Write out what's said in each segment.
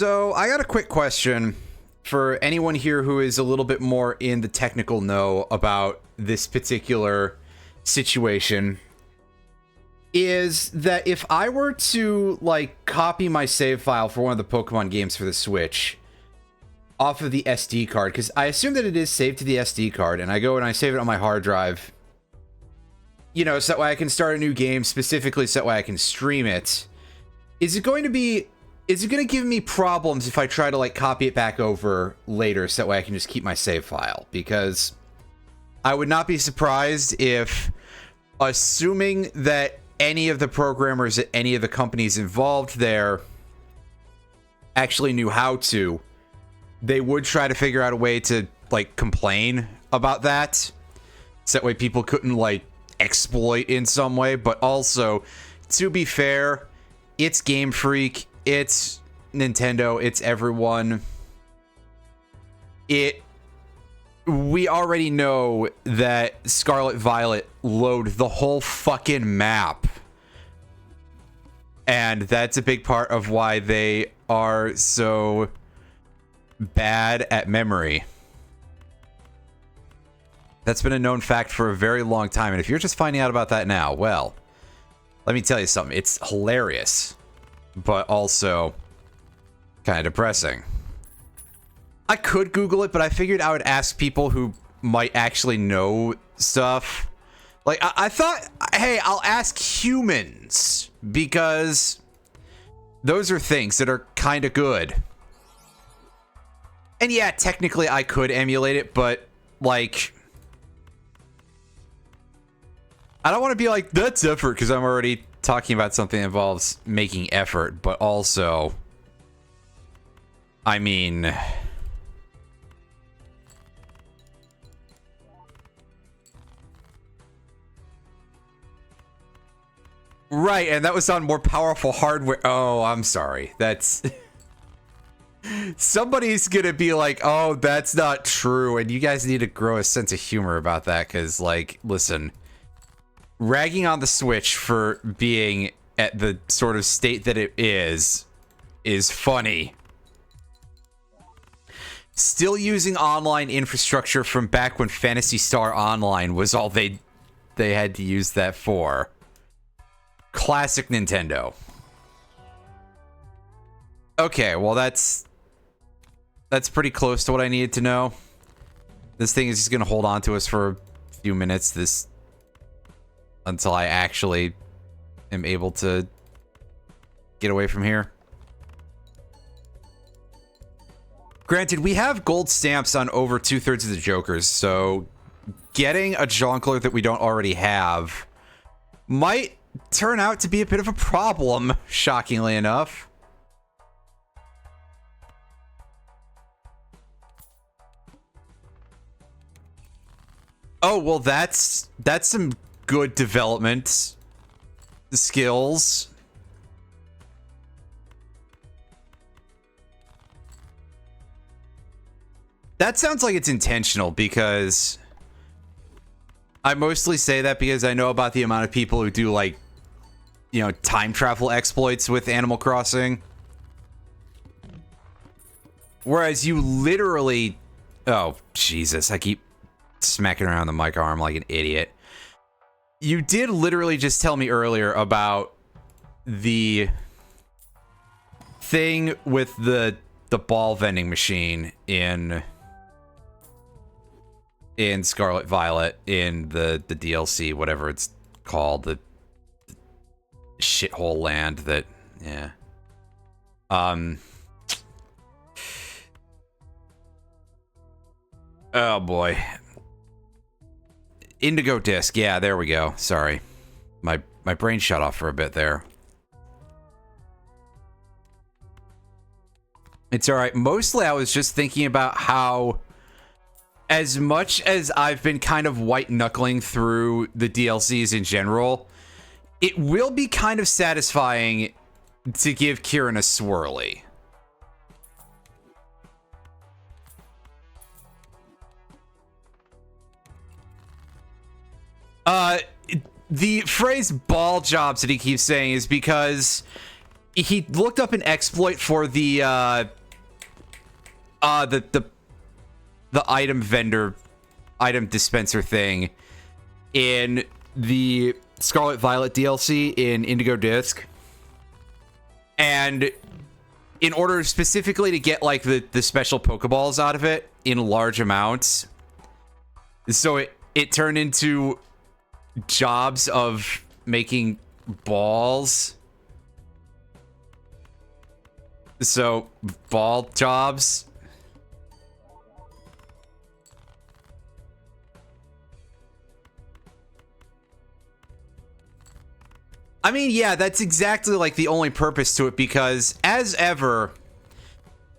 So I got a quick question for anyone here who is a little bit more in the technical know about this particular situation. Is that if I were to, like, copy my save file for one of the Pokemon games for the Switch off of the SD card, because I assume that it is saved to the SD card, and I go and I save it on my hard drive, you know, so that way I can start a new game, specifically so that way I can stream it. Is it going to give me problems if I try to, like, copy it back over later so that way I can just keep my save file? Because I would not be surprised if, assuming that any of the programmers at any of the companies involved there actually knew how to, they would try to figure out a way to, like, complain about that. So that way people couldn't, like, exploit in some way. But also, to be fair, it's Game Freak, it's Nintendo, it's everyone. We already know that Scarlet Violet load the whole fucking map. And that's a big part of why they are so bad at memory. That's been a known fact for a very long time. And if you're just finding out about that now, well, let me tell you something. It's hilarious, but also kind of depressing. I could Google it, but I figured I would ask people who might actually know stuff. Like, I thought, hey, I'll ask humans, because those are things that are kind of good. And yeah, technically I could emulate it, but, like, I don't want to be like, that's effort, because I'm already talking about something that involves making effort, but also, I mean, right, and that was on more powerful hardware. Oh, I'm sorry. That's somebody's gonna be like, oh, that's not true, and you guys need to grow a sense of humor about that, because, like, listen, ragging on the Switch for being at the sort of state that it is funny. Still using online infrastructure from back when Phantasy Star Online was all they had to use that for. Classic Nintendo. Okay, well that's pretty close to what I needed to know. This thing is just gonna hold on to us for a few minutes until I actually am able to get away from here. Granted, we have gold stamps on over 2/3 of the Jokers, so getting a Jonkler that we don't already have might turn out to be a bit of a problem, shockingly enough. Oh, well, that's some good development skills. That sounds like it's intentional, because I mostly say that because I know about the amount of people who do, like, you know, time travel exploits with Animal Crossing. Whereas you literally... Oh, Jesus, I keep smacking around the mic arm like an idiot. You did literally just tell me earlier about the thing with the ball vending machine in Scarlet Violet, in the DLC, whatever it's called, the shithole land that, yeah. Oh boy. Indigo Disc, yeah, there we go. Sorry. My brain shut off for a bit there. It's alright. Mostly I was just thinking about how, as much as I've been kind of white-knuckling through the DLCs in general, it will be kind of satisfying to give Kieran a swirly. The phrase ball jobs that he keeps saying is because he looked up an exploit for the item vendor, item dispenser thing in the Scarlet Violet DLC in Indigo Disc. And in order specifically to get like the special Pokeballs out of it in large amounts, so it turned into jobs of making balls. So ball jobs. I mean, yeah, that's exactly like the only purpose to it, because as ever,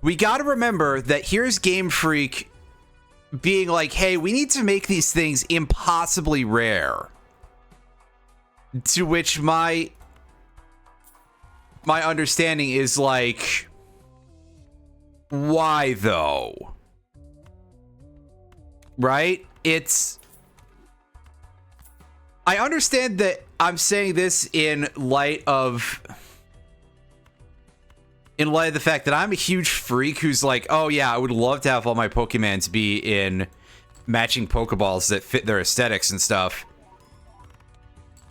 we gotta remember that here's Game Freak being like, hey, we need to make these things impossibly rare. To which my understanding is like, why though? Right? I understand that I'm saying this in light of the fact that I'm a huge freak who's like, oh yeah, I would love to have all my Pokemons be in matching Pokeballs that fit their aesthetics and stuff.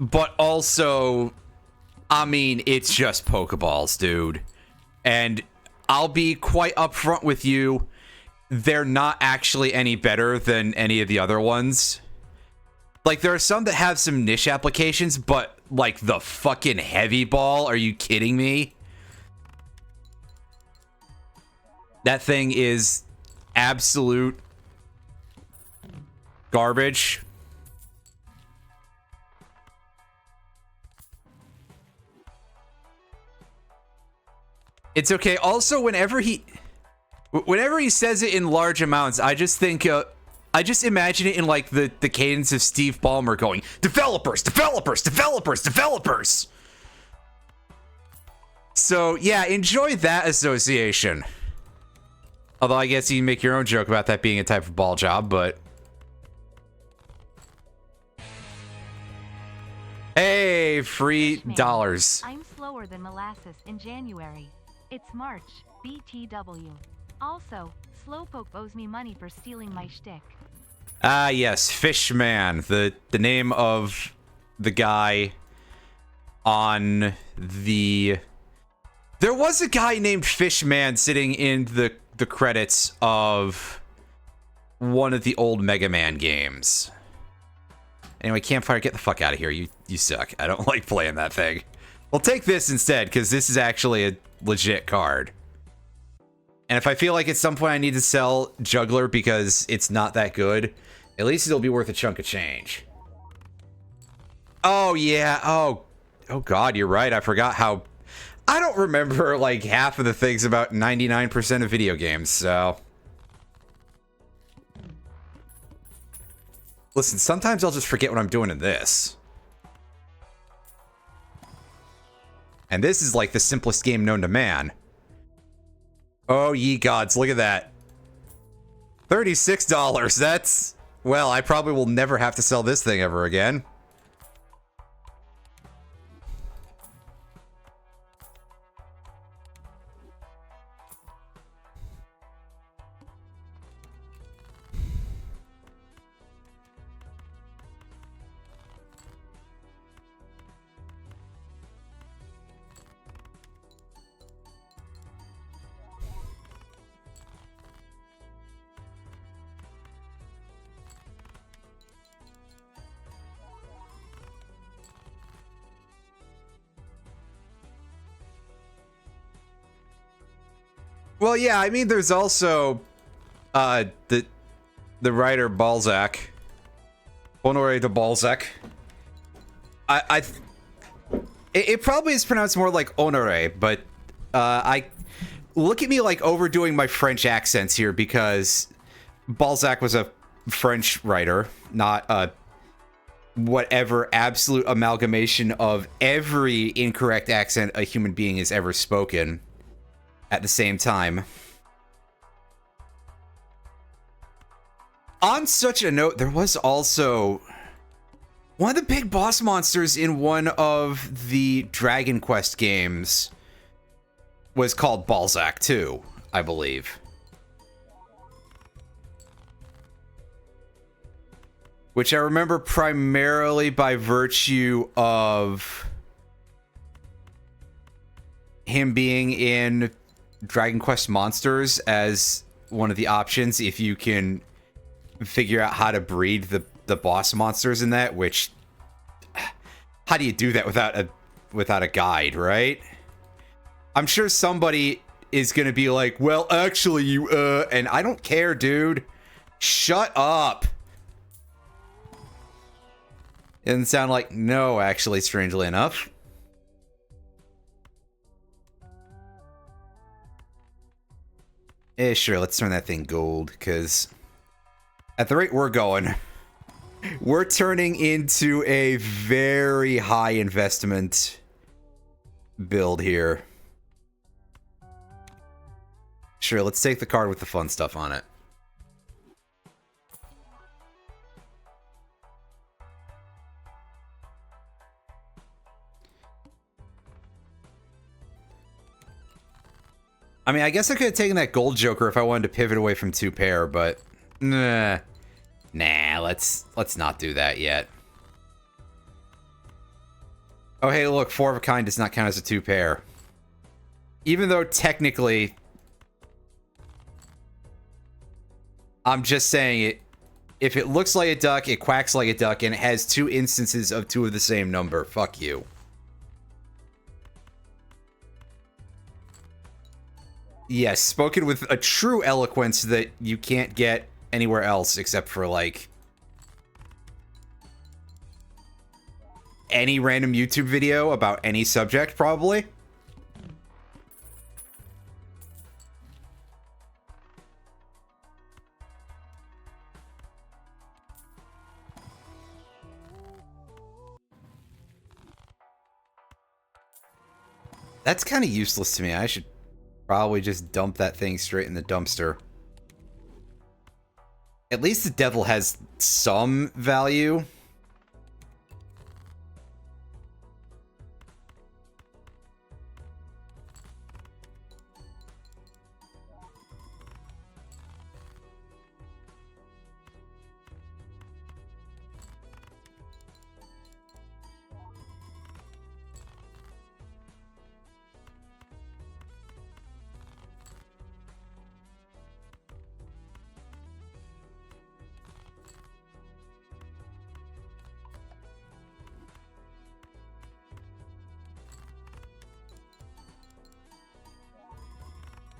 But also, I mean, it's just Pokeballs, dude. And I'll be quite upfront with you, they're not actually any better than any of the other ones. Like, there are some that have some niche applications, but, like, the fucking heavy ball, are you kidding me? That thing is absolute garbage. It's okay. Also, whenever he says it in large amounts, I just think, I just imagine it in like the cadence of Steve Ballmer going, developers, developers, developers, developers. So yeah, enjoy that association. Although I guess you can make your own joke about that being a type of ball job, but... Hey, free dollars. I'm slower than molasses in January. It's March, BTW. Also, Slowpoke owes me money for stealing my shtick. Ah, yes, Fishman, the name of the guy on the... There was a guy named Fishman sitting in the credits of one of the old Mega Man games. Anyway, Campfire, get the fuck out of here. You suck. I don't like playing that thing. Well, take this instead, because this is actually a legit card. And if I feel like at some point I need to sell Juggler because it's not that good, at least it'll be worth a chunk of change. Oh, yeah. Oh God, you're right. I forgot how... I don't remember, like, half of the things about 99% of video games, so... Listen, sometimes I'll just forget what I'm doing in this. And this is, like, the simplest game known to man. Oh, ye gods, look at that. $36, that's... Well, I probably will never have to sell this thing ever again. Well, yeah, I mean, there's also the writer Balzac, Honoré de Balzac. It probably is pronounced more like Honoré, but I look at me like overdoing my French accents here because Balzac was a French writer, not whatever absolute amalgamation of every incorrect accent a human being has ever spoken. At the same time. On such a note, there was also one of the big boss monsters in one of the Dragon Quest games was called Balzac too, I believe. Which I remember primarily by virtue of him being in Dragon Quest Monsters as one of the options if you can figure out how to breed the boss monsters in that, which how do you do that without a guide, right? I'm sure somebody is gonna be like, well, actually, you and I don't care, dude. Shut up. It doesn't sound like no, actually, strangely enough. Sure, let's turn that thing gold, because at the rate we're going, we're turning into a very high investment build here. Sure, let's take the card with the fun stuff on it. I mean, I guess I could have taken that gold joker if I wanted to pivot away from 2-pair, but nah, let's not do that yet. Oh, hey, look, 4 of a kind does not count as a 2-pair. Even though technically, I'm just saying it. If it looks like a duck, it quacks like a duck, and it has 2 instances of 2 of the same number. Fuck you. Yes, spoken with a true eloquence that you can't get anywhere else except for, like, any random YouTube video about any subject, probably. That's kind of useless to me. I should probably just dump that thing straight in the dumpster. At least the devil has some value.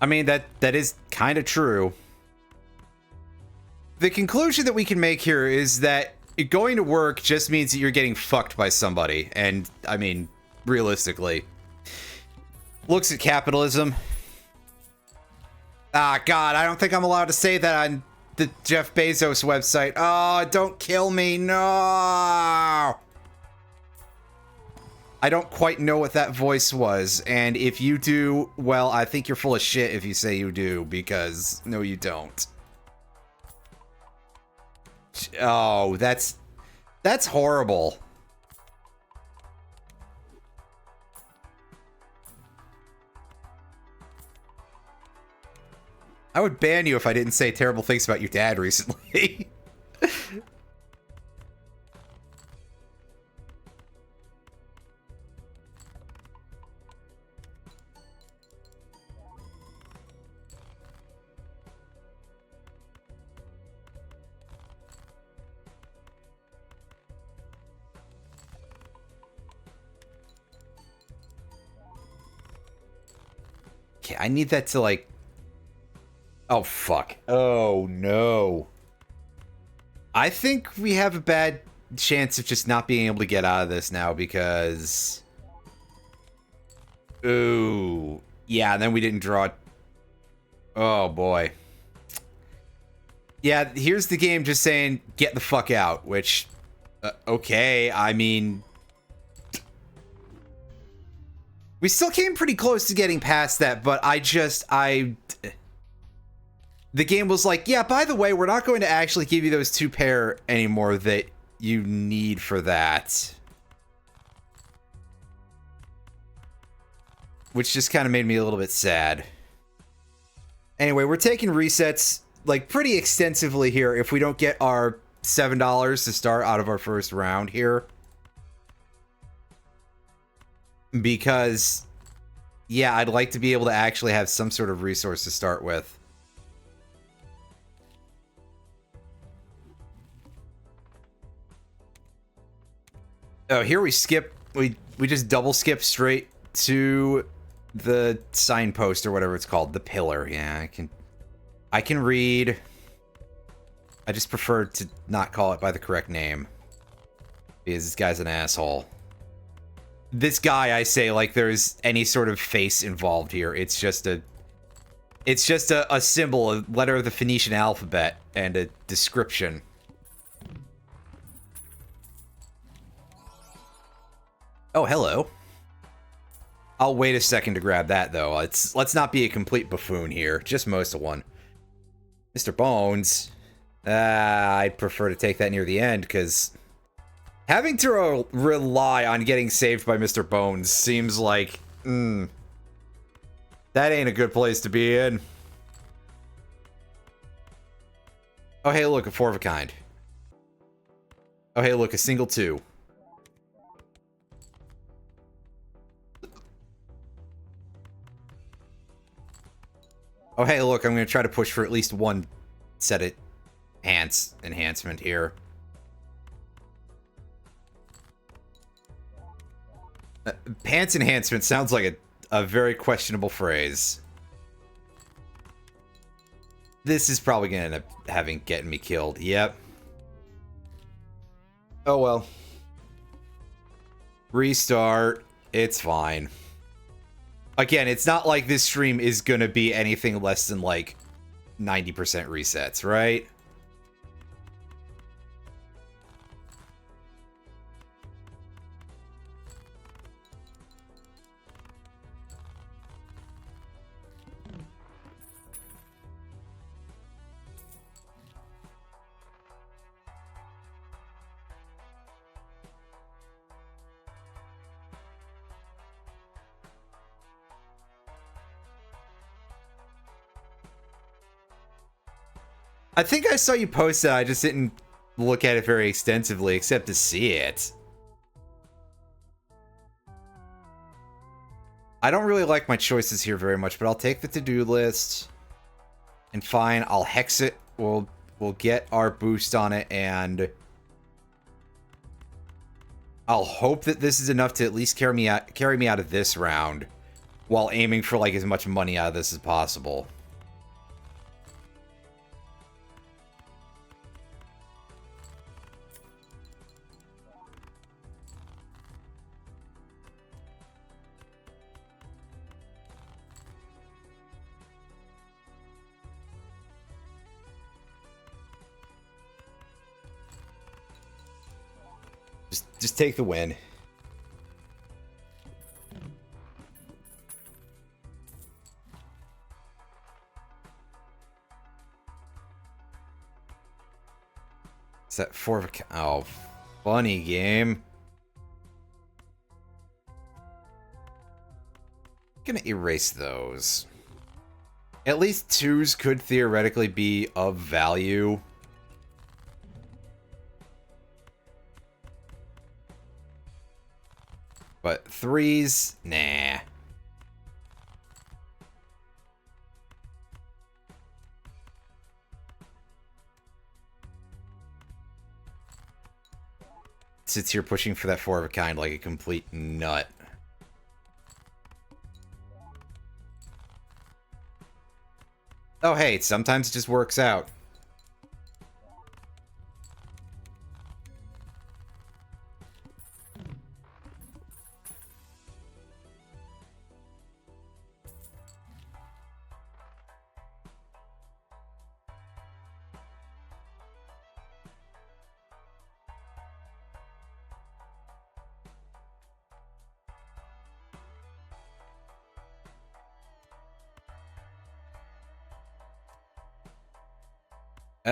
I mean, that is kind of true. The conclusion that we can make here is that going to work just means that you're getting fucked by somebody. And, I mean, realistically. Looks at capitalism. Ah, God, I don't think I'm allowed to say that on the Jeff Bezos website. Oh, don't kill me, no! I don't quite know what that voice was, and if you do, well, I think you're full of shit if you say you do, because no, you don't. Oh, that's horrible. I would ban you if I didn't say terrible things about your dad recently. Okay, I need that to, like... Oh, fuck. Oh, no. I think we have a bad chance of just not being able to get out of this now, because... Ooh. Yeah, and then we didn't draw... Oh, boy. Yeah, here's the game just saying, get the fuck out, which... okay, I mean... We still came pretty close to getting past that, but the game was like, yeah, by the way, we're not going to actually give you those 2-pair anymore that you need for that. which just kind of made me a little bit sad. Anyway, we're taking resets, like, pretty extensively here if we don't get our $7 to start out of our first round here. Because, yeah, I'd like to be able to actually have some sort of resource to start with. Oh, here we skip, we just double skip straight to the signpost or whatever it's called, the pillar. Yeah, I can read. I just prefer to not call it by the correct name because this guy's an asshole. This guy, I say like there's any sort of face involved here. It's just a symbol, a letter of the Phoenician alphabet, and a description. Oh, hello. I'll wait a second to grab that, though. Let's not be a complete buffoon here. Just most of one. Mr. Bones. I'd prefer to take that near the end, because having to rely on getting saved by Mr. Bones seems like, that ain't a good place to be in. Oh, hey, look, a 4 of a kind. Oh, hey, look, a single 2. Oh, hey, look, I'm going to try to push for at least one set of enhancement here. Pants enhancement sounds like a very questionable phrase. This is probably going to end up getting me killed. Yep. Oh, well. Restart. It's fine. Again, it's not like this stream is gonna be anything less than, like, 90% resets, right? I think I saw you post that, I just didn't look at it very extensively, except to see it. I don't really like my choices here very much, but I'll take the to-do list. And fine, I'll hex it. We'll get our boost on it, and I'll hope that this is enough to at least carry me out of this round, while aiming for, like, as much money out of this as possible. Just take the win. Is that 4 of a... Oh, funny game. Gonna erase those. At least 2s could theoretically be of value. But 3s, nah. Sits here pushing for that 4 of a kind like a complete nut. Oh, hey, sometimes it just works out.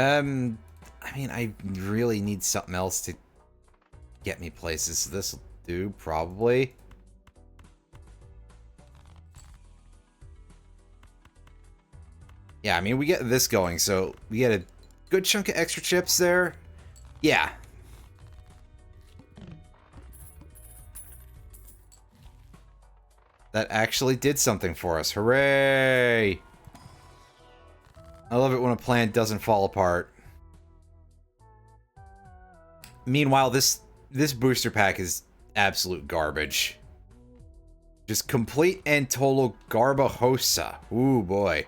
I mean, I really need something else to get me places. So this'll do, probably. Yeah, I mean, we get this going, so we get a good chunk of extra chips there. Yeah. That actually did something for us. Hooray! I love it when a plan doesn't fall apart. Meanwhile, this booster pack is absolute garbage. Just complete and total garbajosa. Ooh, boy.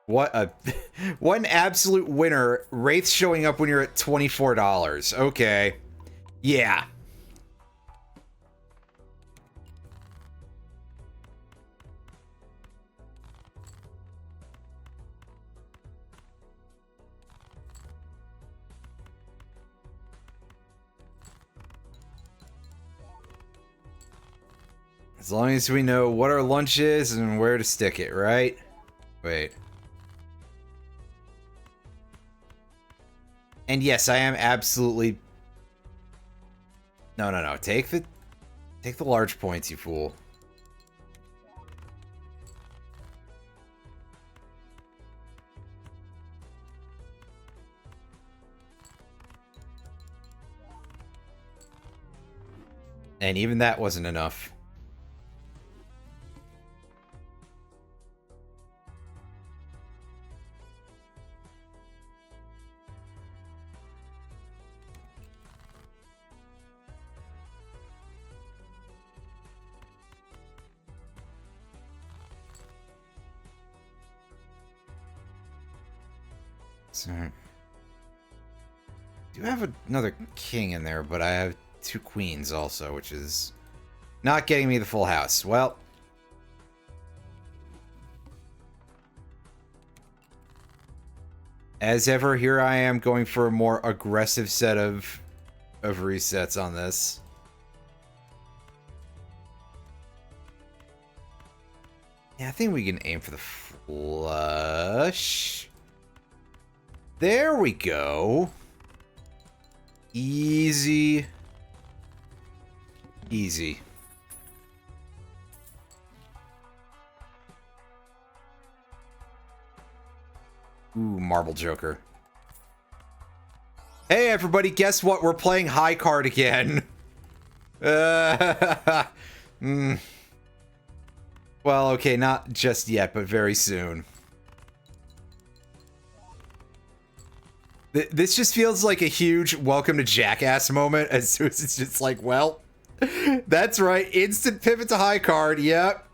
What a... what an absolute winner. Wraiths showing up when you're at $24. Okay. Yeah. As long as we know what our lunch is and where to stick it, right? Wait. And yes, I am absolutely... No, no, no. Take the large points, you fool. And even that wasn't enough. So, I do have another king in there, but I have 2 queens also, which is not getting me the full house. Well, as ever, here I am going for a more aggressive set of resets on this. Yeah, I think we can aim for the flush. There we go. Easy. Easy. Ooh, Marble Joker. Hey, everybody, guess what? We're playing high card again. Well, okay, not just yet, but very soon. This just feels like a huge welcome to Jackass moment, as soon as it's just like, well, that's right, instant pivot to high card. Yep.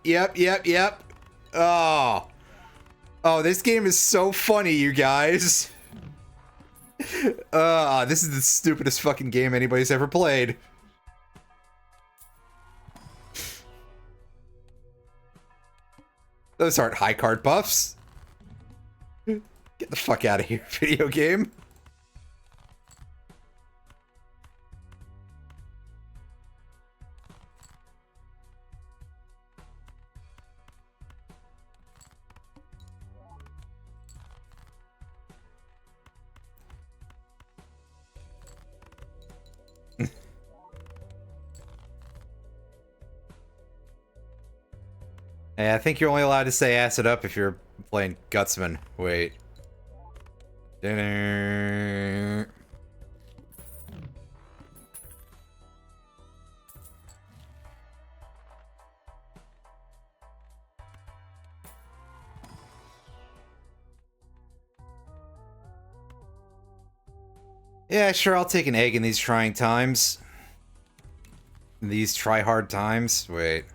Oh, this game is so funny, you guys. This is the stupidest fucking game anybody's ever played. Those aren't high card buffs. Get the fuck out of here, video game. Hey, I think you're only allowed to say acid up if you're playing Gutsman. Wait. Dinner. Yeah, sure, I'll take an egg in these trying times. These try-hard times. Wait.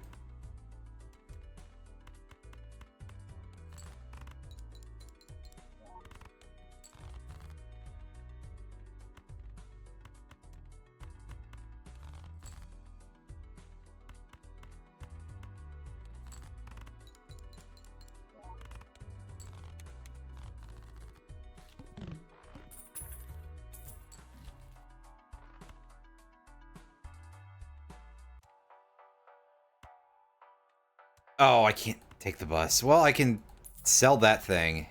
Oh, I can't take the bus. Well, I can sell that thing.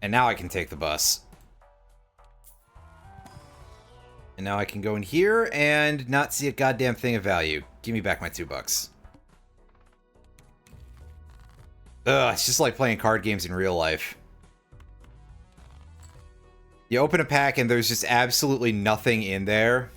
And now I can take the bus. And now I can go in here and not see a goddamn thing of value. Give me back my $2. Ugh, it's just like playing card games in real life. You open a pack and there's just absolutely nothing in there.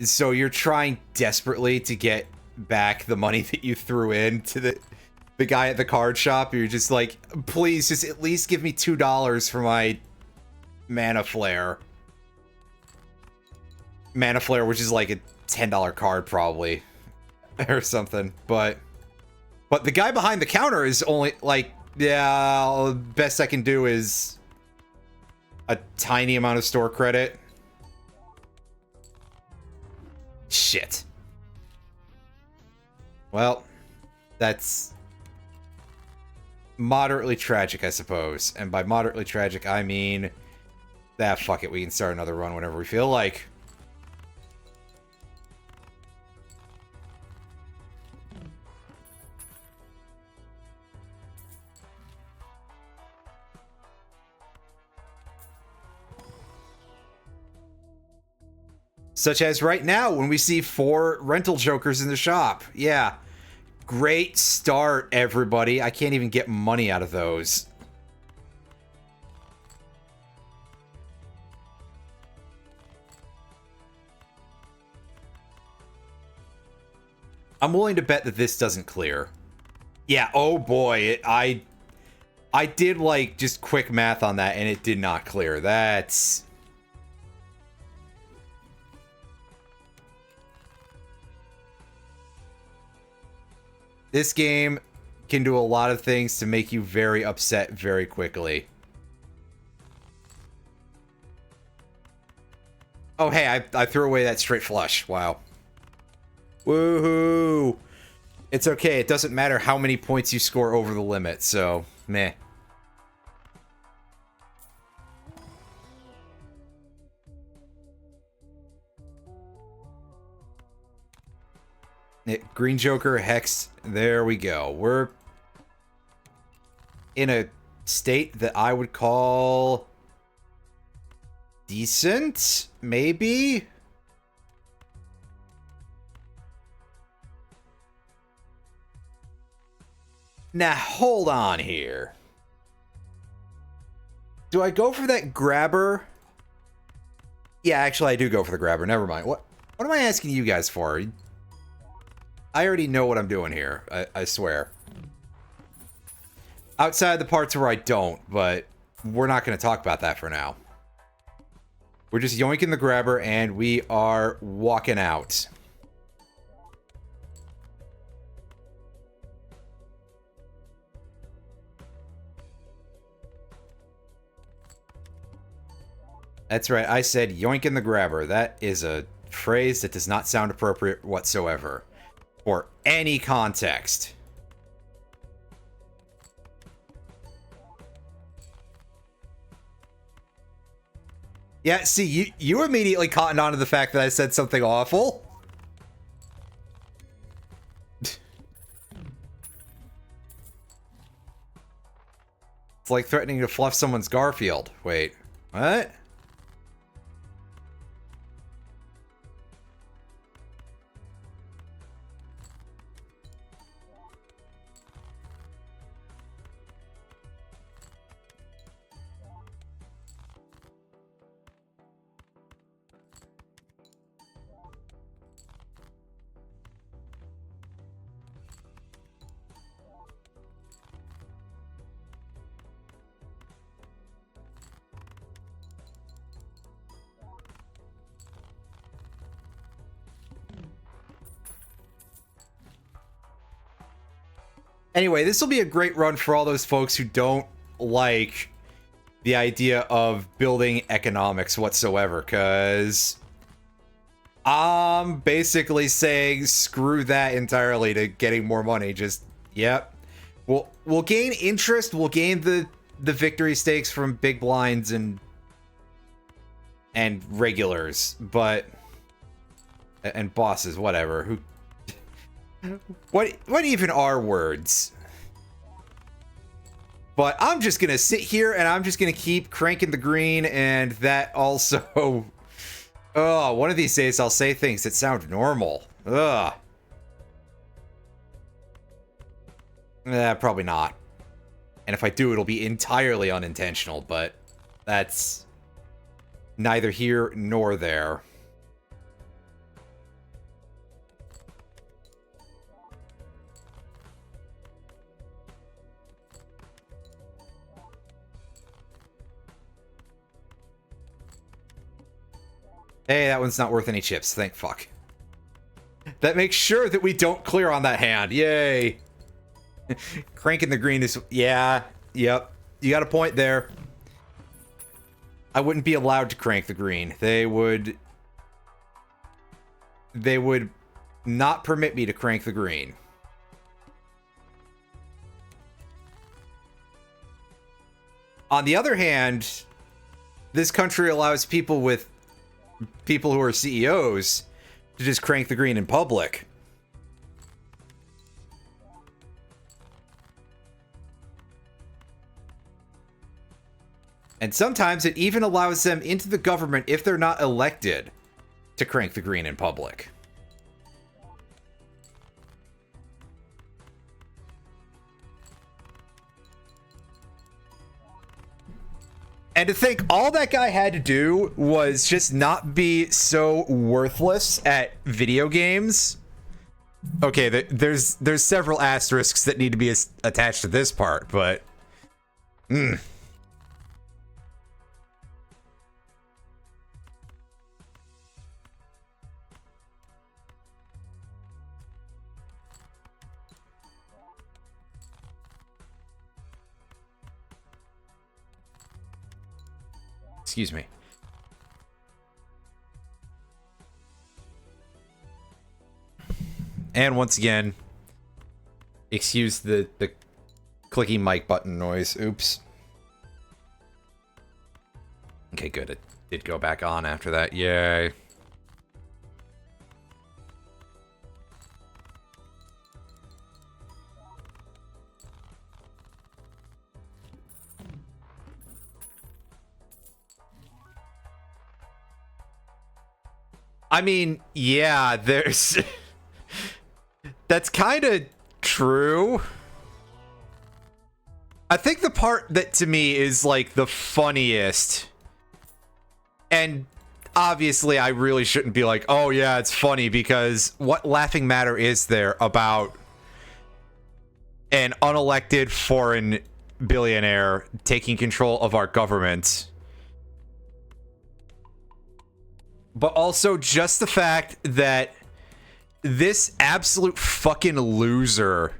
So you're trying desperately to get back the money that you threw in to the guy at the card shop. You're just like, please just at least give me $2 for my Mana Flare. Mana Flare, which is like a $10 card probably. Or something. But the guy behind the counter is only like, yeah, best I can do is a tiny amount of store credit. Shit. Well, that's moderately tragic, I suppose. And by moderately tragic, I mean that fuck it, we can start another run whenever we feel like. Such as right now when we see 4 rental jokers in the shop. Yeah. Great start, everybody. I can't even get money out of those. I'm willing to bet that this doesn't clear. Yeah, oh boy. I did like just quick math on that and it did not clear. That's... This game can do a lot of things to make you very upset very quickly. Oh, hey, I threw away that straight flush. Wow. Woohoo! It's okay. It doesn't matter how many points you score over the limit, so meh. Green Joker, Hex, there we go. We're in a state that I would call decent, maybe? Now, hold on here. Do I go for that grabber? Yeah, actually, I do go for the grabber. Never mind. What am I asking you guys for? I already know what I'm doing here. I swear. Outside the parts where I don't, but we're not going to talk about that for now. We're just yoinking the grabber, and we are walking out. That's right, I said yoinking the grabber. That is a phrase that does not sound appropriate whatsoever. For any context. Yeah, see, you immediately cottoned on to the fact that I said something awful. It's like threatening to fluff someone's Garfield. Wait, what? Anyway, this will be a great run for all those folks who don't like the idea of building economics whatsoever, because I'm basically saying screw that entirely to getting more money. Just, yep. We'll gain interest, we'll gain the victory stakes from big blinds and regulars, but... and bosses, whatever. Who... What even are words? But I'm just gonna sit here and I'm just gonna keep cranking the green, and that also... Oh, one of these days I'll say things that sound normal. Ugh. Probably not. And if I do, it'll be entirely unintentional, but that's neither here nor there. Hey, that one's not worth any chips. Thank fuck. That makes sure that we don't clear on that hand. Yay. Cranking the green is... Yeah. Yep. You got a point there. I wouldn't be allowed to crank the green. They would not permit me to crank the green. On the other hand, this country allows people who are CEOs to just crank the green in public. And sometimes it even allows them into the government if they're not elected to crank the green in public. And to think all that guy had to do was just not be so worthless at video games. Okay, there's several asterisks that need to be attached to this part, but... Excuse me. And once again, excuse the clicky mic button noise. Oops. Okay, good. It did go back on after that. Yay. I mean, yeah, there's... That's kind of true. I think the part that to me is like the funniest, and obviously I really shouldn't be like, oh yeah, it's funny, because what laughing matter is there about an unelected foreign billionaire taking control of our government? But also just the fact that this absolute fucking loser,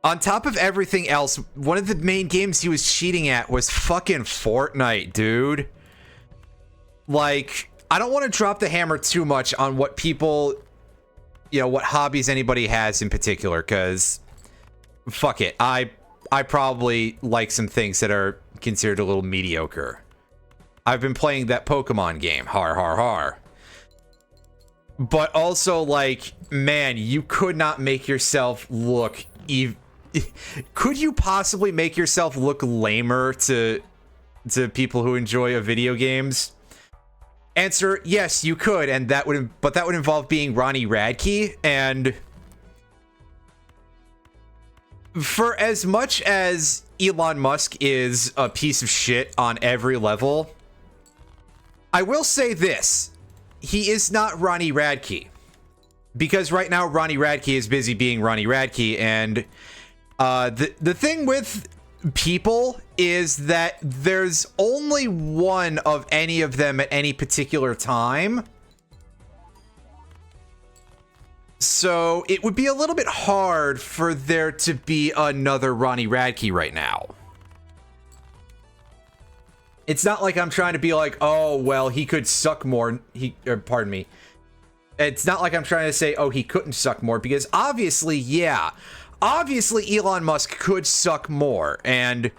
on top of everything else, one of the main games he was cheating at was fucking Fortnite, dude. Like, I don't want to drop the hammer too much on what people, you know, what hobbies anybody has in particular, because fuck it. I probably like some things that are considered a little mediocre. I've been playing that Pokemon game, har har har. But also, like, man, you could not make yourself look could you possibly make yourself look lamer to people who enjoy video games? Answer: yes, you could, and that would involve being Ronnie Radke. And for as much as Elon Musk is a piece of shit on every level, I will say this: he is not Ronnie Radke, because right now Ronnie Radke is busy being Ronnie Radke, and the thing with people is that there's only one of any of them at any particular time. So it would be a little bit hard for there to be another Ronnie Radke right now. It's not like I'm trying to be like, oh, well, he could suck more. Pardon me. It's not like I'm trying to say, oh, he couldn't suck more, because obviously, yeah. Obviously, Elon Musk could suck more. And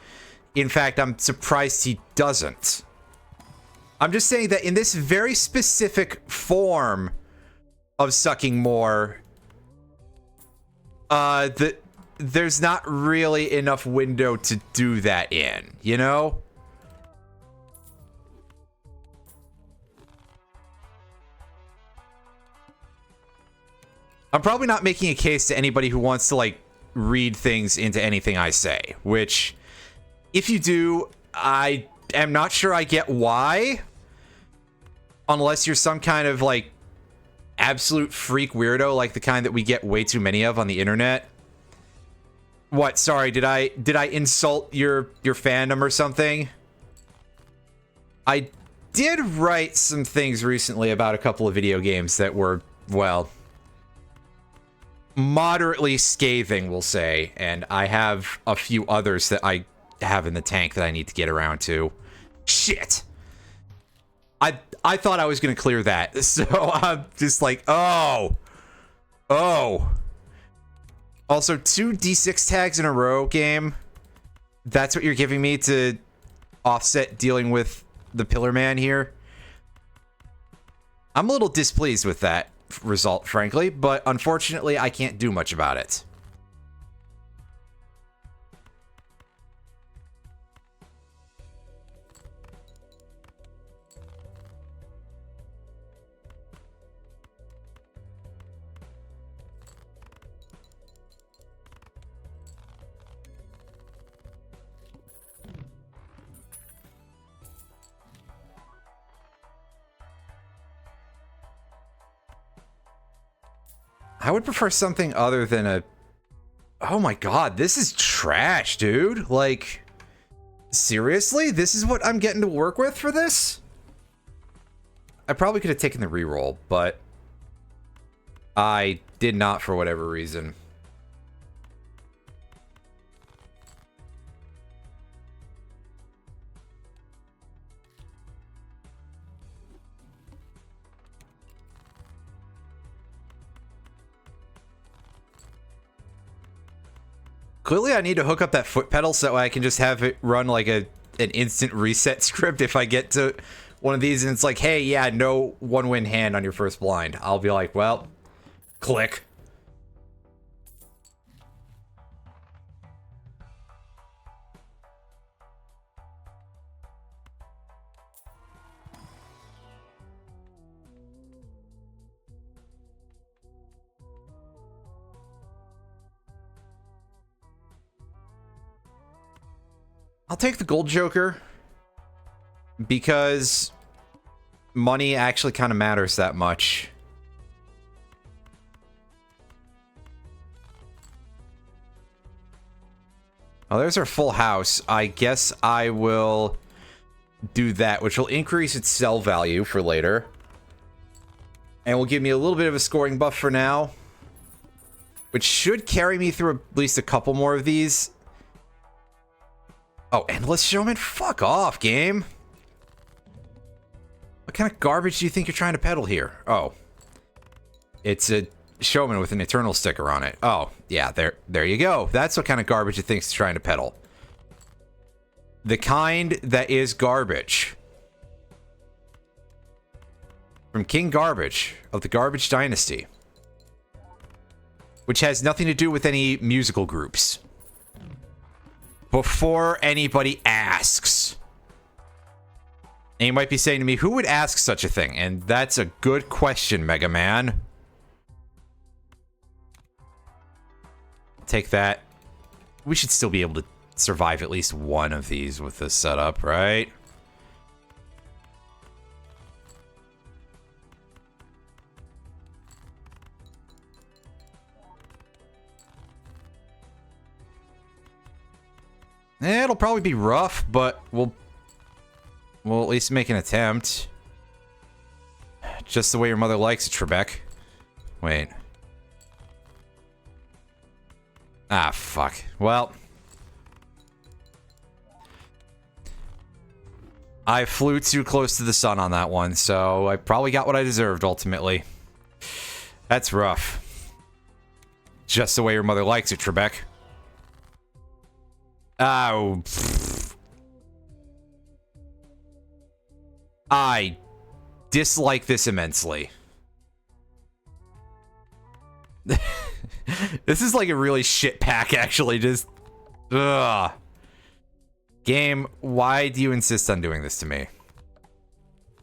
in fact, I'm surprised he doesn't. I'm just saying that in this very specific form of sucking more, there's not really enough window to do that in, you know? I'm probably not making a case to anybody who wants to, like, read things into anything I say, which, if you do, I am not sure I get why, unless you're some kind of, like, absolute freak weirdo, like the kind that we get way too many of on the internet. What? Sorry, did I insult your fandom or something? I did write some things recently about a couple of video games that were, well, moderately scathing, we'll say, and I have a few others that I have in the tank that I need to get around to. Shit! I thought I was gonna clear that, so I'm just like, oh. Also, 2 D6 tags in a row, game. That's what you're giving me to offset dealing with the Pillar Man here. I'm a little displeased with that result, frankly, but unfortunately, I can't do much about it. I would prefer something other than a... Oh my god, this is trash, dude. Like, seriously? This is what I'm getting to work with for this? I probably could have taken the reroll, but I did not for whatever reason. Clearly, I need to hook up that foot pedal so I can just have it run like an instant reset script if I get to one of these and it's like, hey, yeah, no one-win hand on your first blind. I'll be like, well, click. I'll take the gold joker because money actually kind of matters that much. Oh, there's our full house. I guess I will do that, which will increase its sell value for later. And will give me a little bit of a scoring buff for now, which should carry me through at least a couple more of these. Oh, Endless Showman? Fuck off, game. What kind of garbage do you think you're trying to peddle here? Oh. It's a Showman with an Eternal sticker on it. Oh, yeah, there you go. That's what kind of garbage it thinks it's trying to peddle. The kind that is garbage. From King Garbage of the Garbage Dynasty. Which has nothing to do with any musical groups. Before anybody asks. And you might be saying to me, who would ask such a thing? And that's a good question, Mega Man. Take that. We should still be able to survive at least one of these with this setup, right? It'll probably be rough, but we'll at least make an attempt. Just the way your mother likes it, Trebek. Wait. Ah, fuck. Well. I flew too close to the sun on that one, so I probably got what I deserved, ultimately. That's rough. Just the way your mother likes it, Trebek. Oh. I dislike this immensely. This is like a really shit pack, actually. Just... Ugh. Game, why do you insist on doing this to me?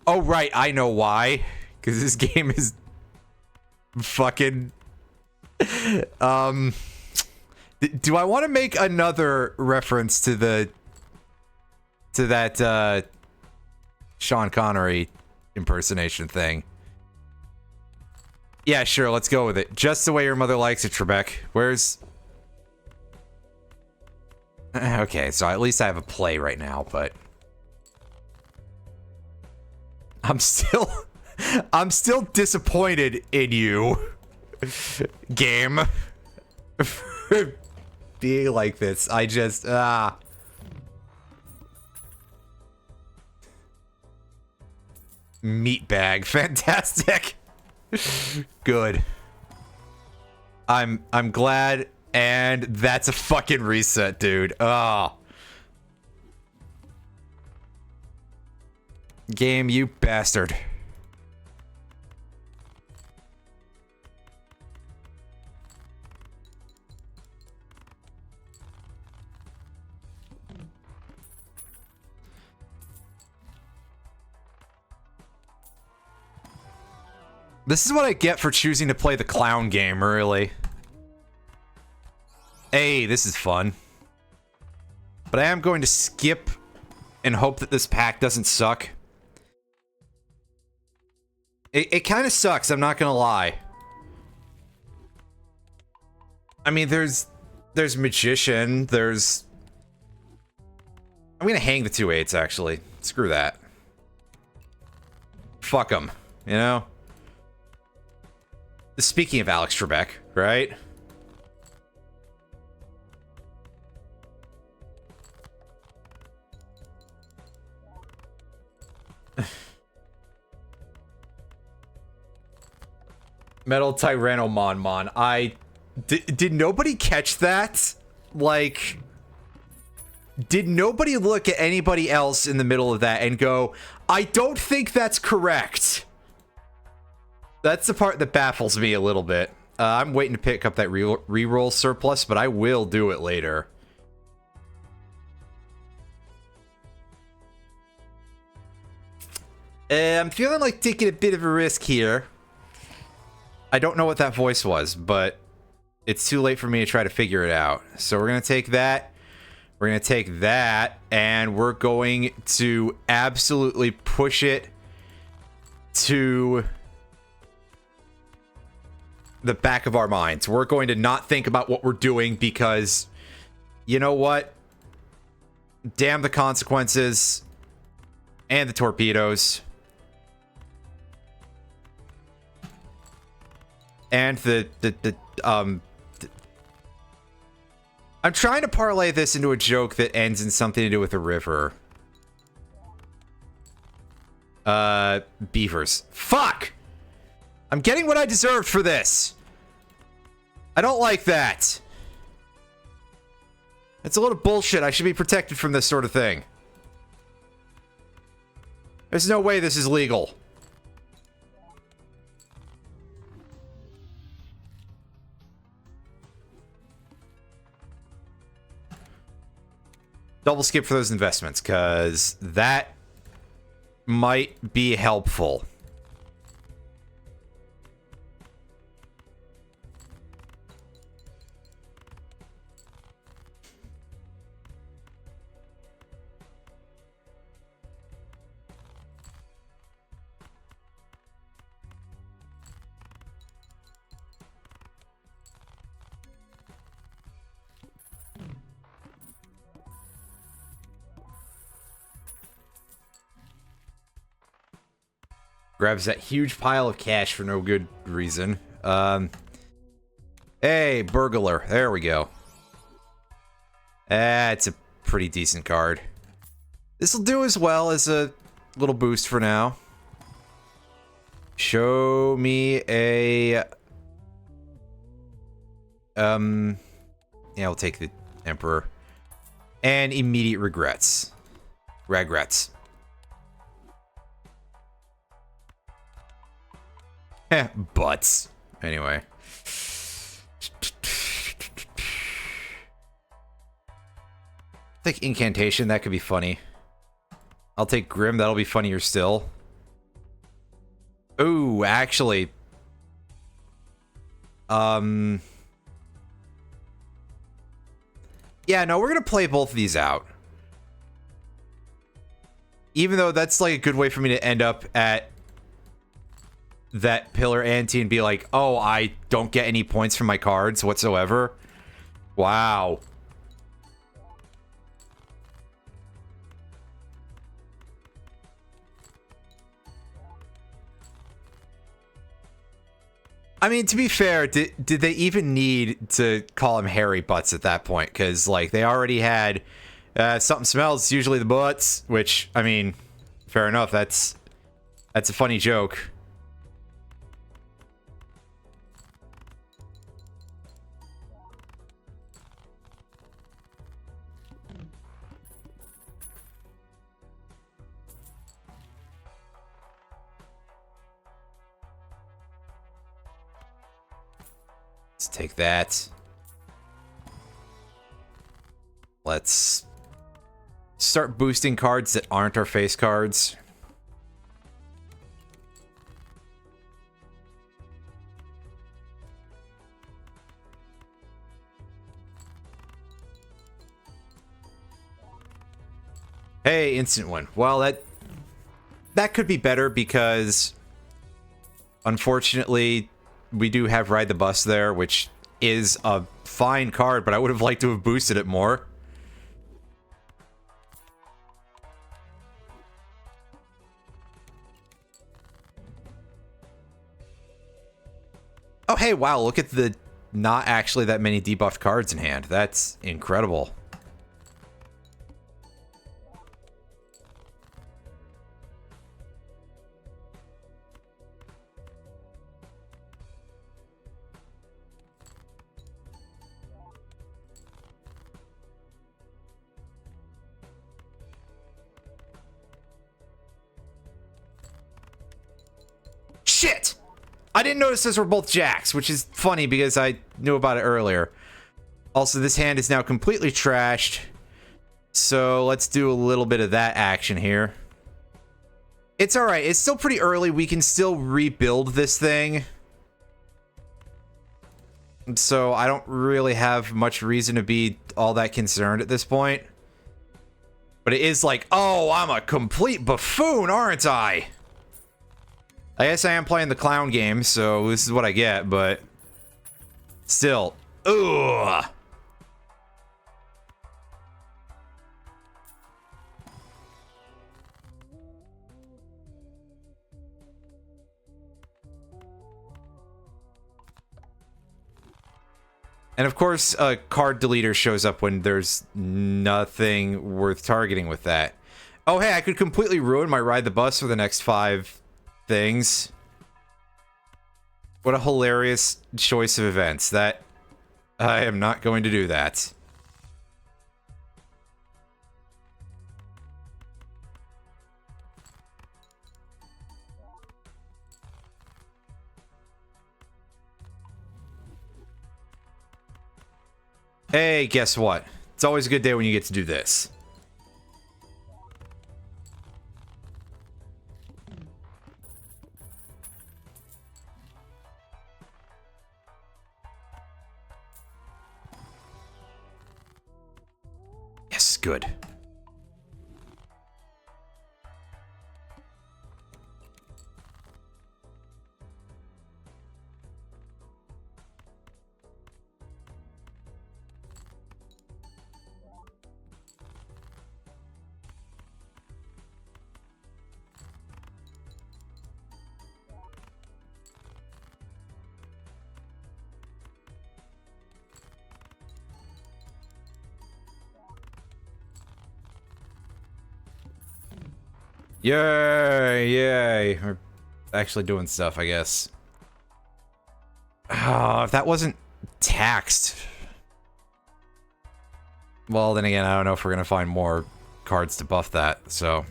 Oh, right, I know why. Because this game is... fucking... This Do I want to make another reference to that Sean Connery impersonation thing? Yeah, sure, let's go with it. Just the way your mother likes it, Trebek. Where's... Okay, so at least I have a play right now, but... I'm still disappointed in you, game. For being like this. I just, Meatbag, fantastic. Good. I'm glad, and that's a fucking reset, dude. Game, you bastard. This is what I get for choosing to play the clown game, really. Hey, this is fun. But I am going to skip and hope that this pack doesn't suck. It kind of sucks, I'm not gonna lie. I mean, there's Magician, there's... I'm gonna hang the 2/8s, actually. Screw that. Fuck them, you know? Speaking of Alex Trebek, right? Metal Tyrannomon. Did nobody catch that? Like, did nobody look at anybody else in the middle of that and go, I don't think that's correct? That's the part that baffles me a little bit. I'm waiting to pick up that reroll surplus, but I will do it later. I'm feeling like taking a bit of a risk here. I don't know what that voice was, but it's too late for me to try to figure it out. So we're going to take that. We're going to take that, and we're going to absolutely push it to the back of our minds. We're going to not think about what we're doing because, you know what? Damn the consequences and the torpedoes. And I'm trying to parlay this into a joke that ends in something to do with a river. Beavers. Fuck! I'm getting what I deserved for this. I don't like that. It's a little bullshit. I should be protected from this sort of thing. There's no way this is legal. Double skip for those investments, because that might be helpful. Grabs that huge pile of cash for no good reason. Hey, burglar. There we go. It's a pretty decent card. This'll do as well as a little boost for now. Show me a... Yeah, we'll take the Emperor. And immediate regrets. Regrets. Butts. Anyway. Take Incantation, that could be funny. I'll take Grim, that'll be funnier still. Ooh, actually. Yeah, no, we're gonna play both of these out. Even though that's like a good way for me to end up at that pillar ante and be like, oh, I don't get any points from my cards whatsoever. Wow. I mean, to be fair, did they even need to call him Harry Butts at that point? Because, like, they already had something smells, usually the butts, which, I mean, fair enough. That's a funny joke. Let's take that. Let's start boosting cards that aren't our face cards. Hey, instant win. Well, that could be better because unfortunately we do have Ride the Bus there, which is a fine card, but I would have liked to have boosted it more. Oh, hey, wow, look at the not actually that many debuffed cards in hand. That's incredible. Shit! I didn't notice those were both jacks, which is funny because I knew about it earlier. Also, this hand is now completely trashed. So let's do a little bit of that action here. It's alright. It's still pretty early. We can still rebuild this thing. So I don't really have much reason to be all that concerned at this point. But it is like, oh, I'm a complete buffoon, aren't I? I guess I am playing the clown game, so this is what I get, but still, ugh. And of course, a card deleter shows up when there's nothing worth targeting with that. Oh, hey, I could completely ruin my Ride the Bus for the next 5 things. What a hilarious choice of events. That I am not going to do that. Hey, guess what? It's always a good day when you get to do this. Yes, good. Yay, yay. We're actually doing stuff, I guess. If that wasn't taxed. Well, then again, I don't know if we're gonna find more cards to buff that, so...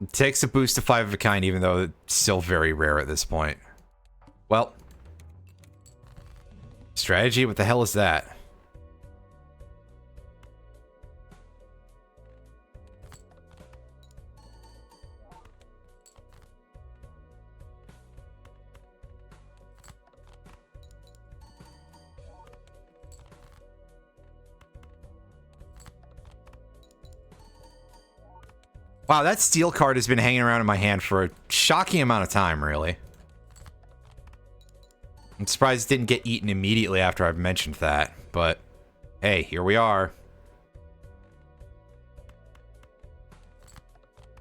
It takes a boost to 5 of a kind, even though it's still very rare at this point. Well. Strategy? What the hell is that? Wow, that steel card has been hanging around in my hand for a shocking amount of time, really. I'm surprised it didn't get eaten immediately after I've mentioned that, but hey, here we are.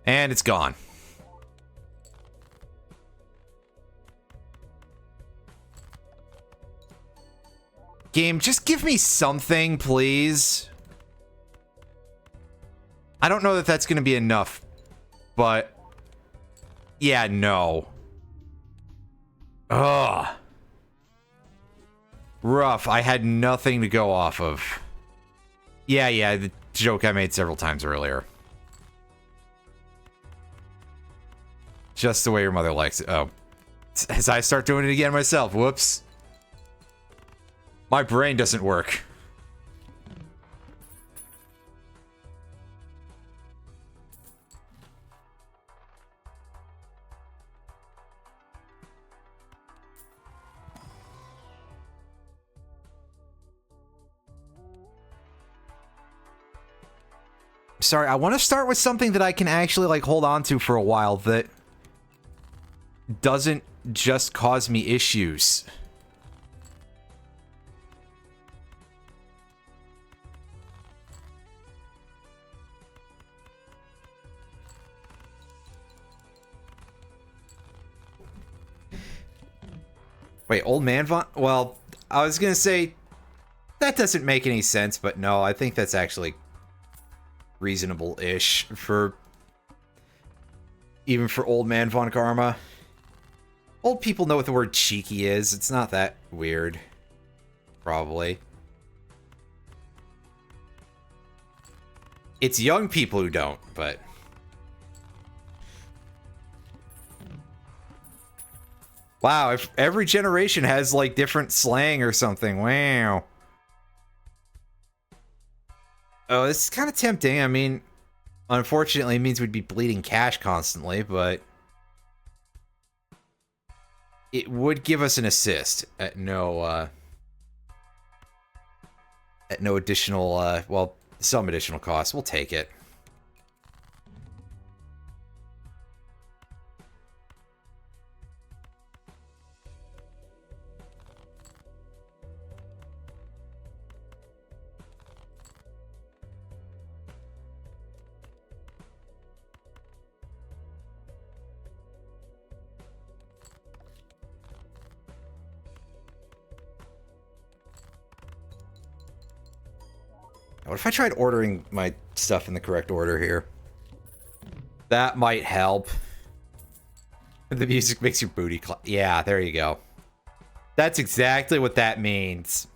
And it's gone. Game, just give me something, please. I don't know that that's going to be enough, but yeah, no. Ugh. Rough. I had nothing to go off of. Yeah, the joke I made several times earlier. Just the way your mother likes it. Oh. As I start doing it again myself. Whoops. My brain doesn't work. Sorry, I want to start with something that I can actually, like, hold on to for a while that doesn't just cause me issues. Wait, Old Man Von... Well, I was gonna say, that doesn't make any sense, but no, I think that's actually reasonable-ish for... even for Old Man Von Karma. Old people know what the word cheeky is. It's not that weird. Probably. It's young people who don't, but... Wow, if every generation has, like, different slang or something. Wow. Oh, this is kind of tempting. I mean, unfortunately, it means we'd be bleeding cash constantly, but... it would give us an assist at no additional, well, some additional cost. We'll take it. What if I tried ordering my stuff in the correct order here? That might help. The music makes your booty clap. Yeah, there you go. That's exactly what that means.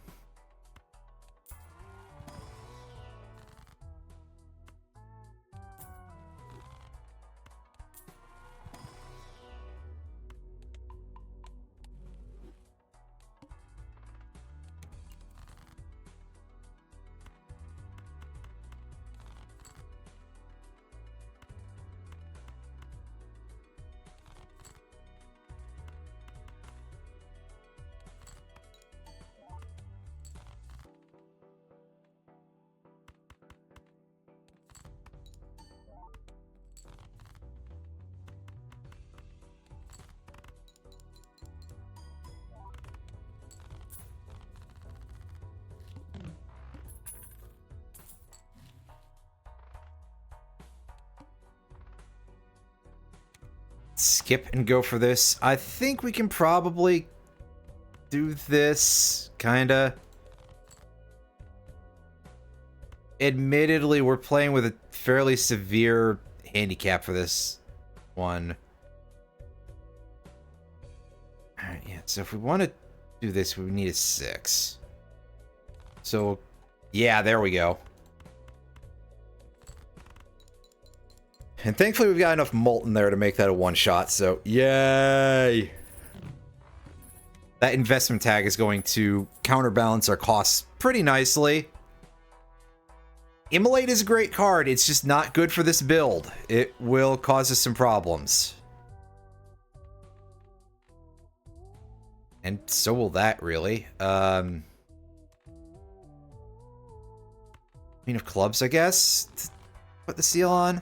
Skip and go for this. I think we can probably do this, kinda. Admittedly, we're playing with a fairly severe handicap for this one. Alright, yeah, so if we want to do this, we need a 6. So, yeah, there we go. And thankfully we've got enough molten there to make that a one-shot, so yay! That investment tag is going to counterbalance our costs pretty nicely. Immolate is a great card, it's just not good for this build. It will cause us some problems. And so will that, really. Queen of Clubs, I guess? Put the seal on.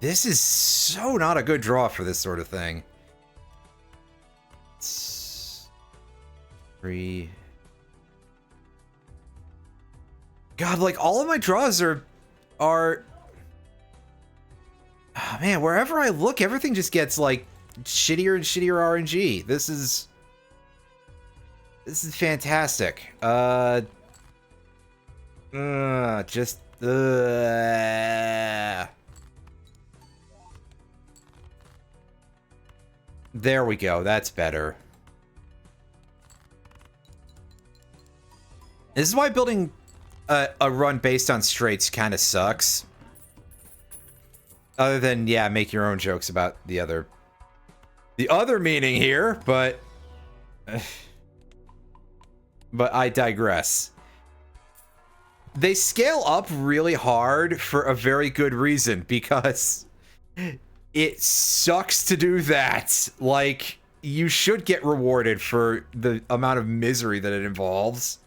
This is so not a good draw for this sort of thing. 3. God, like, all of my draws are... Oh, man, wherever I look, everything just gets, like, shittier and shittier RNG. This is fantastic. There we go. That's better. This is why building a run based on straights kind of sucks. Other than, yeah, make your own jokes about the other meaning here, but I digress. They scale up really hard for a very good reason, because it sucks to do that. Like, you should get rewarded for the amount of misery that it involves.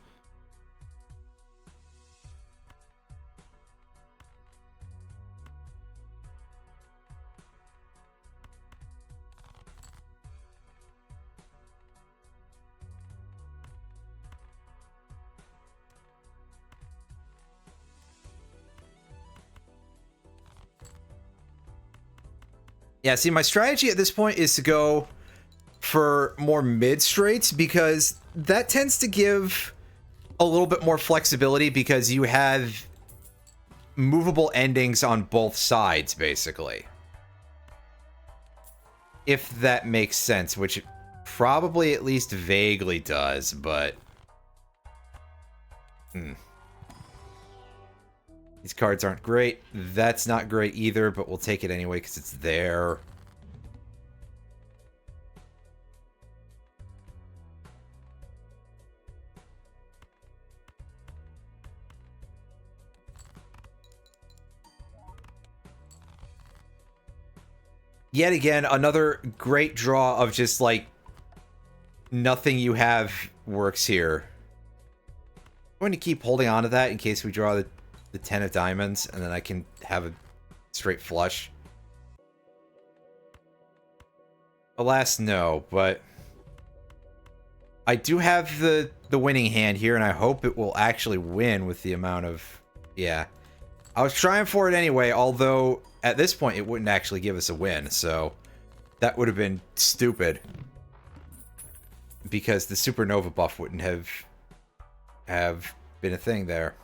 Yeah, see, my strategy at this point is to go for more mid straights, because that tends to give a little bit more flexibility, because you have movable endings on both sides, basically. If that makes sense, which it probably at least vaguely does, but... These cards aren't great. That's not great either, but we'll take it anyway because it's there. Yet again, another great draw of just, like, nothing you have works here. I'm going to keep holding on to that in case we draw the 10 of diamonds, and then I can have a straight flush. Alas, no, but I do have the winning hand here, and I hope it will actually win with the amount of... Yeah. I was trying for it anyway, although at this point it wouldn't actually give us a win, so that would have been stupid. Because the supernova buff wouldn't have been a thing there.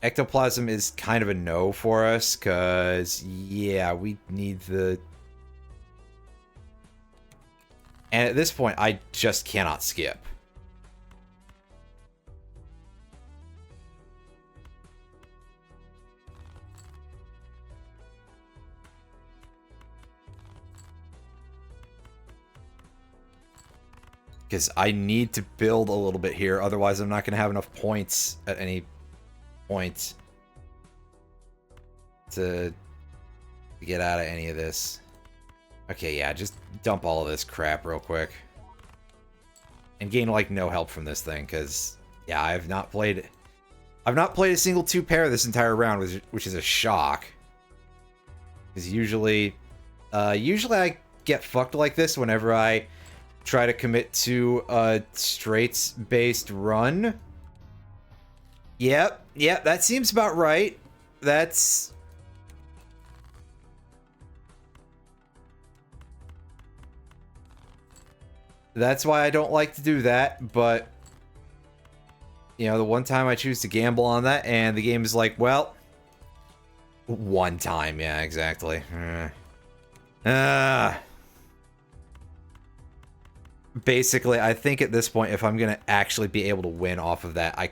Ectoplasm is kind of a no for us, because, yeah, we need the... And at this point, I just cannot skip. Because I need to build a little bit here, otherwise I'm not going to have enough points at any point to get out of any of this. Okay, yeah, just dump all of this crap real quick. And gain, like, no help from this thing, because, yeah, I've not played a single 2-pair this entire round, which is a shock. Because usually I get fucked like this whenever I try to commit to a straights-based run. Yep, that seems about right. That's why I don't like to do that, but... You know, the one time I choose to gamble on that, and the game is like, well... One time, yeah, exactly. Basically, I think at this point, if I'm gonna actually be able to win off of that, I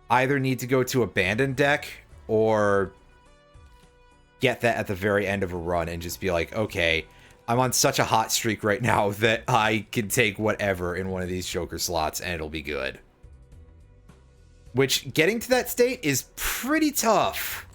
either need to go to abandon deck, or get that at the very end of a run and just be like, okay, I'm on such a hot streak right now that I can take whatever in one of these Joker slots and it'll be good. Which, getting to that state is pretty tough.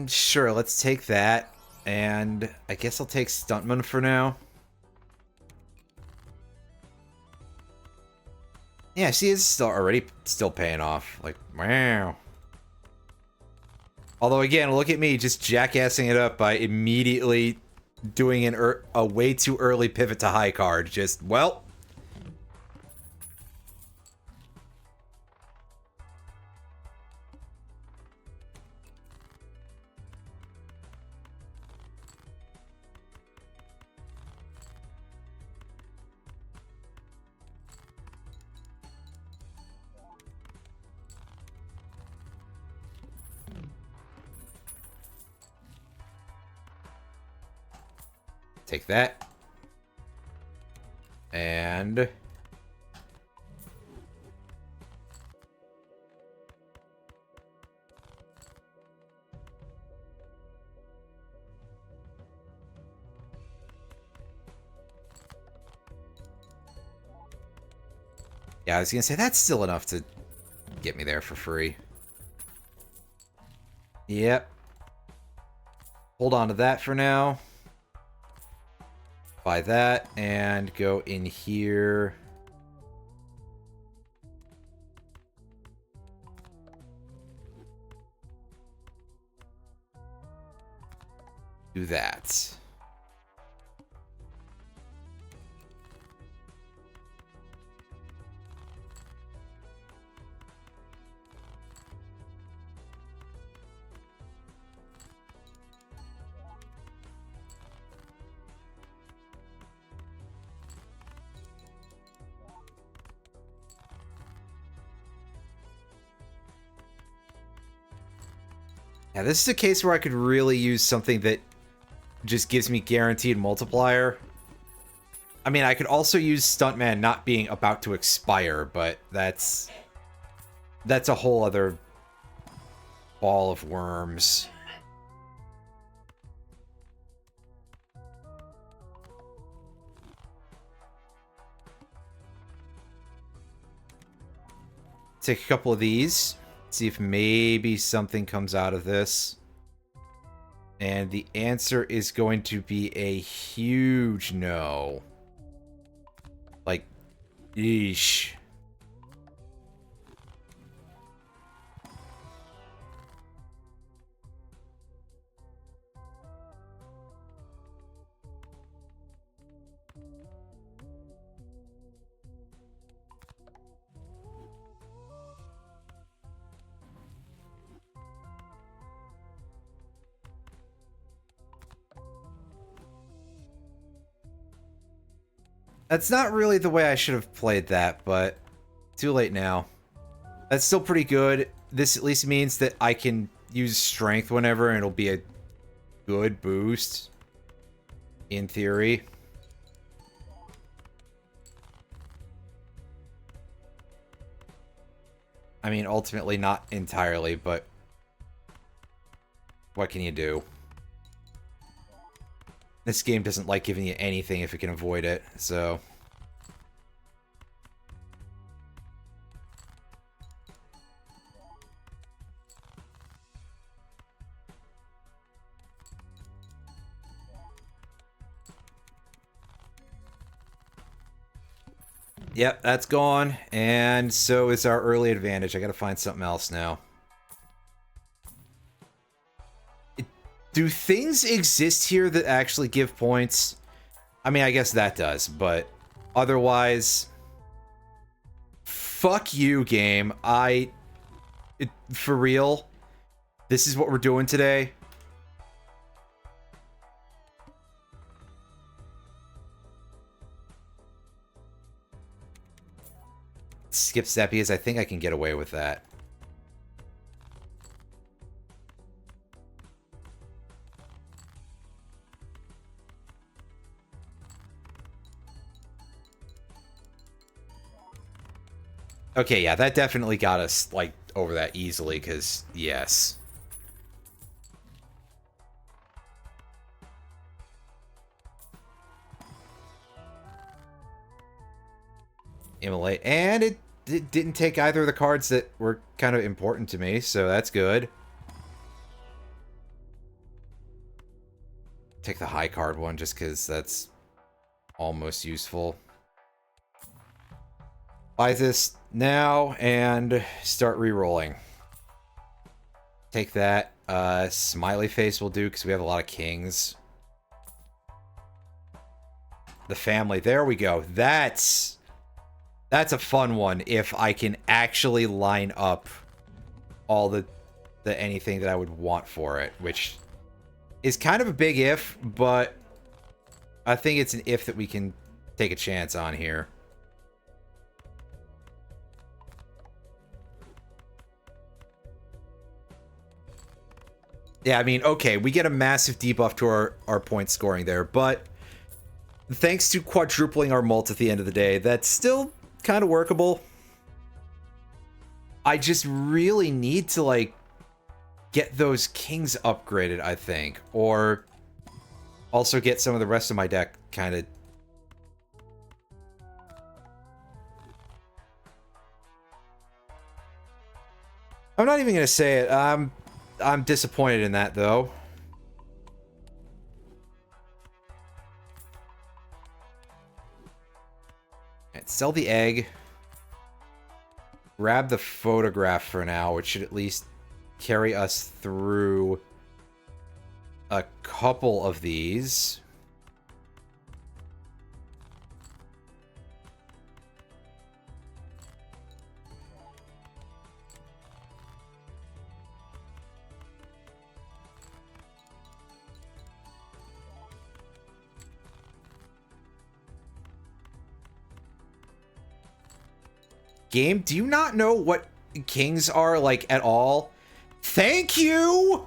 Sure, let's take that. And I guess I'll take Stuntman for now. Yeah, see, it's still paying off. Like, wow. Although, again, look at me just jackassing it up by immediately doing a way too early pivot to high card. Just, well... Take that. And... yeah, I was gonna say, that's still enough to get me there for free. Yep. Hold on to that for now. Buy that, and go in here. Do that. Yeah, this is a case where I could really use something that just gives me guaranteed multiplier. I mean, I could also use Stuntman not being about to expire, but that's a whole other ball of worms. Take a couple of these. See if maybe something comes out of this. And the answer is going to be a huge no. Like, yeesh. That's not really the way I should have played that, but too late now. That's still pretty good. This at least means that I can use strength whenever, and it'll be a good boost. In theory. I mean, ultimately not entirely, but what can you do? This game doesn't like giving you anything if it can avoid it, so... Yep, that's gone, and so is our early advantage. I gotta find something else now. Do things exist here that actually give points? I mean, I guess that does, but otherwise... Fuck you, game. For real? This is what we're doing today? Skip Seppias, I think I can get away with that. Okay, yeah, that definitely got us, like, over that easily, because, yes. Immolate, and it didn't take either of the cards that were kind of important to me, so that's good. take the high card one just because that's almost useful. Buy this now and start re-rolling. Take that. Smiley face will do because we have a lot of kings. The family. There we go. That's a fun one if I can actually line up all the anything that I would want for it, which is kind of a big if, but I think it's an if that we can take a chance on here. Yeah, I mean, okay, we get a massive debuff to our point scoring there, but thanks to quadrupling our mult at the end of the day, that's still kind of workable. I just really need to, like, get those kings upgraded, I think. Or also get some of the rest of my deck kind of... I'm not even going to say it. I'm disappointed in that, though. Right, sell the egg. Grab the photograph for now, which should at least carry us through a couple of these. Game, do you not know what kings are, like, at all? Thank you!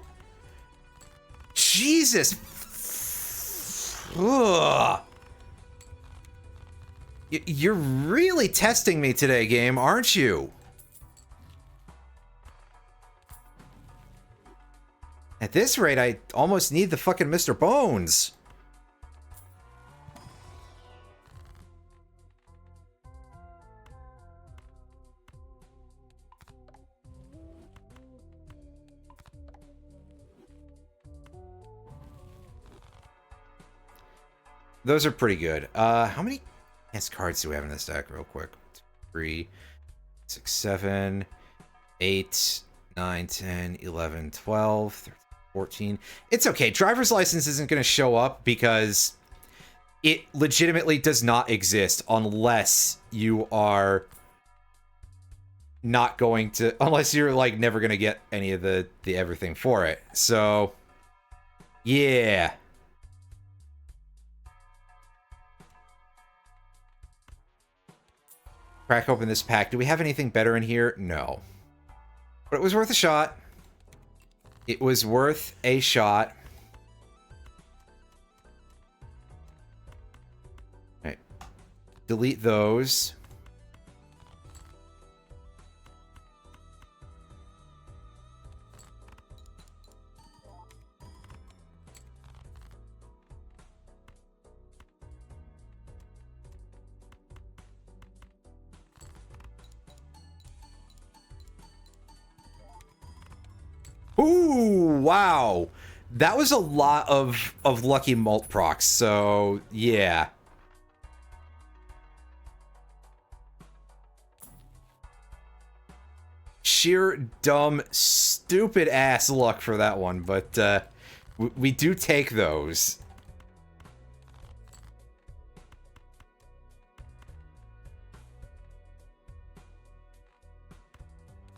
Jesus. Ugh. You're really testing me today, game, aren't you? At this rate, I almost need the fucking Mr. Bones. Those are pretty good. How many cards do we have in this deck, real quick? 3, 6, 7, 8, 9, 10, 11, 12, 13, 14. It's okay. Driver's license isn't going to show up because it legitimately does not exist unless you are not going to... Unless you're, like, never going to get any of the everything for it. So, yeah. Crack open this pack. Do we have anything better in here? No. But it was worth a shot. It was worth a shot. All right. Delete those. Ooh, wow. That was a lot of lucky mult procs, so yeah. Sheer dumb, stupid ass luck for that one, but we do take those.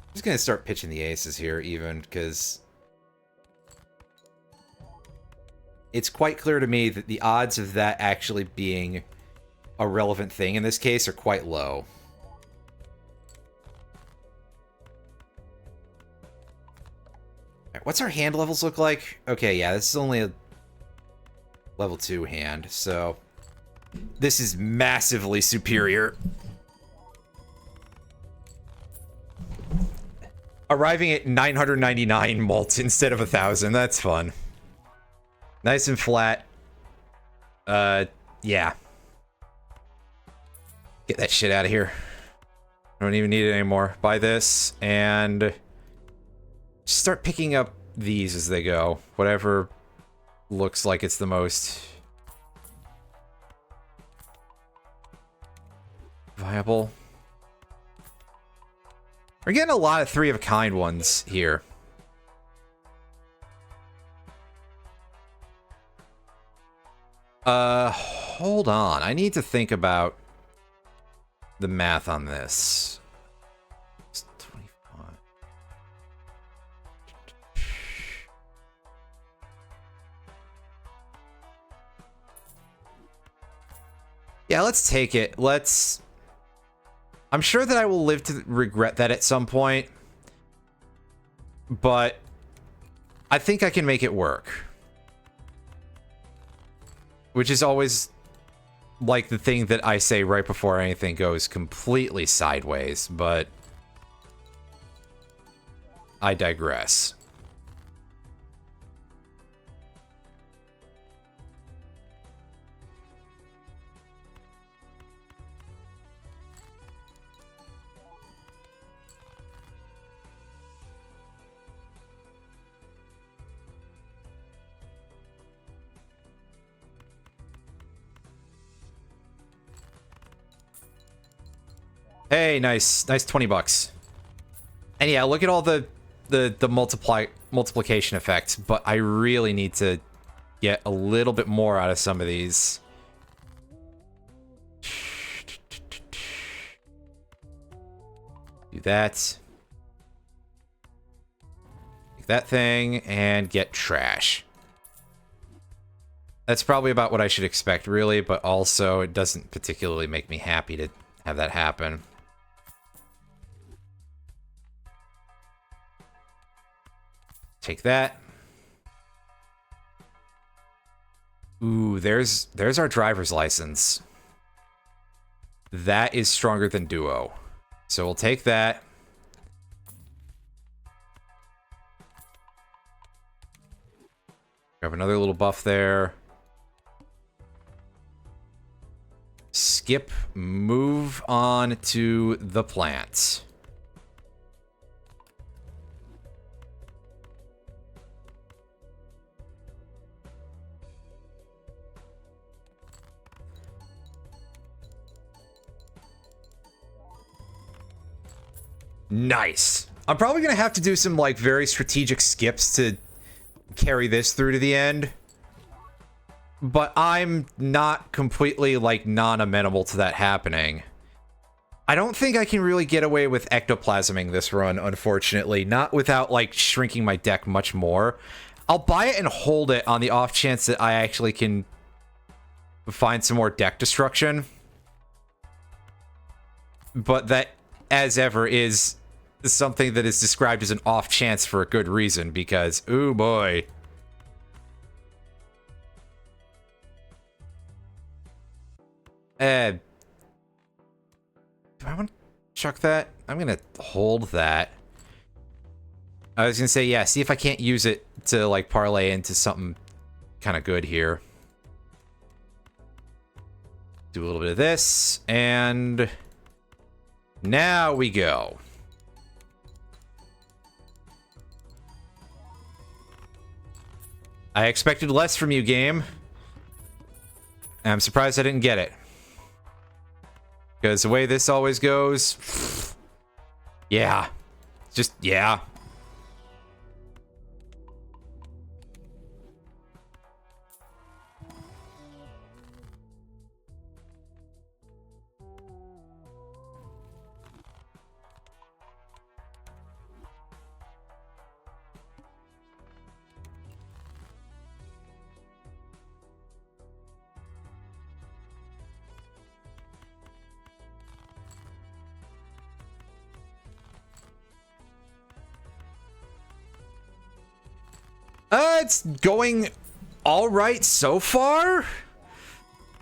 I'm just gonna start pitching the aces here, even, because it's quite clear to me that the odds of that actually being a relevant thing in this case are quite low. Alright, what's our hand levels look like? Okay, yeah, this is only a level 2 hand, so this is massively superior. Arriving at 999 mult instead of 1,000. That's fun. Nice and flat. Yeah. Get that shit out of here. I don't even need it anymore. Buy this and start picking up these as they go. Whatever looks like it's the most viable. We're getting a lot of 3-of-a-kind ones here. Hold on. I need to think about the math on this. It's 25. Yeah, let's take it. I'm sure that I will live to regret that at some point, but I think I can make it work. Which is always like the thing that I say right before anything goes completely sideways, but I digress. Hey, nice 20 bucks. And yeah, look at all the multiplication effects, but I really need to get a little bit more out of some of these. Do that. Take that thing and get trash. That's probably about what I should expect, really, but also it doesn't particularly make me happy to have that happen. Take that. Ooh, there's our driver's license. That is stronger than Duo. So we'll take that. Grab another little buff there. Skip, move on to the plant. Nice. I'm probably gonna have to do some like very strategic skips to carry this through to the end. But I'm not completely like non-amenable to that happening. I don't think I can really get away with ectoplasming this run, unfortunately. Not without like shrinking my deck much more. I'll buy it and hold it on the off chance that I actually can find some more deck destruction. But that, as ever, is something that is described as an off chance for a good reason, because, ooh boy. Do I want to chuck that? I'm gonna hold that. I was gonna say, yeah, see if I can't use it to, like, parlay into something kind of good here. Do a little bit of this, and now we go. I expected less from you, game. And I'm surprised I didn't get it. Because the way this always goes... Yeah. Just, yeah. It's going all right so far.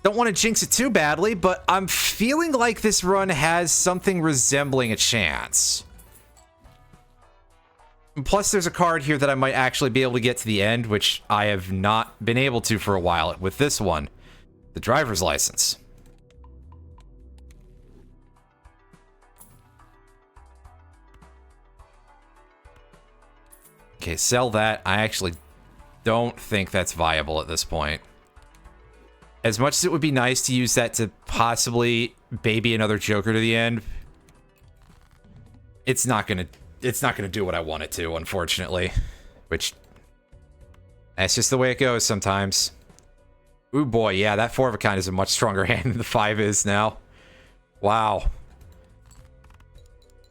Don't want to jinx it too badly, but I'm feeling like this run has something resembling a chance. Plus, there's a card here that I might actually be able to get to the end, which I have not been able to for a while with this one. The driver's license. Okay, sell that. I actually don't think that's viable at this point. As much as it would be nice to use that to possibly baby another Joker to the end, it's not gonna do what I want it to, unfortunately. Which, that's just the way it goes sometimes. Ooh boy, yeah, that 4 of a kind is a much stronger hand than the 5 is now. Wow.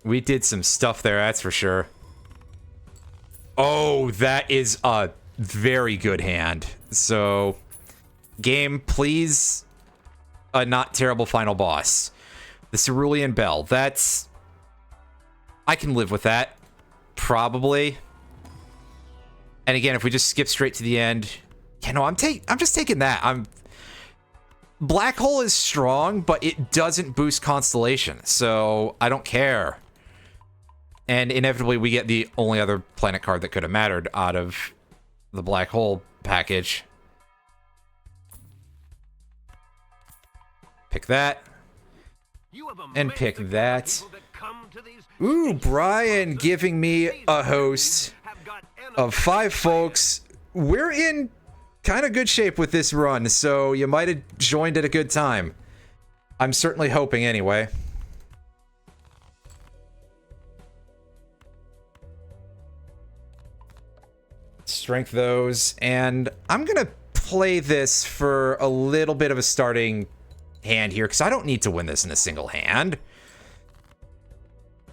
We did some stuff there, that's for sure. Oh, that is a very good hand. So, game, please, a not terrible final boss. The Cerulean Bell, that's... I can live with that. Probably. And again, if we just skip straight to the end... Yeah, no, I'm just taking that. Black Hole is strong, but it doesn't boost Constellation, so I don't care. And inevitably, we get the only other planet card that could have mattered out of the Black Hole package. Pick that. And pick that. Ooh, Brian giving me a host of 5 folks. We're in kind of good shape with this run, so you might have joined at a good time. I'm certainly hoping anyway. Strength those, and I'm gonna play this for a little bit of a starting hand here, because I don't need to win this in a single hand.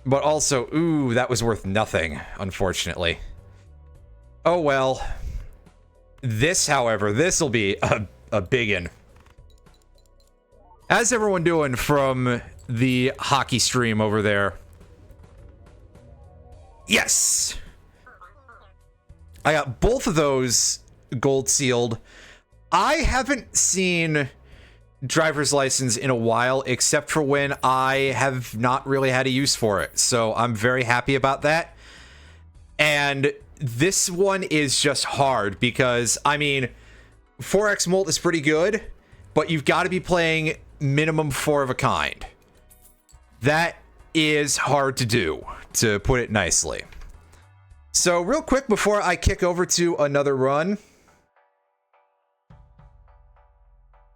But also, ooh, that was worth nothing, unfortunately. Oh well. This, however, this will be a biggin. How's everyone doing from the hockey stream over there? Yes! I got both of those gold sealed. I haven't seen driver's license in a while, except for when I have not really had a use for it. So I'm very happy about that. And this one is just hard because, I mean, 4x Molt is pretty good, but you've got to be playing minimum 4 of a kind. That is hard to do, to put it nicely. So real quick before I kick over to another run,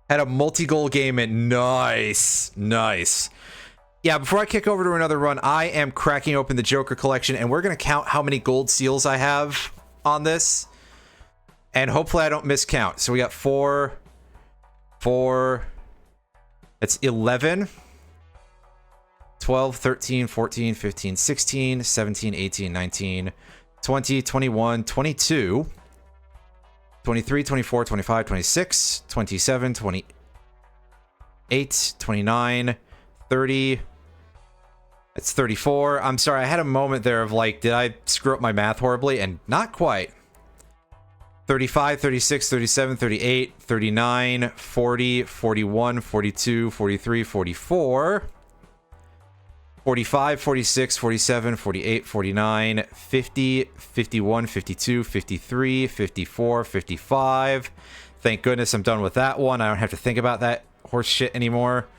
had a multi-goal game and nice. Yeah, before I kick over to another run, I am cracking open the Joker collection, and we're going to count how many gold seals I have on this. And hopefully I don't miscount. So we got 4, that's 11, 12, 13, 14, 15, 16, 17, 18, 19, 20, 21, 22, 23, 24, 25, 26, 27, 28, 29, 30... It's 34. I'm sorry, I had a moment there of like, did I screw up my math horribly? And not quite. 35, 36, 37, 38, 39, 40, 41, 42, 43, 44, 45, 46, 47, 48, 49, 50, 51, 52, 53, 54, 55. Thank goodness I'm done with that one. I don't have to think about that horse shit anymore.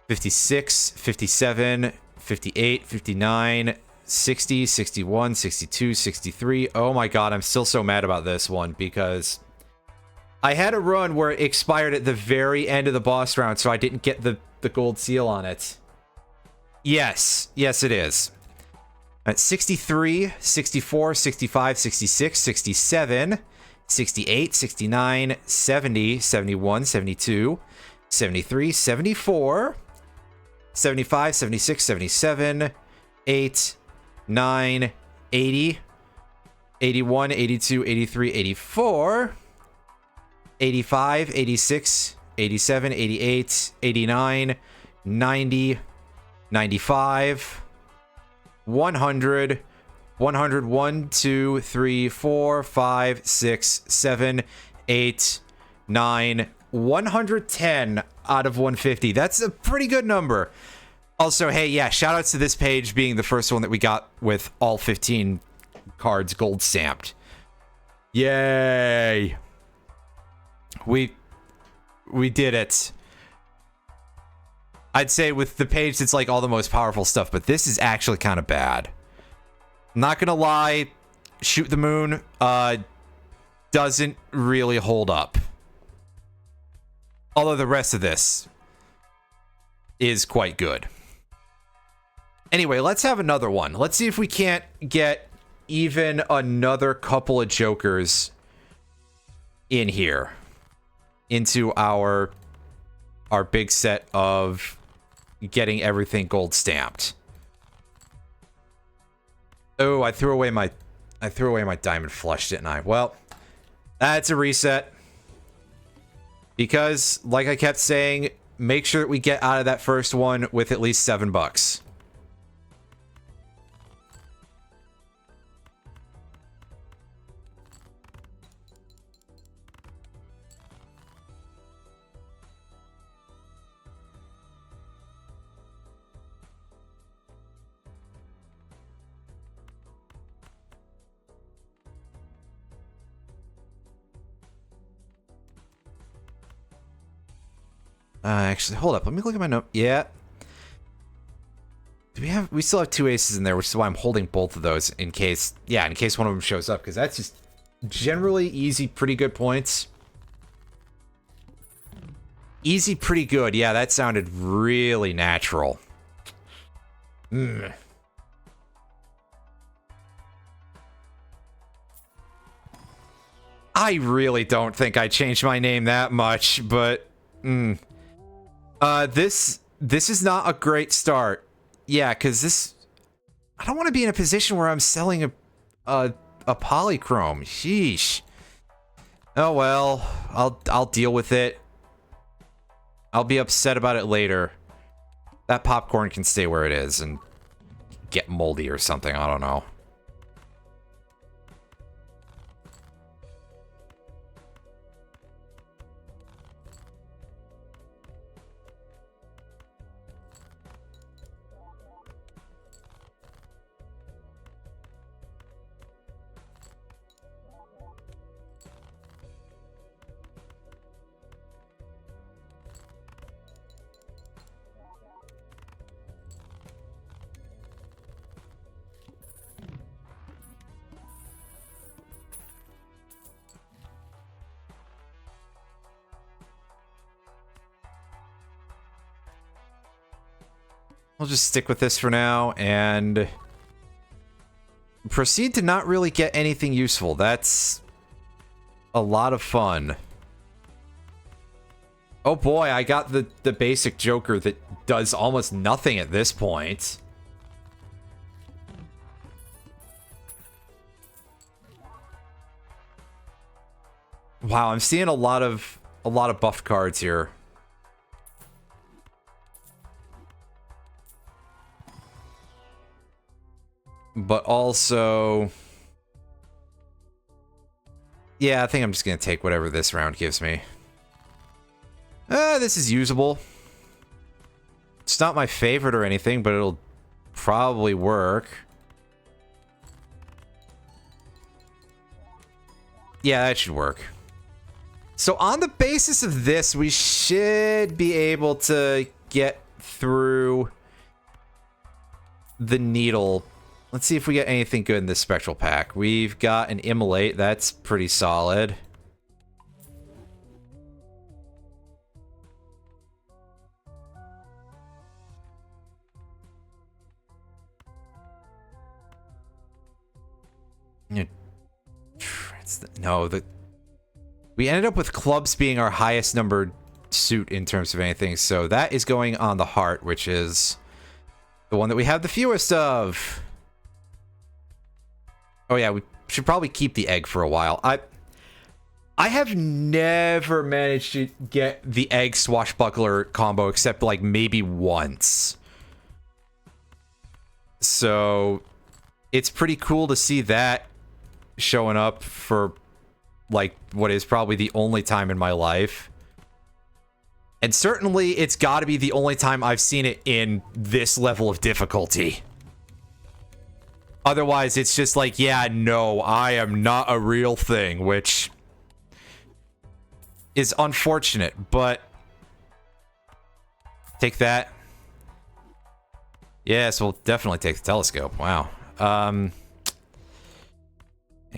56, 57, 58, 59, 60, 61, 62, 63. Oh my god, I'm still so mad about this one because I had a run where it expired at the very end of the boss round, so I didn't get the gold seal on it. Yes, it is. At 63, 64, 65, 66, 67, 68, 69, 70, 71, 72, 73, 74, 75, 76, 77, 8, 9, 80, 81, 82, 83, 84, 85, 86, 87, 88, 89, 90, 95, 100, 101, 2, 3, 4, 5, 6, 7, 8, 9, 110 out of 150. That's a pretty good number. Also, hey, yeah, shout outs to this page being the first one that we got with all 15 cards gold stamped. Yay. We did it. I'd say with the page that's like all the most powerful stuff, but this is actually kind of bad. Not gonna lie, Shoot the Moon, doesn't really hold up. Although the rest of this is quite good. Anyway, let's have another one. Let's see if we can't get even another couple of jokers in here into our big set of getting everything gold stamped. Oh, I threw away my diamond flush, didn't I? Well, that's a reset. Because, like I kept saying, make sure that we get out of that first one with at least $7. Actually, hold up. Let me look at my note. Yeah. We still have 2 aces in there, which is why I'm holding both of those in case one of them shows up, because that's just generally easy, pretty good points. Easy, pretty good. Yeah, that sounded really natural. I really don't think I changed my name that much, but this is not a great start. Yeah, because I don't want to be in a position where I'm selling a polychrome. Sheesh. Oh well, I'll deal with it. I'll be upset about it later. That popcorn can stay where it is and get moldy or something. I don't know. We'll just stick with this for now and proceed to not really get anything useful. That's a lot of fun. Oh boy, I got the basic Joker that does almost nothing at this point. Wow, I'm seeing a lot of buffed cards here. But also, yeah, I think I'm just gonna take whatever this round gives me. This is usable. It's not my favorite or anything, but it'll probably work. Yeah, that should work. So on the basis of this, we should be able to get through the needle. Let's see if we get anything good in this spectral pack. We've got an immolate. That's pretty solid. We ended up with clubs being our highest numbered suit in terms of anything, so that is going on the heart, which is the one that we have the fewest of. Oh yeah, we should probably keep the egg for a while. I have never managed to get the egg swashbuckler combo except like maybe once. So it's pretty cool to see that showing up for like what is probably the only time in my life. And certainly it's got to be the only time I've seen it in this level of difficulty. Otherwise, it's just like, yeah, no, I am not a real thing, which is unfortunate, but take that. Yes, we'll definitely take the telescope. Wow. I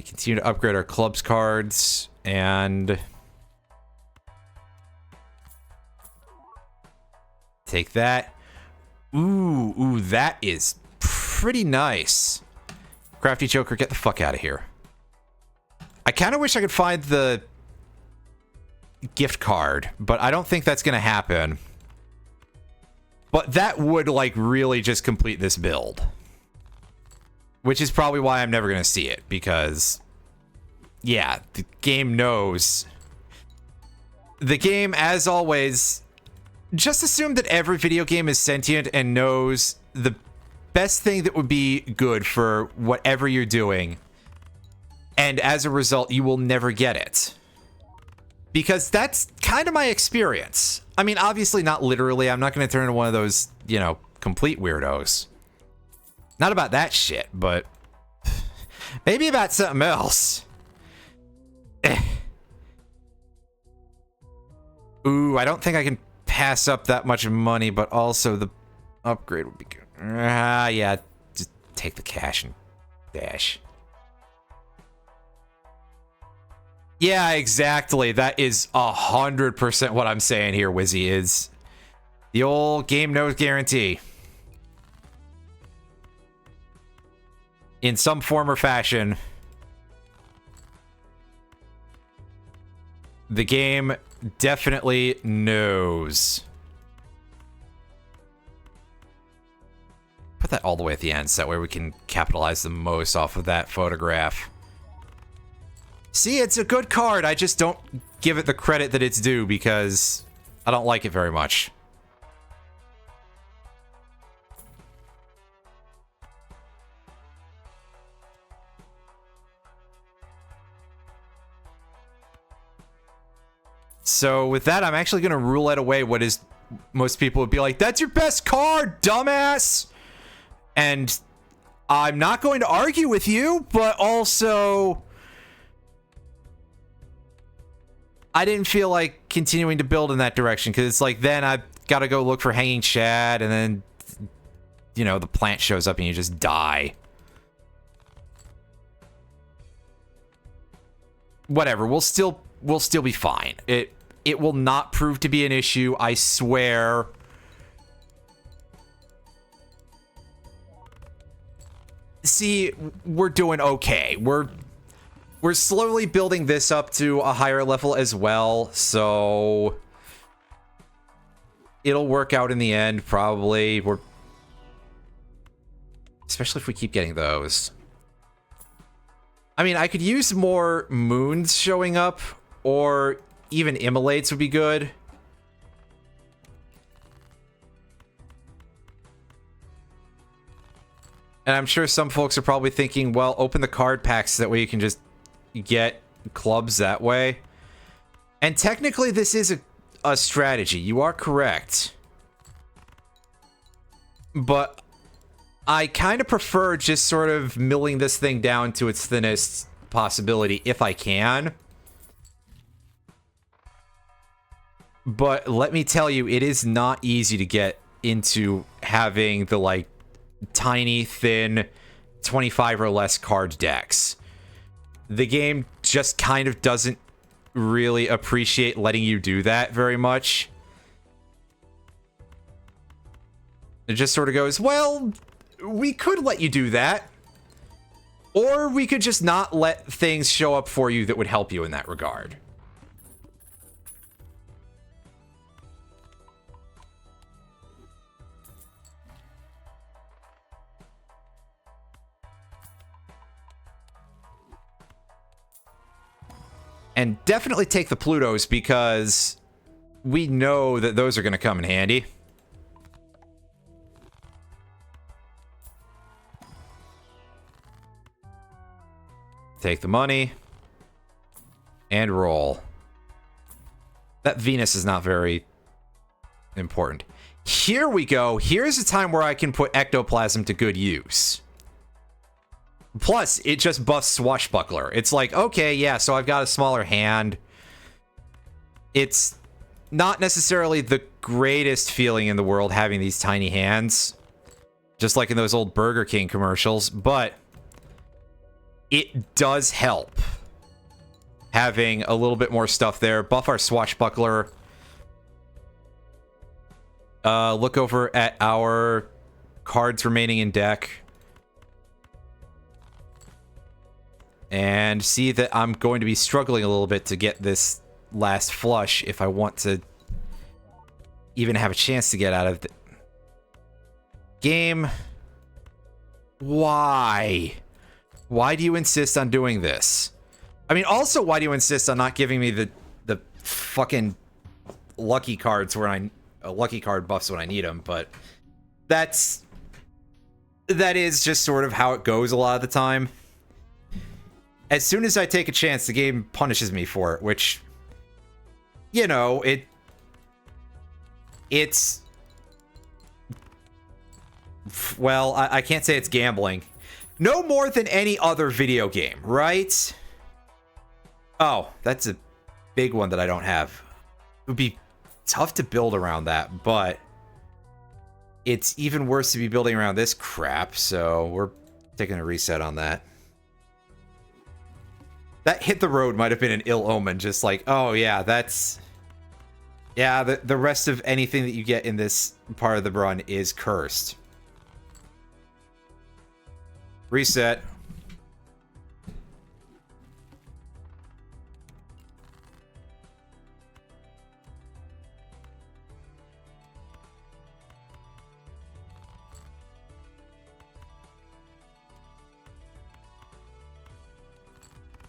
Continue to upgrade our clubs cards, and take that. Ooh, that is pretty nice. Crafty Joker, get the fuck out of here. I kind of wish I could find the gift card, but I don't think that's going to happen. But that would, like, really just complete this build. Which is probably why I'm never going to see it, because, yeah, the game knows. The game, as always, just assume that every video game is sentient and knows the best thing that would be good for whatever you're doing. And as a result, you will never get it. Because that's kind of my experience. I mean, obviously not literally. I'm not going to turn into one of those, you know, complete weirdos. Not about that shit, but maybe about something else. Ooh, I don't think I can pass up that much money, but also the upgrade would be good. Yeah, just take the cash and dash. Yeah, exactly. That is 100% what I'm saying here, Wizzy, is the old game knows guarantee. In some form or fashion, the game definitely knows. Put that all the way at the end so that way we can capitalize the most off of that photograph. See, it's a good card. I just don't give it the credit that it's due because I don't like it very much. So with that, I'm actually going to rule out away what is most people would be like, that's your best card, dumbass. And I'm not going to argue with you, but also I didn't feel like continuing to build in that direction because it's like then I've got to go look for Hanging Chad and then, you know, the plant shows up and you just die. Whatever, we'll still be fine. It will not prove to be an issue, I swear. See, we're doing okay. We're slowly building this up to a higher level as well, so it'll work out in the end, probably. Especially if we keep getting those. I mean, I could use more moons showing up, or even immolates would be good. And I'm sure some folks are probably thinking, well, open the card packs so that way you can just get clubs that way. And technically this is a strategy. You are correct. But I kind of prefer just sort of milling this thing down to its thinnest possibility if I can. But let me tell you, it is not easy to get into having the, like, tiny, thin, 25 or less card decks. The game just kind of doesn't really appreciate letting you do that very much. It just sort of goes, well, we could let you do that. Or we could just not let things show up for you that would help you in that regard. And definitely take the Plutos because we know that those are going to come in handy. Take the money. And roll. That Venus is not very important. Here we go. Here's a time where I can put Ectoplasm to good use. Plus, it just buffs Swashbuckler. It's like, okay, yeah, so I've got a smaller hand. It's not necessarily the greatest feeling in the world having these tiny hands. Just like in those old Burger King commercials, but it does help having a little bit more stuff there. Buff our Swashbuckler. Look over at our cards remaining in deck. And see that I'm going to be struggling a little bit to get this last flush if I want to even have a chance to get out of the game. Why? Why do you insist on doing this? I mean, also, why do you insist on not giving me the fucking lucky cards when lucky card buffs when I need them? But that is just sort of how it goes a lot of the time. As soon as I take a chance, the game punishes me for it, which, you know, it's well, I can't say it's gambling. No more than any other video game, right? Oh, that's a big one that I don't have. It would be tough to build around that, but it's even worse to be building around this crap, so we're taking a reset on that. That hit the road might have been an ill omen, just like, oh yeah, that's... Yeah, the rest of anything that you get in this part of the run is cursed. Reset.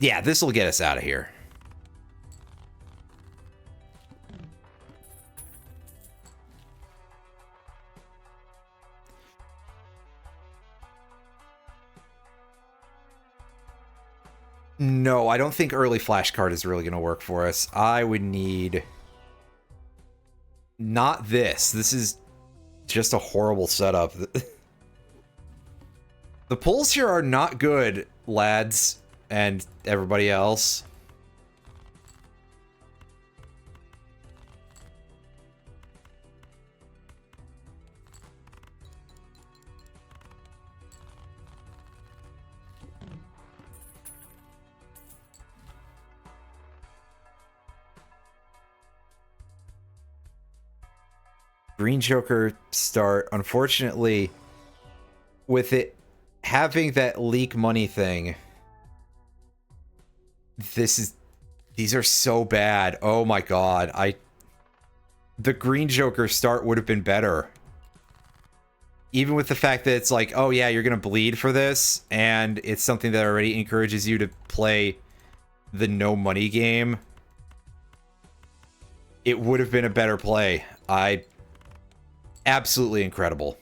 Yeah, this will get us out of here. No, I don't think early flashcard is really going to work for us. I would need... Not this. This is just a horrible setup. The pulls here are not good, lads. And everybody else. Green Joker start. Unfortunately, with it having that leak money thing... These are so bad. Oh my god. The Green Joker start would have been better. Even with the fact that it's like, oh yeah, you're gonna bleed for this, and it's something that already encourages you to play the no money game. It would have been a better play. Absolutely incredible.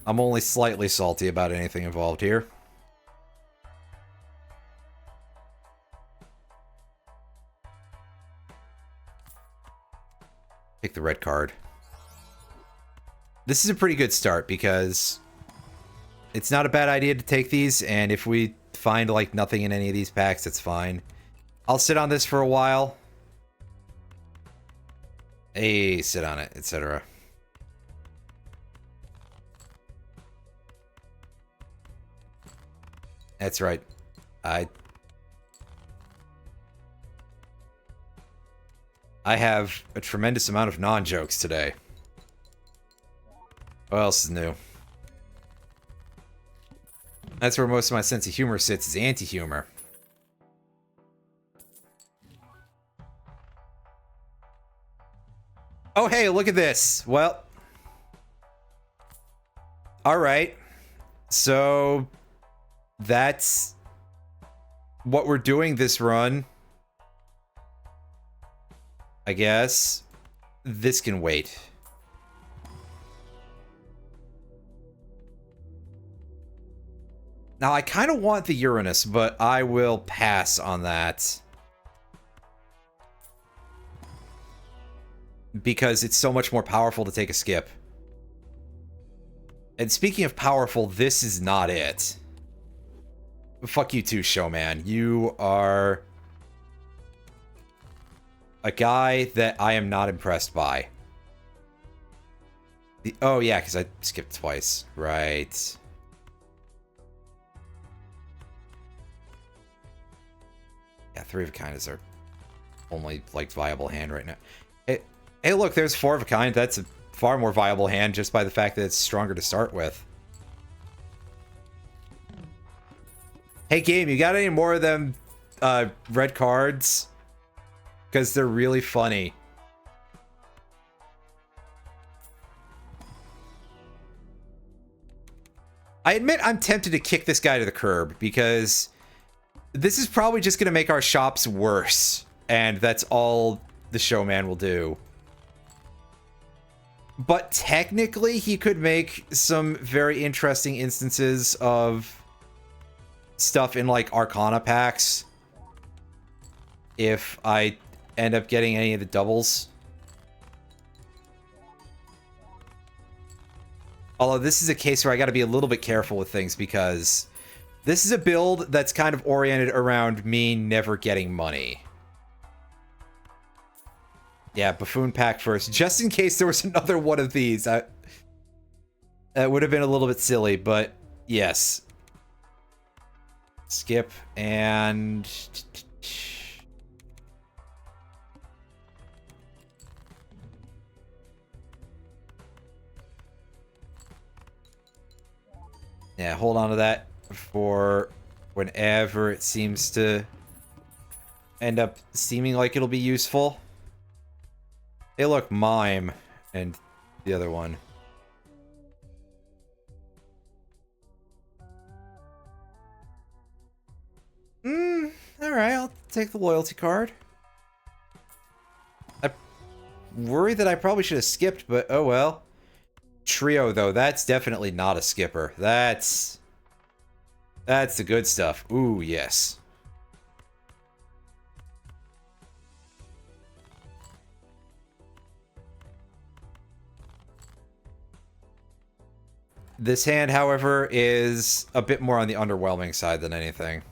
I'm only slightly salty about anything involved here. Pick the red card. This is a pretty good start because it's not a bad idea to take these, and if we find like nothing in any of these packs, it's fine. I'll sit on this for a while. Hey, sit on it, etc. That's right. I have a tremendous amount of non-jokes today. What else is new? That's where most of my sense of humor sits, is anti-humor. Oh, hey, look at this. Well. Alright. So... that's what we're doing this run. I guess. This can wait. Now, I kind of want the Uranus, but I will pass on that. Because it's so much more powerful to take a skip. And speaking of powerful, this is not it. Fuck you too, Showman. You are... a guy that I am not impressed by. Oh, yeah, because I skipped twice. Right. Yeah, 3 of a kind is our only, like, viable hand right now. Hey, look, there's 4 of a kind. That's a far more viable hand just by the fact that it's stronger to start with. Hey, game, you got any more of them red cards? Because they're really funny. I admit I'm tempted to kick this guy to the curb because this is probably just going to make our shops worse. And that's all the showman will do. But technically, he could make some very interesting instances of stuff in, like, Arcana packs. If I end up getting any of the doubles. Although this is a case where I got to be a little bit careful with things because this is a build that's kind of oriented around me never getting money. Yeah, Buffoon pack first, just in case there was another one of these. That would have been a little bit silly, but yes. Skip and... Yeah, hold on to that for whenever it seems to end up seeming like it'll be useful. Hey, look, Mime and the other one. Alright, I'll take the loyalty card. I worry that I probably should have skipped, but oh well. Trio, though, that's definitely not a skipper. That's the good stuff. Ooh, yes. This hand, however, is a bit more on the underwhelming side than anything.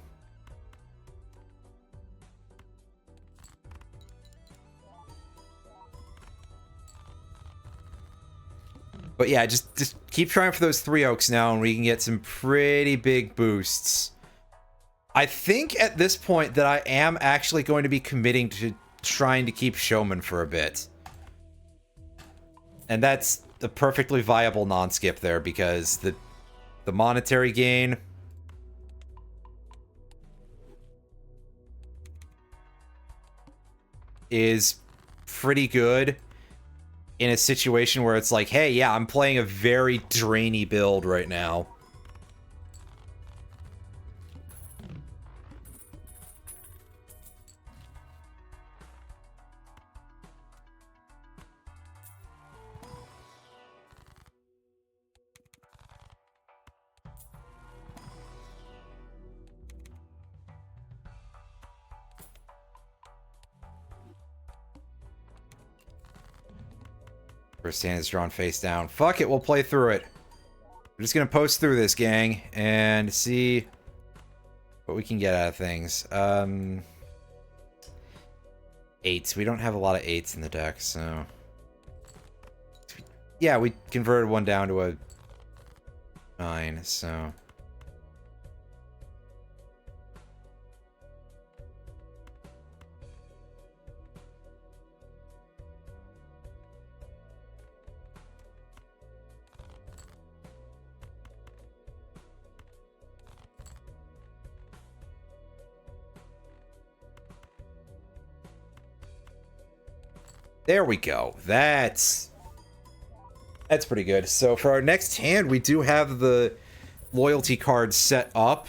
But yeah, just keep trying for those 3 oaks now, and we can get some pretty big boosts. I think at this point that I am actually going to be committing to trying to keep Showman for a bit. And that's a perfectly viable non-skip there, because the monetary gain... is pretty good in a situation where it's like, hey, yeah, I'm playing a very drainy build right now. First hand is drawn face down. Fuck it, we'll play through it. We're just gonna post through this, gang, and see what we can get out of things. 8s. We don't have a lot of 8s in the deck, so... Yeah, we converted one down to a 9, so... There we go. That's pretty good. So for our next hand, we do have the loyalty card set up.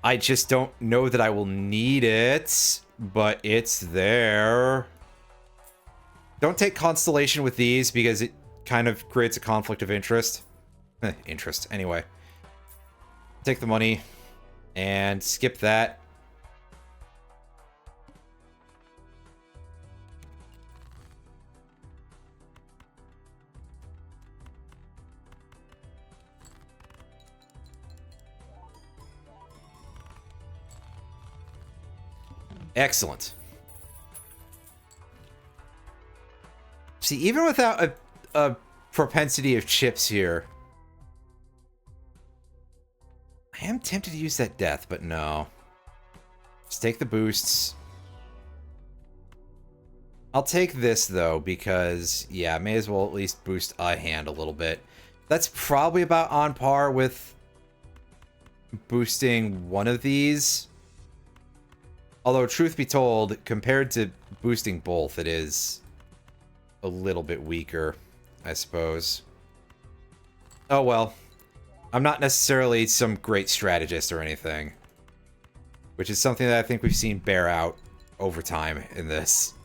I just don't know that I will need it, but it's there. Don't take Constellation with these because it kind of creates a conflict of interest. Interest, anyway. Take the money and skip that. Excellent. See, even without a propensity of chips here, I am tempted to use that death, but no. Just take the boosts. I'll take this, though, because, yeah, I may as well at least boost a hand a little bit. That's probably about on par with boosting one of these. Although, truth be told, compared to boosting both, it is a little bit weaker, I suppose. Oh, well. I'm not necessarily some great strategist or anything. Which is something that I think we've seen bear out over time in this.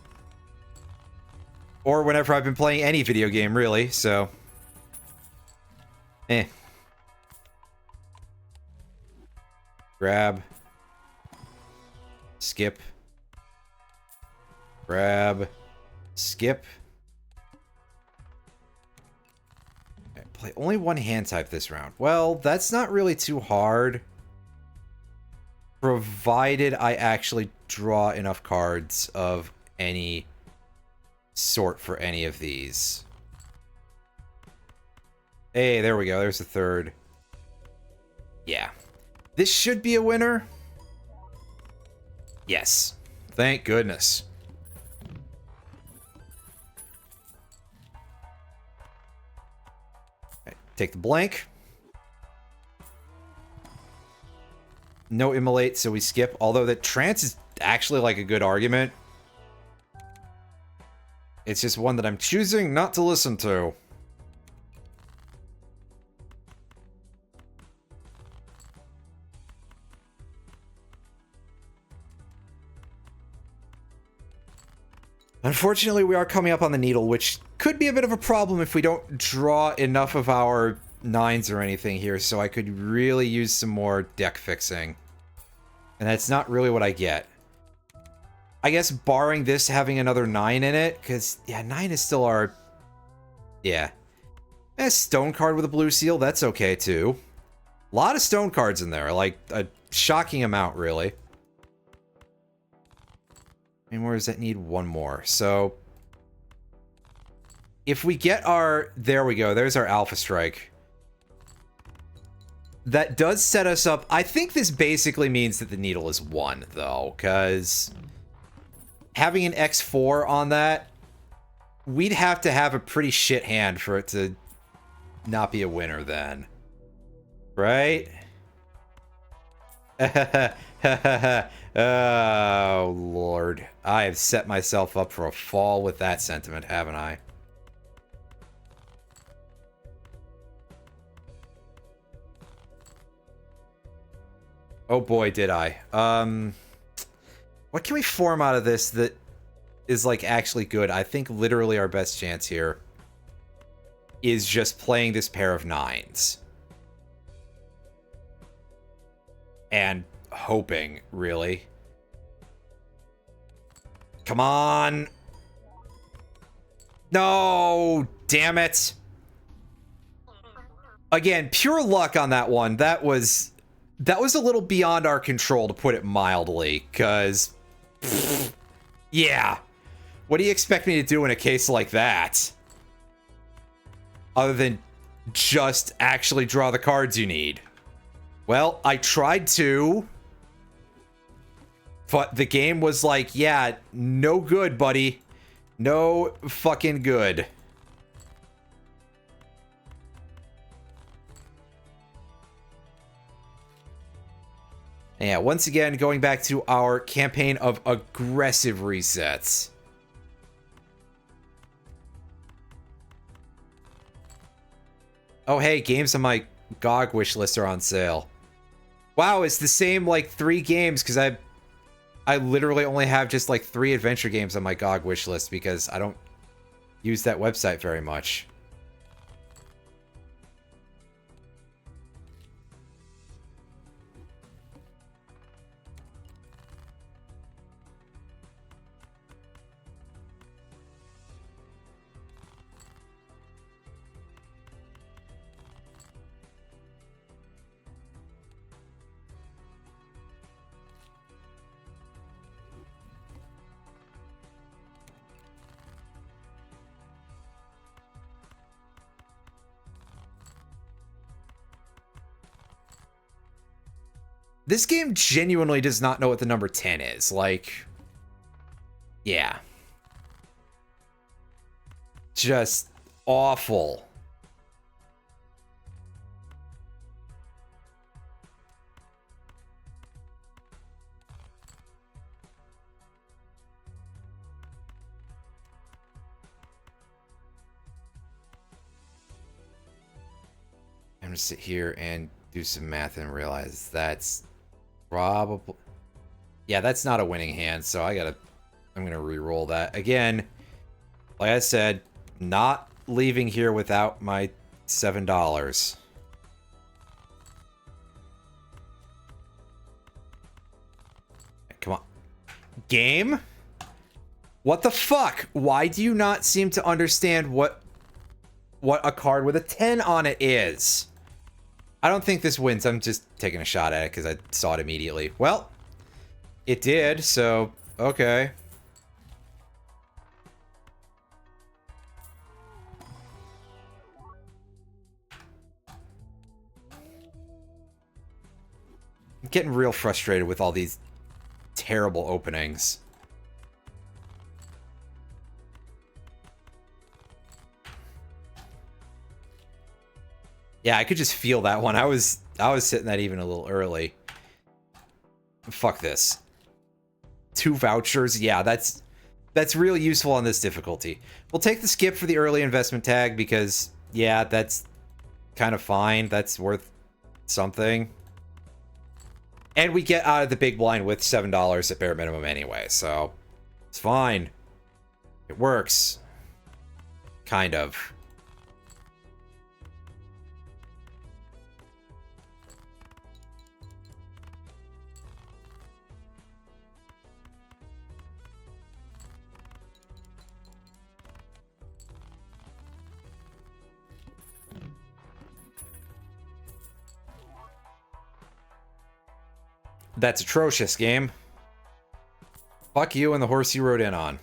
Or whenever I've been playing any video game, really, so... Eh. Grab. Skip. Grab. Skip. Okay, play only one hand type this round. Well, that's not really too hard. Provided I actually draw enough cards of any sort for any of these. Hey, there we go. There's the third. Yeah. This should be a winner. Yes. Thank goodness. Okay, take the blank. No immolate, so we skip. Although that trance is actually like a good argument. It's just one that I'm choosing not to listen to. Unfortunately, we are coming up on the needle, which could be a bit of a problem if we don't draw enough of our 9s or anything here, so I could really use some more deck fixing. And that's not really what I get. I guess barring this having another 9 in it, because, yeah, 9 is still our... Yeah. A stone card with a blue seal, that's okay, too. A lot of stone cards in there, like, a shocking amount, really. And where does that need? One more. So, if we get our... There we go, there's our Alpha Strike. That does set us up... I think this basically means that the needle is 1, though, because... Having an X4 on that, we'd have to have a pretty shit hand for it to not be a winner then. Right? Oh, Lord. I have set myself up for a fall with that sentiment, haven't I? Oh boy, did I. What can we form out of this that is, like, actually good? I think literally our best chance here is just playing this pair of 9s. And hoping, really. Come on! No! Damn it! Again, pure luck on that one. That was a little beyond our control, to put it mildly, because... Yeah. What do you expect me to do in a case like that? Other than just actually draw the cards you need. Well, I tried to. But the game was like, yeah, no good, buddy. No fucking good. Yeah, once again, going back to our campaign of aggressive resets. Oh, hey, games on my GOG wishlist are on sale. Wow, it's the same, like, 3 games, because I literally only have just, like, 3 adventure games on my GOG wishlist, because I don't use that website very much. This game genuinely does not know what the number 10 is. Like, yeah. Just awful. I'm gonna sit here and do some math and realize that's probably... Yeah, that's not a winning hand, so I'm gonna re-roll that. Again, like I said, not leaving here without my $7. Come on. Game? What the fuck? Why do you not seem to understand what a card with a 10 on it is? I don't think this wins. I'm just taking a shot at it because I saw it immediately. Well, it did, so okay. I'm getting real frustrated with all these terrible openings. Yeah, I could just feel that one. I was sitting that even a little early. Fuck this. 2 vouchers. Yeah, that's real useful on this difficulty. We'll take the skip for the early investment tag because, yeah, that's kind of fine. That's worth something. And we get out of the big blind with $7 at bare minimum anyway, so it's fine. It works. Kind of. That's atrocious, game. Fuck you and the horse you rode in on.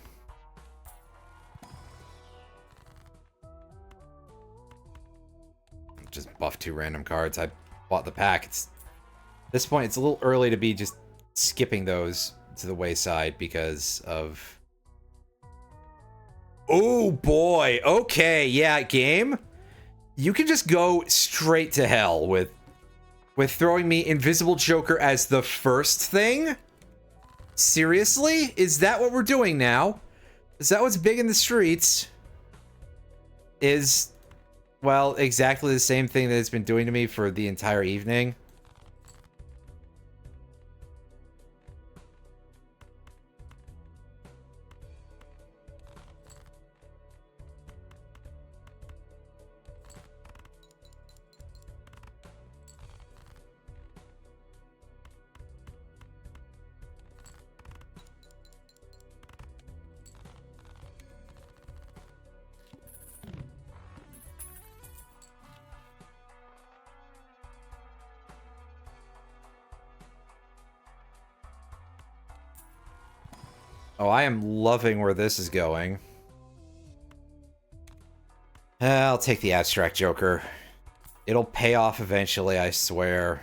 Just buff 2 random cards. I bought the pack. At this point, it's a little early to be just skipping those to the wayside because of... Oh boy. Okay, yeah, game. You can just go straight to hell with throwing me Invisible Joker as the first thing? Seriously? Is that what we're doing now? Is that what's big in the streets? Is, well, exactly the same thing that it's been doing to me for the entire evening? Oh, I am loving where this is going. I'll take the Abstract Joker. It'll pay off eventually, I swear.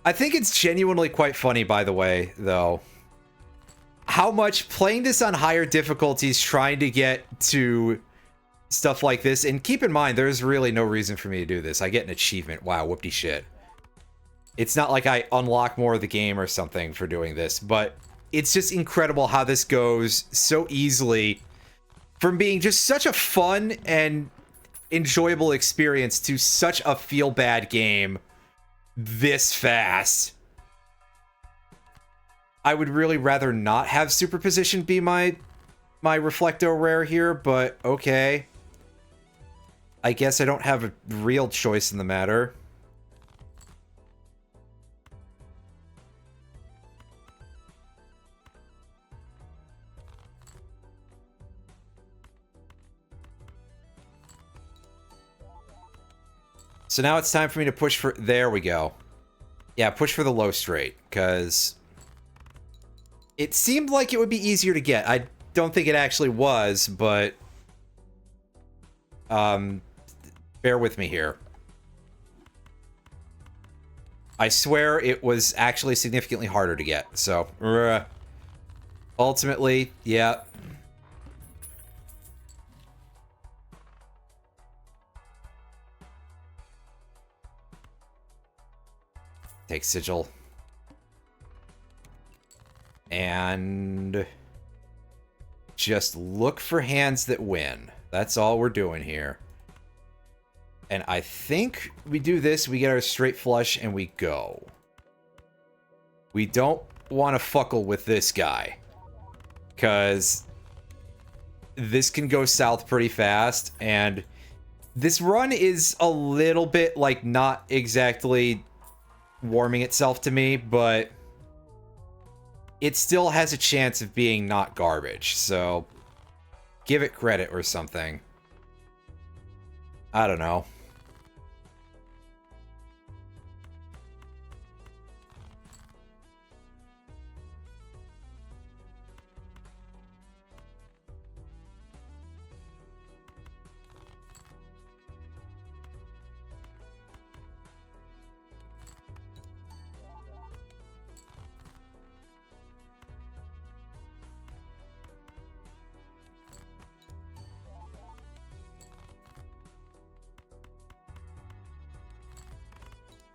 I think it's genuinely quite funny, by the way, though. How much playing this on higher difficulties, trying to get to stuff like this, and keep in mind, there's really no reason for me to do this. I get an achievement. Wow, whoopty shit. It's not like I unlock more of the game or something for doing this, but it's just incredible how this goes so easily from being just such a fun and enjoyable experience to such a feel-bad game this fast. I would really rather not have Superposition be my Reflecto rare here, but okay. I guess I don't have a real choice in the matter. So now it's time for me to push for... There we go. Yeah, push for the low straight, because it seemed like it would be easier to get. don't think it actually was, but bear with me here. I swear it was actually significantly harder to get, so ultimately, yeah. Take sigil. And just look for hands that win. That's all we're doing here. And I think we do this, we get our straight flush, and we go. We don't want to fuckle with this guy. Because this can go south pretty fast, and this run is a little bit, like, not exactly warming itself to me, but it still has a chance of being not garbage, so give it credit or something. I don't know.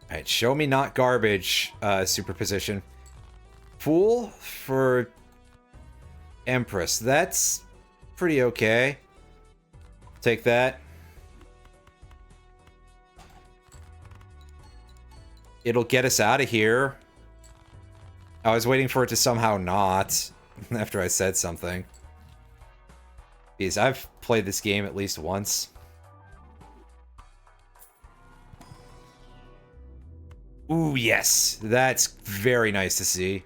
Alright, show me not garbage, superposition. Fool for Empress. That's pretty okay. Take that. It'll get us out of here. I was waiting for it to somehow not, after I said something. Because I've played this game at least once. Ooh, yes. That's very nice to see.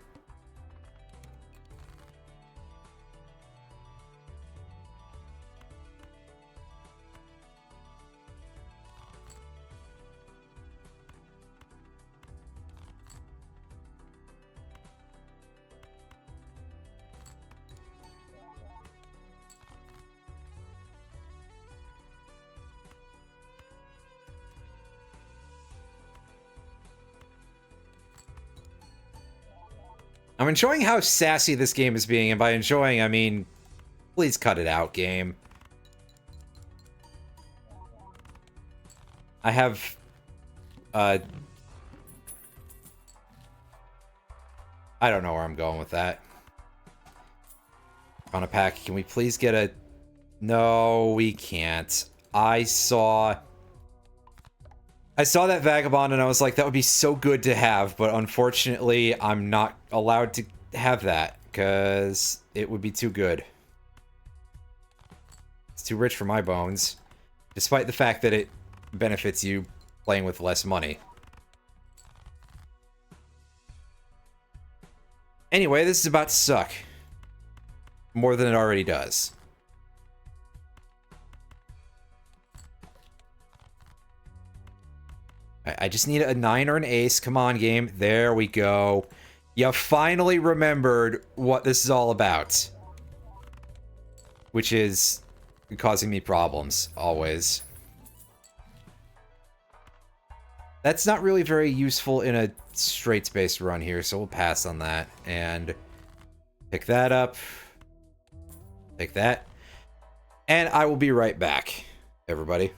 I'm enjoying how sassy this game is being, and by enjoying, I mean, please cut it out, game. I have, I don't know where I'm going with that. On a pack, can we please get a... No, we can't. I saw that Vagabond and I was like, that would be so good to have, but unfortunately, I'm not allowed to have that, because it would be too good. It's too rich for my bones, despite the fact that it benefits you playing with less money. Anyway, this is about to suck. More than it already does. I just need a 9 or an ace. Come on, game. There we go. You finally remembered what this is all about. Which is causing me problems, always. That's not really very useful in a straight-spaced run here, so we'll pass on that. And pick that up. Take that. And I will be right back, everybody.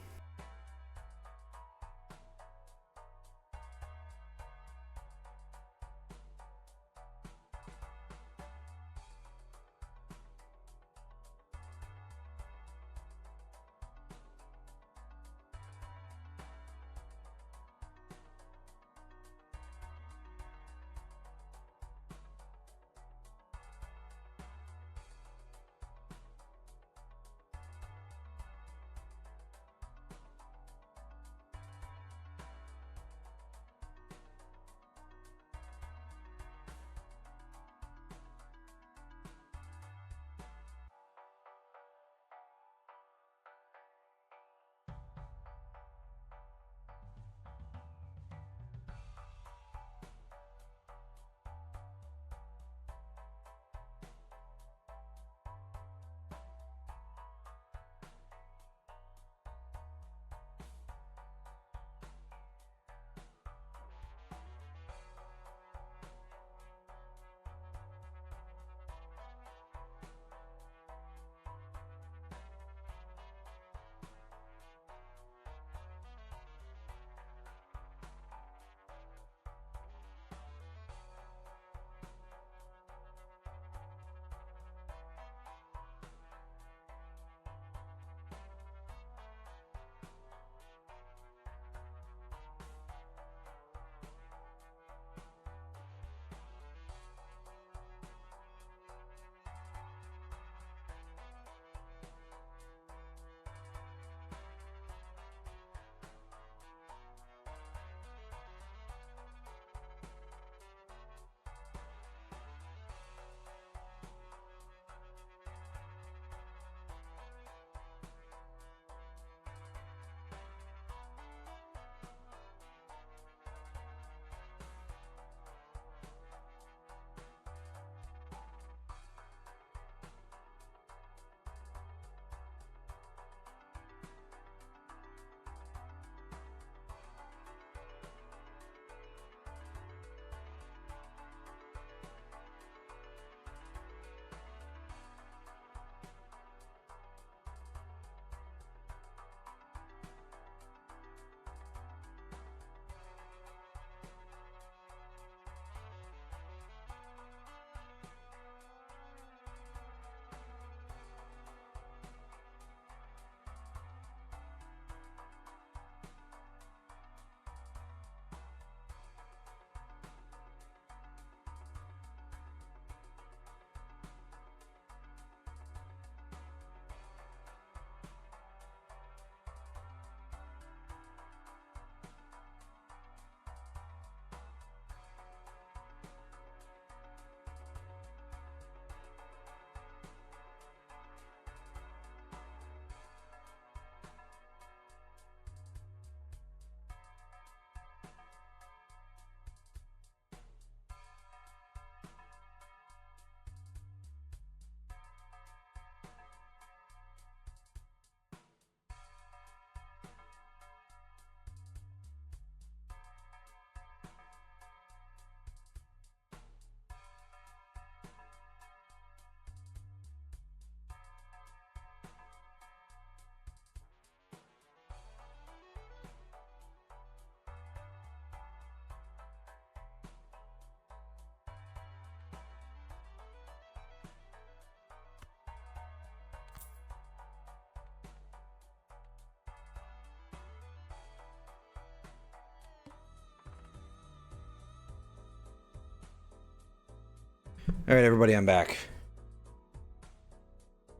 All right, everybody, I'm back.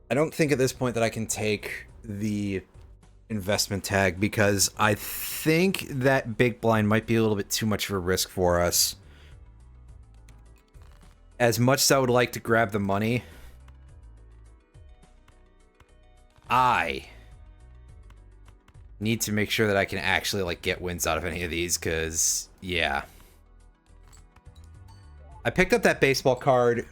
I don't think at this point that I can take the investment tag because I think that big blind might be a little bit too much of a risk for us. As much as I would like to grab the money, I need to make sure that I can actually, like, get wins out of any of these, because, yeah. I picked up that baseball card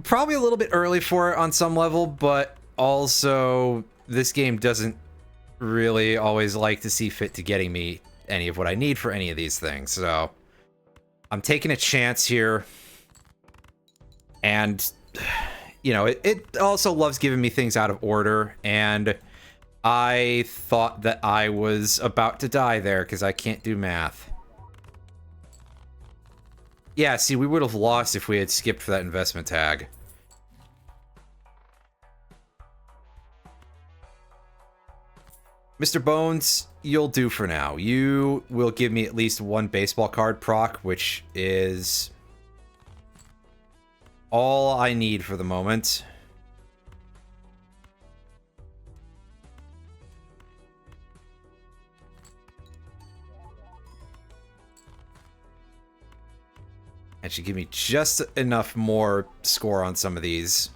probably a little bit early for it on some level, but also this game doesn't really always like to see fit to getting me any of what I need for any of these things, so I'm taking a chance here. And, you know, it also loves giving me things out of order, and I thought that I was about to die there because I can't do math. Yeah, see, we would have lost if we had skipped for that investment tag. Mr. Bones, you'll do for now. You will give me at least one baseball card proc, which is all I need for the moment. That should give me just enough more score on some of these.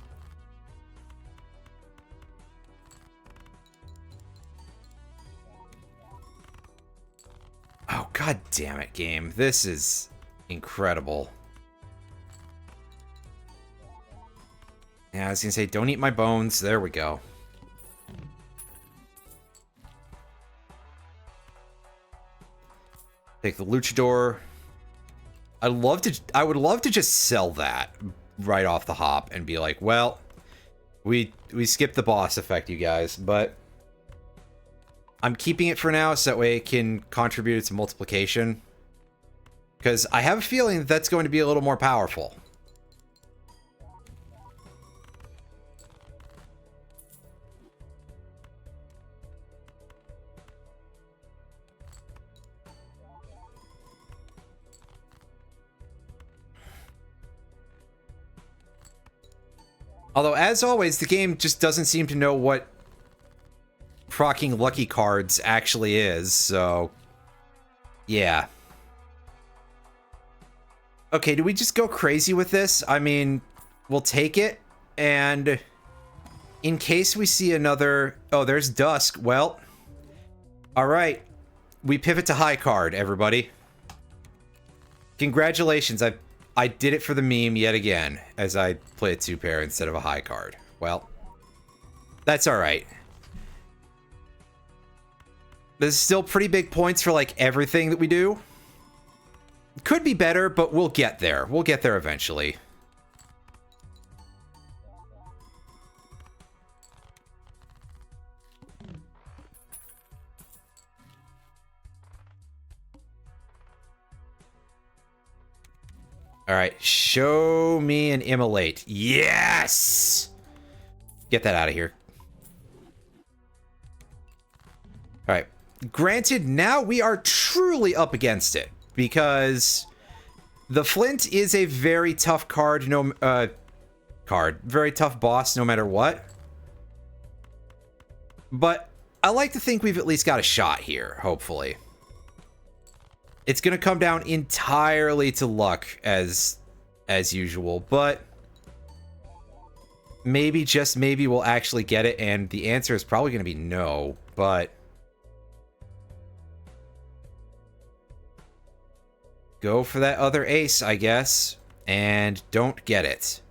Oh, god damn it, game. This is incredible. Yeah, I was gonna say, don't eat my bones. There we go. Take the luchador. I would love to just sell that right off the hop and be like, well, we skipped the boss effect, you guys, but I'm keeping it for now so that way it can contribute to multiplication. Because I have a feeling that that's going to be a little more powerful. Although, as always, the game just doesn't seem to know what proccing lucky cards actually is, so yeah. Okay, do we just go crazy with this? I mean, we'll take it, and in case we see another... Oh, there's Dusk. Well, alright. We pivot to high card, everybody. Congratulations, I did it for the meme yet again, as I play a two-pair instead of a high card. Well, that's alright. There's still pretty big points for, like, everything that we do. Could be better, but we'll get there. We'll get there eventually. Alright, show me an immolate. Yes! Get that out of here. Alright. Granted, now we are truly up against it, because the Flint is a very tough card, very tough boss no matter what. But I like to think we've at least got a shot here, hopefully. It's going to come down entirely to luck, as usual, but maybe, just maybe, we'll actually get it, and the answer is probably going to be no, but go for that other ace, I guess, and don't get it.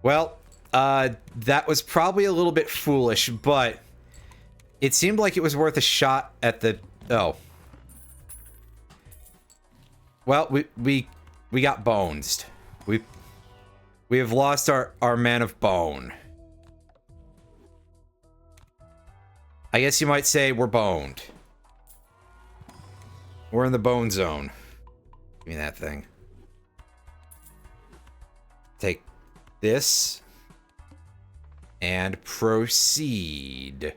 Well, that was probably a little bit foolish, but it seemed like it was worth a shot at the... Oh. Well, we got bonesed. We have lost our man of bone. I guess you might say we're boned. We're in the bone zone. Give me that thing. Take this and proceed.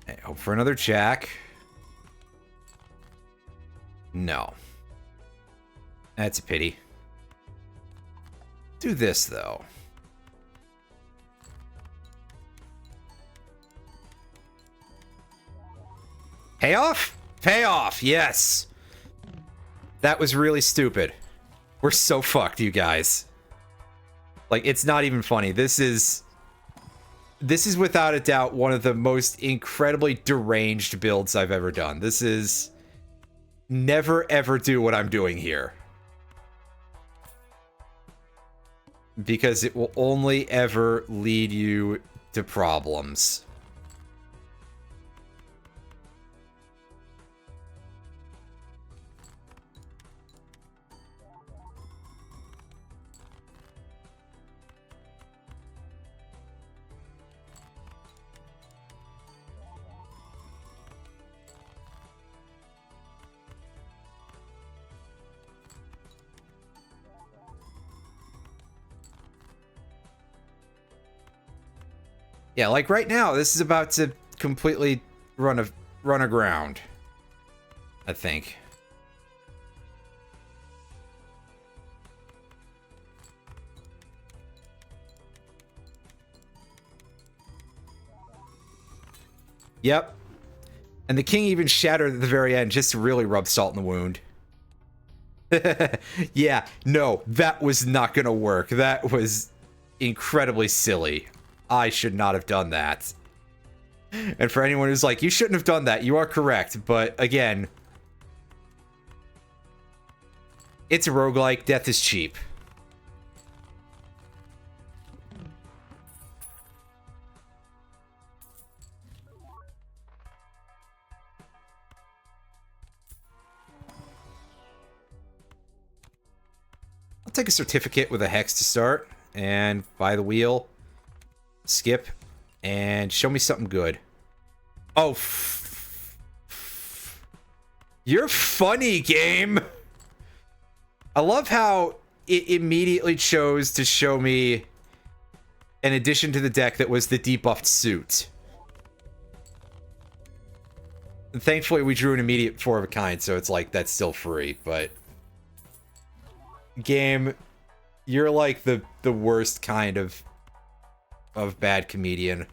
Okay, hope for another jack. No. That's a pity. Do this, though. Payoff? Payoff, yes! That was really stupid. We're so fucked, you guys. Like, it's not even funny. This is without a doubt one of the most incredibly deranged builds I've ever done. This is... Never ever do what I'm doing here. Because it will only ever lead you to problems. Yeah, like right now, this is about to completely run aground. I think. Yep. And the king even shattered at the very end just to really rub salt in the wound. Yeah, no, that was not gonna work. That was incredibly silly. I should not have done that. And for anyone who's like, you shouldn't have done that, you are correct. But again, it's a roguelike. Death is cheap. I'll take a certificate with a hex to start. And buy the wheel. Skip. And show me something good. Oh. You're funny, game. I love how it immediately chose to show me an addition to the deck that was the debuffed suit. And thankfully, we drew an immediate 4 of a kind, so it's like, that's still free, but... Game, you're like the worst kind of bad comedian.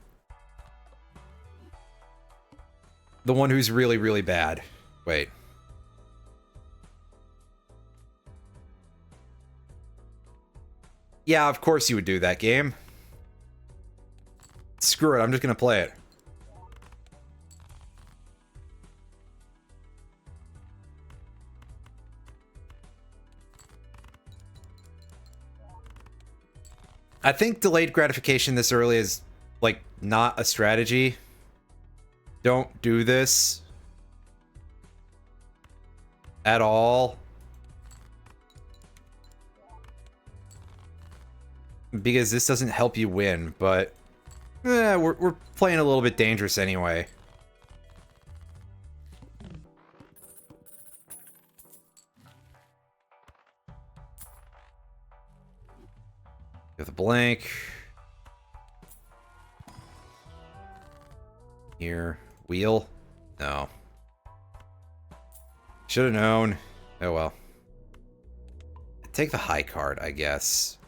The one who's really, really bad. Wait. Yeah, of course you would do that, game. Screw it, I'm just gonna play it. I think delayed gratification this early is, like, not a strategy. Don't do this. At all. Because this doesn't help you win, but... we're playing a little bit dangerous anyway. With a blank. Here. Wheel? No. Should have known. Oh well. Take the high card, I guess.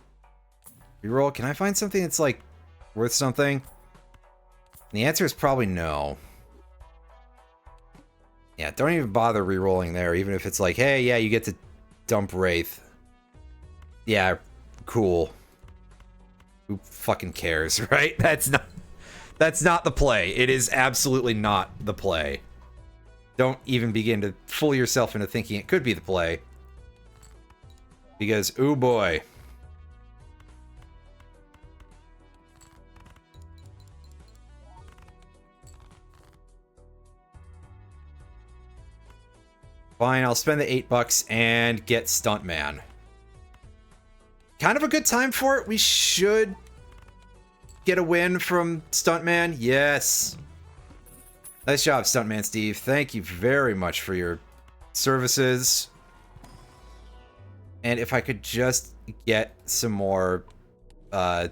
Reroll. Can I find something that's, like, worth something? And the answer is probably no. Yeah, don't even bother rerolling there, even if it's like, hey, yeah, you get to dump Wraith. Yeah, cool. Who fucking cares, right? That's not the play. It is absolutely not the play. Don't even begin to fool yourself into thinking it could be the play. Because, ooh boy. Fine, I'll spend the $8 and get Stuntman. Kind of a good time for it. We should get a win from Stuntman. Yes. Nice job, Stuntman Steve. Thank you very much for your services. And if I could just get some more high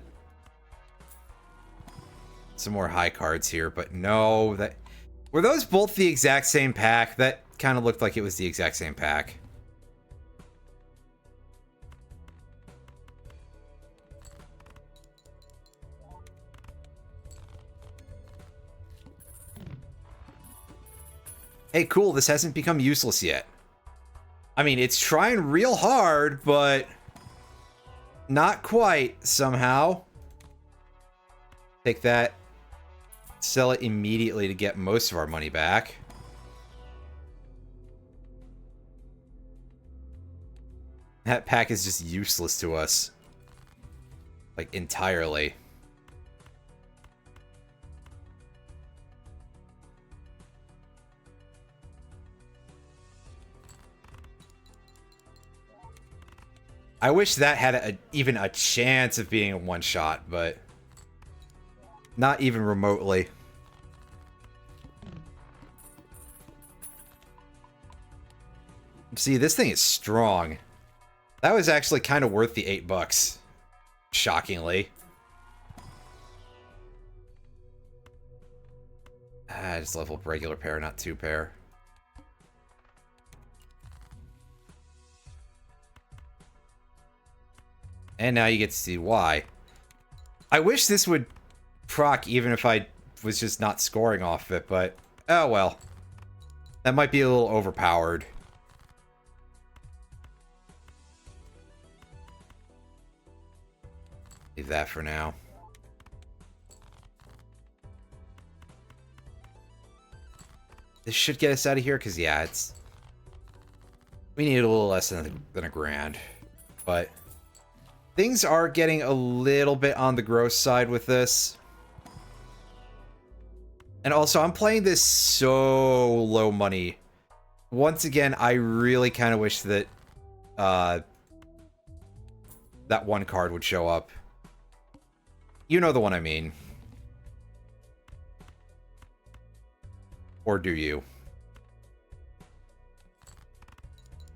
cards here, but no, Were those both the exact same pack? That kind of looked like it was the exact same pack. Hey, cool, this hasn't become useless yet. I mean, it's trying real hard, but not quite, somehow. Take that. Sell it immediately to get most of our money back. That pack is just useless to us. Like, entirely. I wish that had even a chance of being a one-shot, but not even remotely. See, this thing is strong. That was actually kind of worth the $8. Shockingly. I just level regular pair, not 2 pair. And now you get to see why. I wish this would proc even if I was just not scoring off it, but oh well. That might be a little overpowered. Leave that for now. This should get us out of here, because yeah, it's... We need a little less than a grand. But things are getting a little bit on the gross side with this. And also, I'm playing this so low money. Once again, I really kind of wish that that one card would show up. You know the one I mean. Or do you?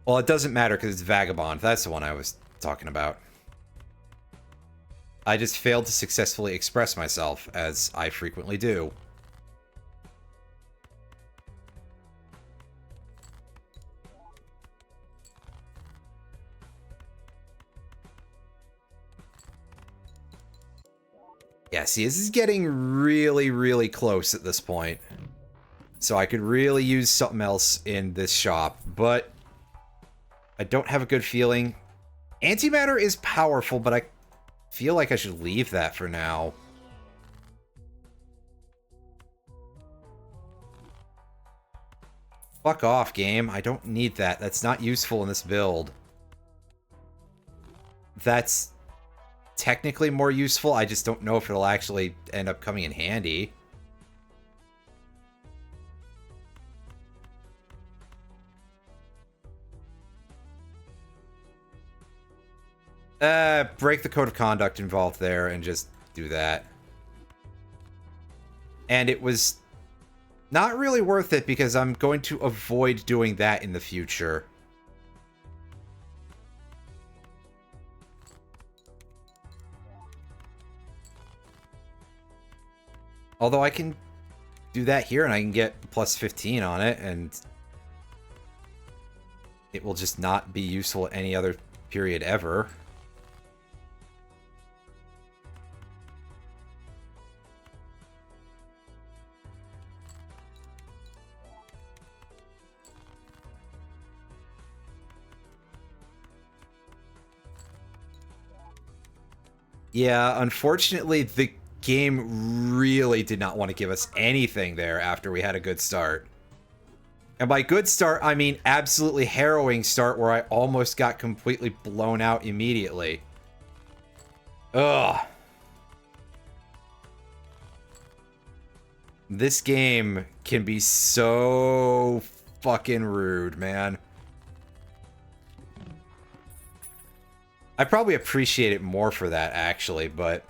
Well, it doesn't matter because it's Vagabond. That's the one I was talking about. I just failed to successfully express myself, as I frequently do. Yeah, see, this is getting really, really close at this point. So I could really use something else in this shop, but I don't have a good feeling. Antimatter is powerful, but I feel like I should leave that for now. Fuck off, game. I don't need that. That's not useful in this build. That's technically more useful. I just don't know if it'll actually end up coming in handy. Break the code of conduct involved there and just do that. And it was not really worth it because I'm going to avoid doing that in the future. Although I can do that here and I can get plus 15 on it, and it will just not be useful any other period ever. Yeah, unfortunately, the game really did not want to give us anything there after we had a good start. And by good start, I mean absolutely harrowing start where I almost got completely blown out immediately. Ugh. This game can be so fucking rude, man. I probably appreciate it more for that, actually, but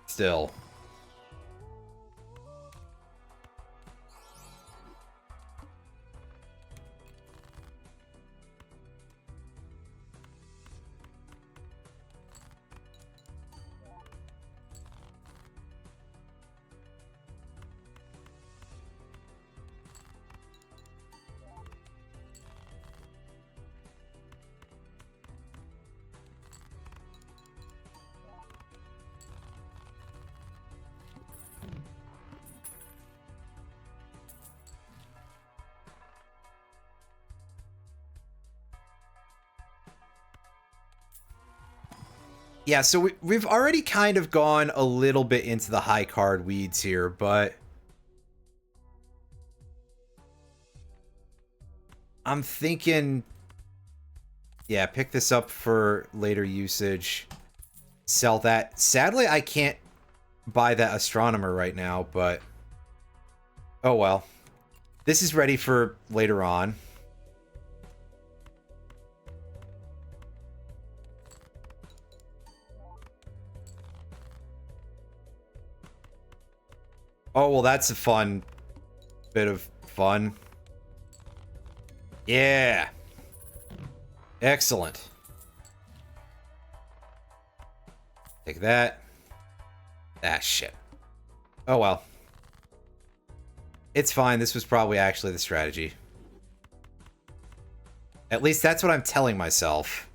still. Yeah, so we've already kind of gone a little bit into the high card weeds here, but I'm thinking, yeah, pick this up for later usage. Sell that. Sadly, I can't buy that astronomer right now, but oh well. This is ready for later on. Oh, well, that's a fun bit of fun. Yeah. Excellent. Take that. Ah, shit. Oh, well. It's fine. This was probably actually the strategy. At least that's what I'm telling myself.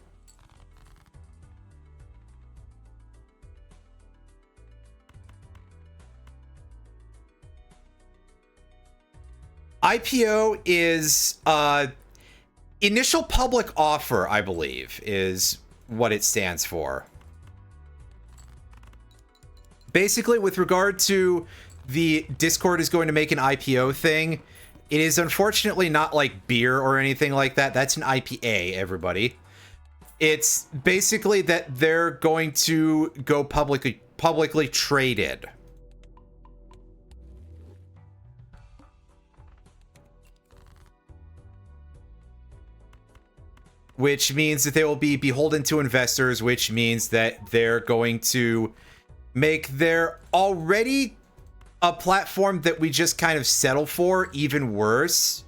IPO is initial public offer, I believe, is what it stands for. Basically, with regard to the Discord is going to make an IPO thing, it is unfortunately not like beer or anything like that. That's an IPA, everybody. It's basically that they're going to go publicly traded. Which means that they will be beholden to investors, which means that they're going to make their already a platform that we just kind of settle for even worse,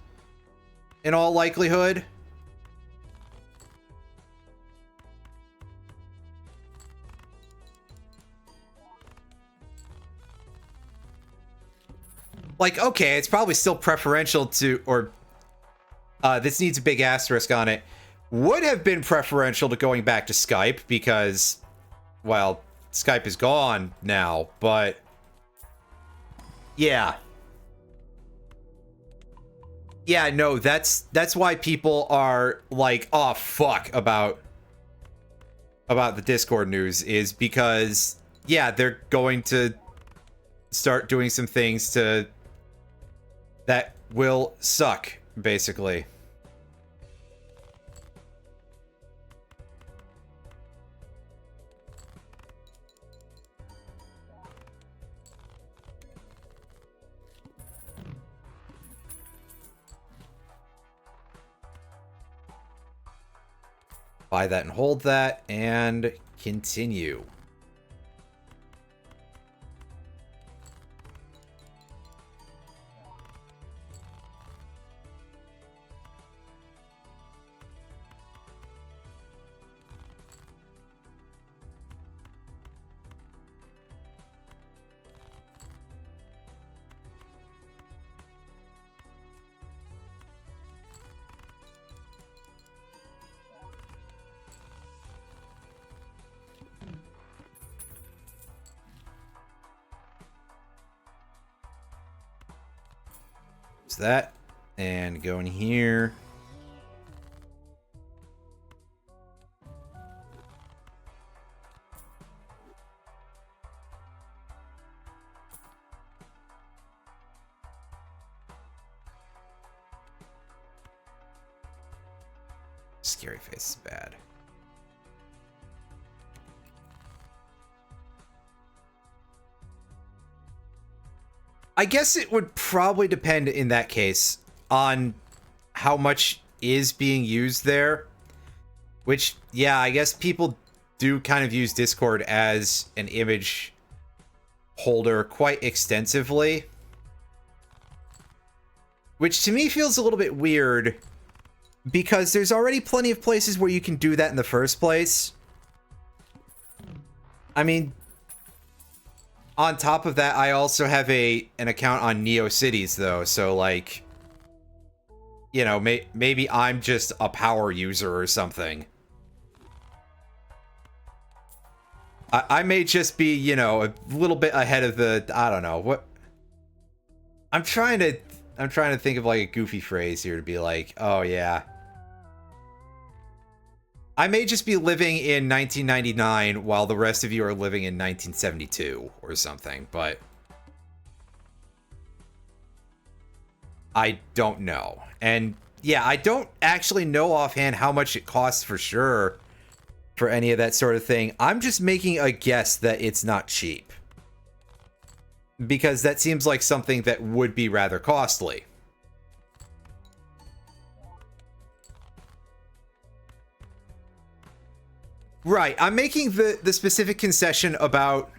in all likelihood. Like, okay, it's probably still preferential to, or this needs a big asterisk on it, would have been preferential to going back to Skype because, well, Skype is gone now, but yeah. Yeah, no, that's why people are like, oh, fuck about the Discord news, is because, yeah, they're going to start doing some things that will suck, basically. Buy that and hold that, and continue. That and go in here. Scary face is bad. I guess it would probably depend in that case on how much is being used there. Which, yeah, I guess people do kind of use Discord as an image holder quite extensively. Which to me feels a little bit weird because there's already plenty of places where you can do that in the first place. I mean, on top of that, I also have an account on NeoCities, though, so, like, you know, maybe I'm just a power user or something. I may just be, you know, a little bit ahead of the, I don't know, what... I'm trying to think of, like, a goofy phrase here to be like, oh, yeah. I may just be living in 1999 while the rest of you are living in 1972 or something, but I don't know. And yeah, I don't actually know offhand how much it costs for sure for any of that sort of thing. I'm just making a guess that it's not cheap, because that seems like something that would be rather costly. Right, I'm making the specific concession about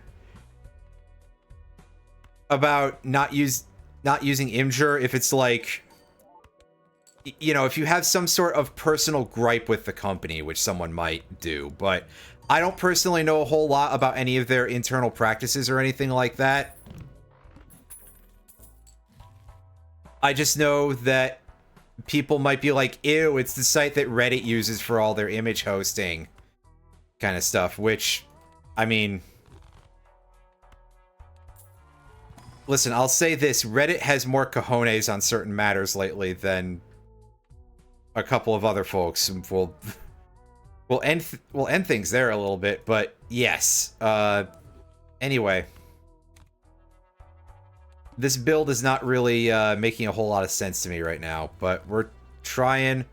not using Imgur if it's like, you know, if you have some sort of personal gripe with the company, which someone might do, but I don't personally know a whole lot about any of their internal practices or anything like that. I just know that people might be like, ew, it's the site that Reddit uses for all their image hosting kind of stuff, which, I mean, listen, I'll say this, Reddit has more cojones on certain matters lately than a couple of other folks. We'll end things there a little bit, but yes. Anyway, this build is not really making a whole lot of sense to me right now, but we're trying,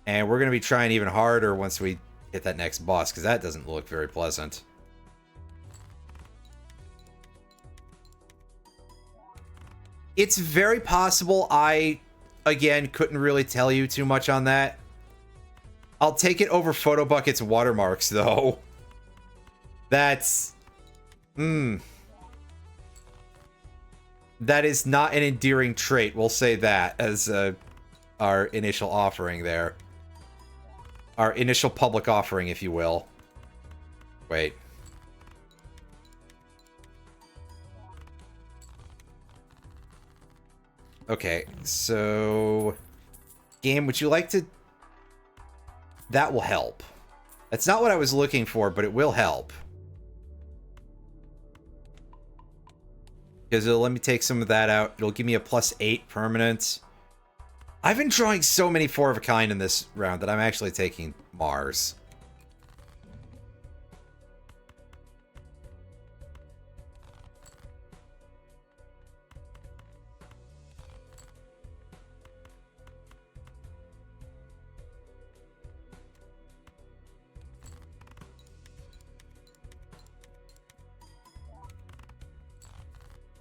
and we're going to be trying even harder once we hit that next boss, because that doesn't look very pleasant. It's very possible. I, again, couldn't really tell you too much on that. I'll take it over Photobucket's watermarks, though. That's... That is not an endearing trait, we'll say that, as our initial offering there. Our initial public offering, if you will. Wait. Okay, so... Game, would you like to... That will help. That's not what I was looking for, but it will help. Because it'll let me take some of that out. It'll give me a +8 permanent. I've been drawing so many 4 of a kind in this round that I'm actually taking Mars.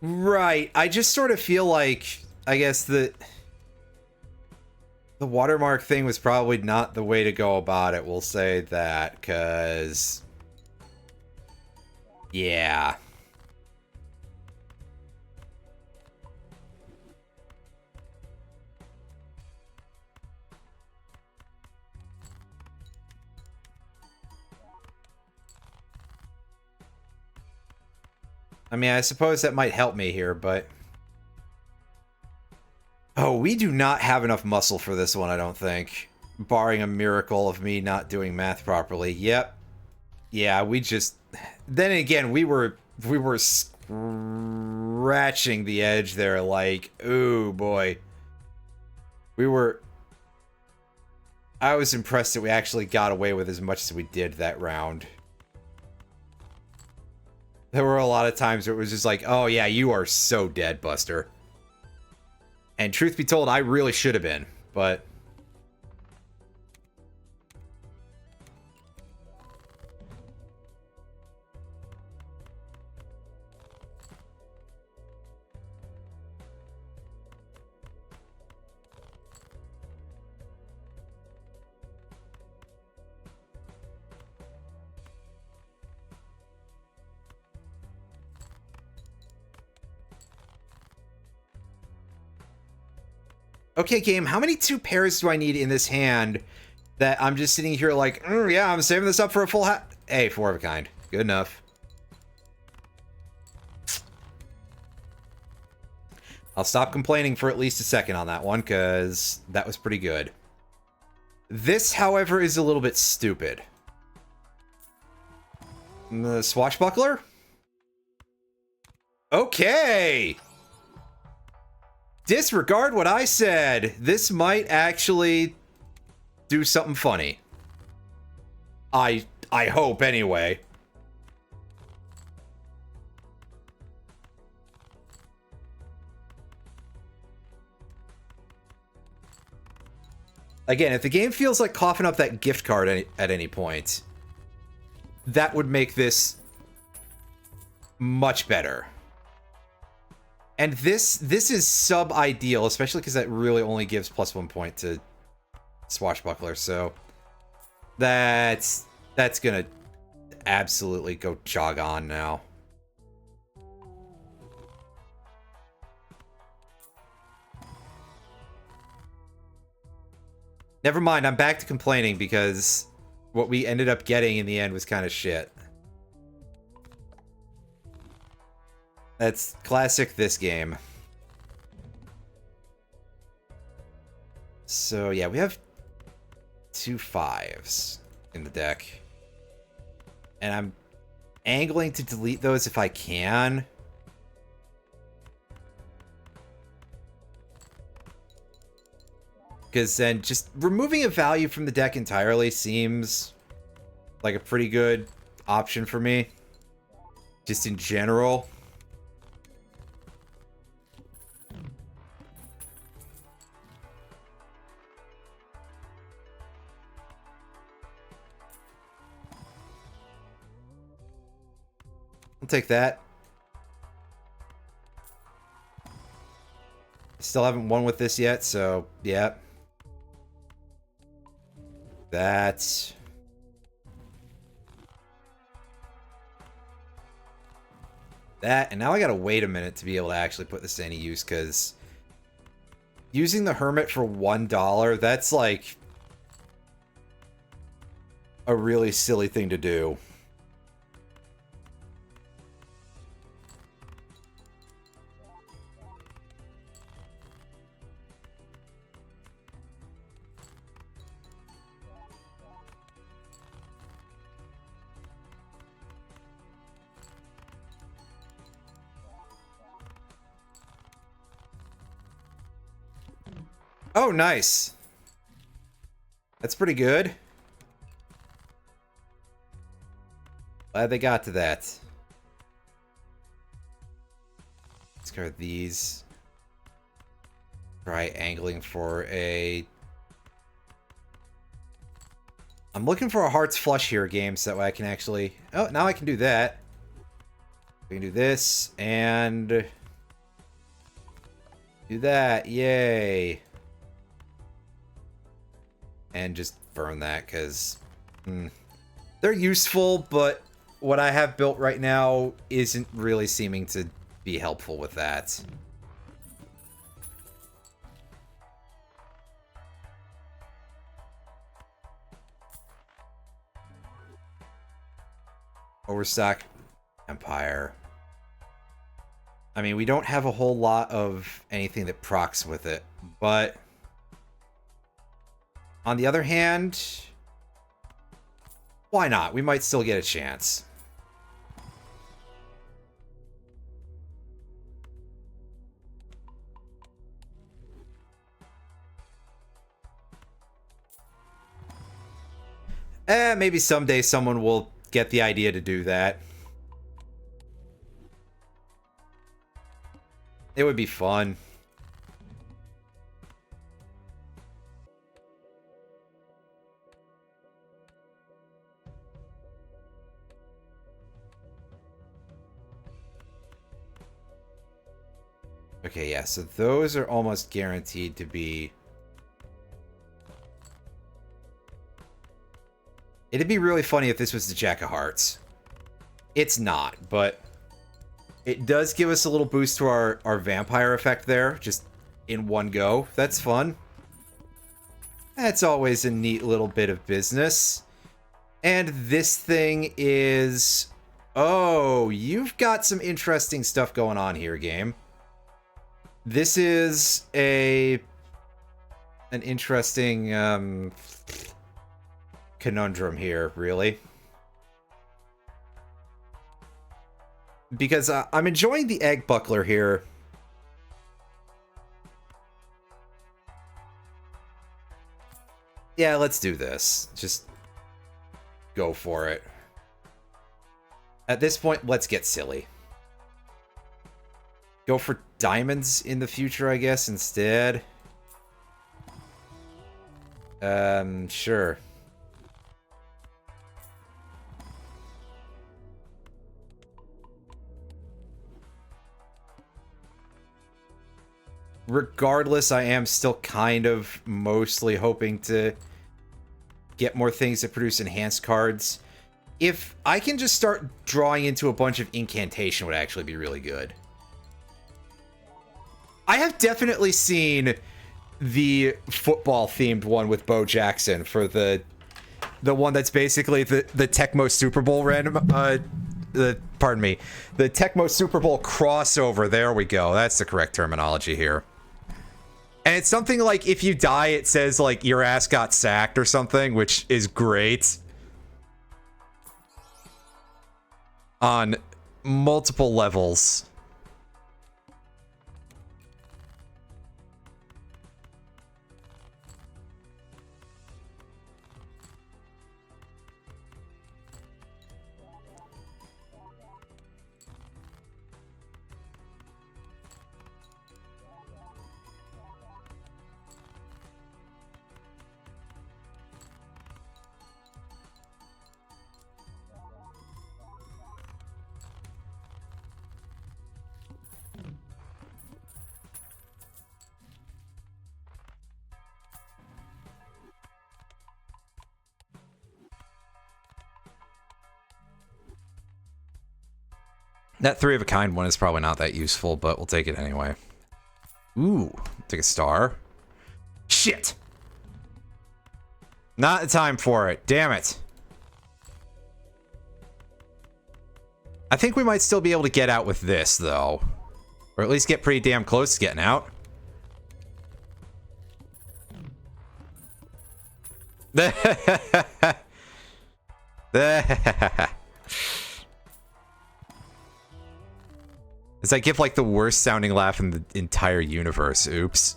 Right. I just sort of feel like, I guess, the watermark thing was probably not the way to go about it. We'll say that, because... Yeah. I mean, I suppose that might help me here, but... Oh, we do not have enough muscle for this one, I don't think. Barring a miracle of me not doing math properly. Yep. Yeah, we just... Then again, we were scratching the edge there, like, ooh, boy. We were... I was impressed that we actually got away with as much as we did that round. There were a lot of times where it was just like, oh yeah, you are so dead, Buster. And truth be told, I really should have been, but... Okay, game, how many 2 pairs do I need in this hand that I'm just sitting here like, yeah, I'm saving this up for a full Hey, 4 of a kind. Good enough. I'll stop complaining for at least a second on that one, because that was pretty good. This, however, is a little bit stupid. The swashbuckler? Okay! Disregard what I said. This might actually do something funny. I hope anyway. Again, if the game feels like coughing up that gift card at any point, that would make this much better. And this is sub-ideal, especially because that really only gives +1 point to Swashbuckler, so that's gonna absolutely go jog on now. Never mind, I'm back to complaining because what we ended up getting in the end was kind of shit. That's classic this game. So yeah, we have 2 5s in the deck. And I'm angling to delete those if I can. Because then just removing a value from the deck entirely seems like a pretty good option for me. Just in general. I'll take that. Still haven't won with this yet, so yeah. That. And now I gotta wait a minute to be able to actually put this to any use, because using the Hermit for $1, that's like a really silly thing to do. Oh, nice. That's pretty good. Glad they got to that. Discard these. Try angling for a... I'm looking for a Hearts Flush here game so that way I can actually... Oh, now I can do that. We can do this and... do that. Yay. And just burn that, because they're useful, but what I have built right now isn't really seeming to be helpful with that. Overstock Empire. I mean, we don't have a whole lot of anything that procs with it, but... on the other hand, why not? We might still get a chance. Maybe someday someone will get the idea to do that. It would be fun. Okay, yeah, so those are almost guaranteed to be... It'd be really funny if this was the Jack of Hearts. It's not, but it does give us a little boost to our vampire effect there, just in one go. That's fun. That's always a neat little bit of business. And this thing is... oh, you've got some interesting stuff going on here, game. This is an interesting conundrum here, really. Because I'm enjoying the egg buckler here. Yeah, let's do this. Just go for it. At this point, let's get silly. Go for diamonds in the future, I guess, instead. Sure. Regardless, I am still kind of mostly hoping to get more things that produce enhanced cards. If I can just start drawing into a bunch of incantation would actually be really good. I have definitely seen the football-themed one with Bo Jackson for the one that's basically the Tecmo Super Bowl random, pardon me, the Tecmo Super Bowl crossover. There we go. That's the correct terminology here. And it's something like if you die, it says like your ass got sacked or something, which is great. On multiple levels. That 3 of a kind one is probably not that useful, but we'll take it anyway. Ooh, take a star. Shit! Not the time for it. Damn it. I think we might still be able to get out with this, though. Or at least get pretty damn close to getting out. As I give like the worst sounding laugh in the entire universe. Oops.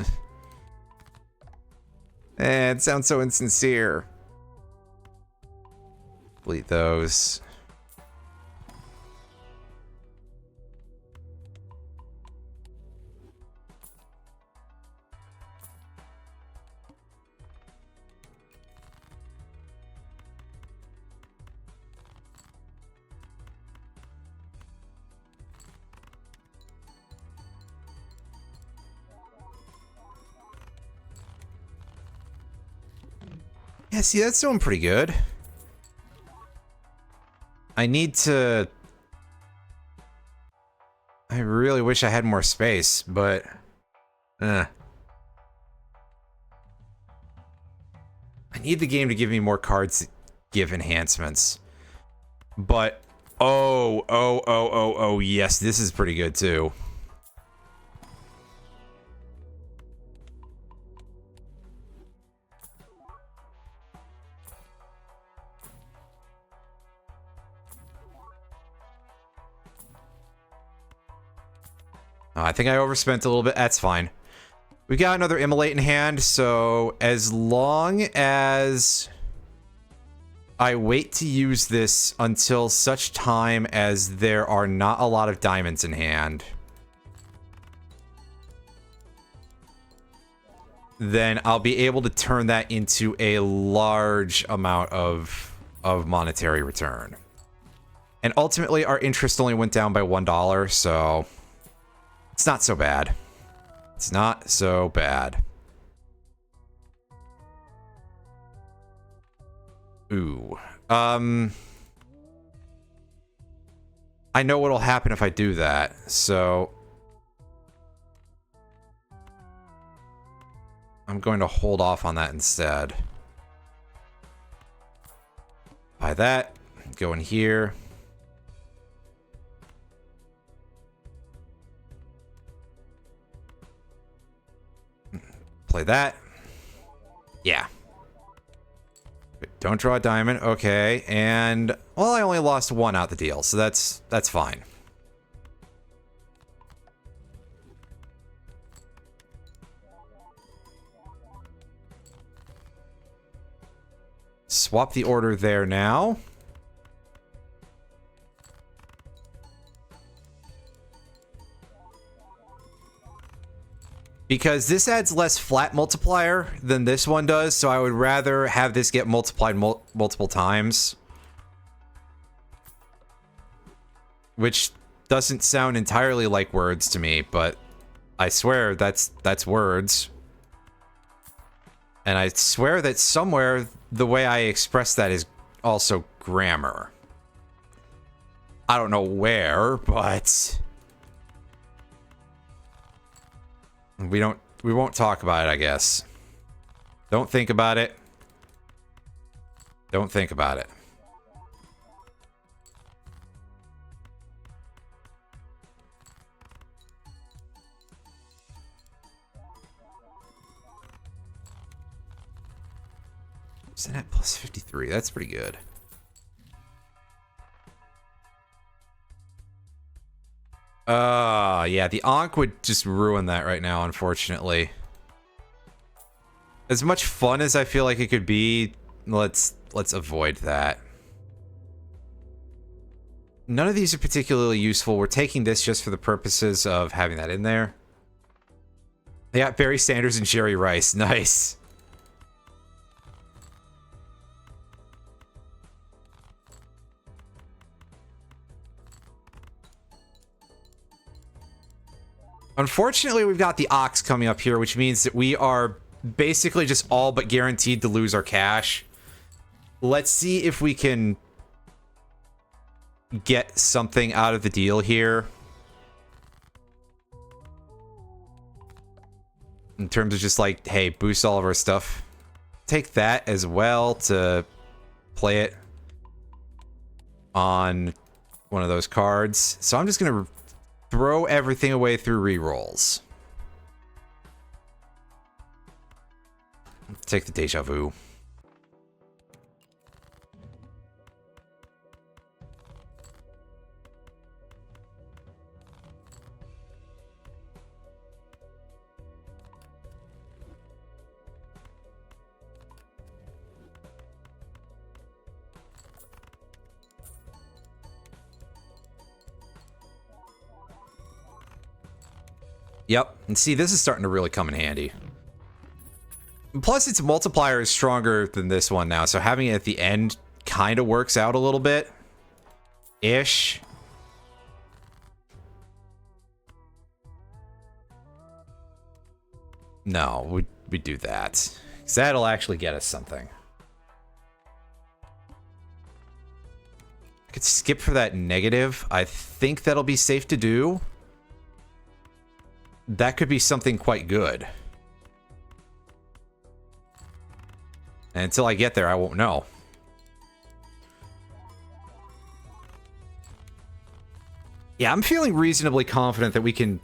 It sounds so insincere. Delete those. Yeah, see, that's doing pretty good. I need to... I really wish I had more space, but... I need the game to give me more cards that give enhancements. But... Oh, yes, this is pretty good, too. I think I overspent a little bit. That's fine. We got another Immolate in hand, so as long as I wait to use this until such time as there are not a lot of diamonds in hand, then I'll be able to turn that into a large amount of monetary return. And ultimately, our interest only went down by $1, so... It's not so bad. It's not so bad. Ooh. I know what'll happen if I do that, so... I'm going to hold off on that instead. Buy that. Go in here. Play that. Yeah. Don't draw a diamond. Okay. And, well, I only lost one out the deal, so that's fine. swap the order there now. Because this adds less flat multiplier than this one does, so I would rather have this get multiplied multiple times. Which doesn't sound entirely like words to me, but I swear that's words. And I swear that somewhere the way I express that is also grammar. I don't know where, but we won't talk about it, I guess. Don't think about it. Don't think about it. Is that at plus 53? That's pretty good. Yeah, the Ankh would just ruin that right now, unfortunately. As much fun as I feel like it could be, let's avoid that. None of these are particularly useful. We're taking this just for the purposes of having that in there. Yeah, Barry Sanders and Jerry Rice. Nice. Unfortunately, we've got the Ox coming up here, which means that we are basically just all but guaranteed to lose our cash. Let's see if we can get something out of the deal here. In terms of just like, hey, boost all of our stuff. Take that as well to play it on one of those cards. So I'm just going to throw everything away through rerolls. Take the Deja Vu. Yep, and see, this is starting to really come in handy. Plus, its multiplier is stronger than this one now, so having it at the end kind of works out a little bit. Ish. No, we do that. Because that'll actually get us something. I could skip for that negative. I think that'll be safe to do. That could be something quite good. And until I get there, I won't know. Yeah, I'm feeling reasonably confident that we can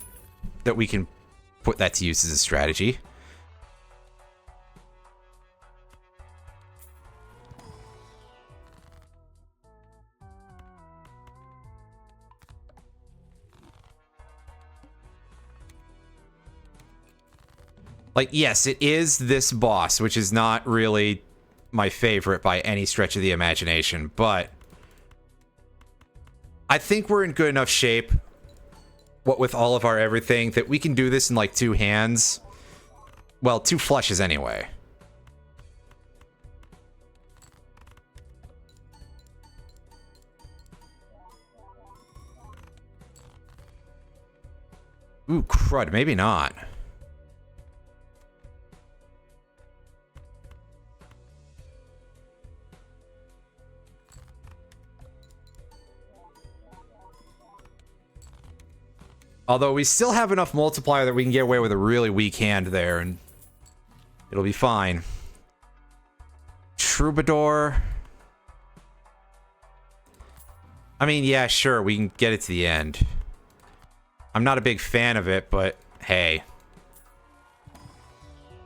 put that to use as a strategy. Like, yes, it is this boss, which is not really my favorite by any stretch of the imagination, but I think we're in good enough shape, what with all of our everything, that we can do this in like 2 hands. Well, 2 flushes anyway. Ooh, crud, maybe not. Although we still have enough multiplier that we can get away with a really weak hand there, and it'll be fine. Troubadour. I mean, yeah, sure, we can get it to the end. I'm not a big fan of it, but hey.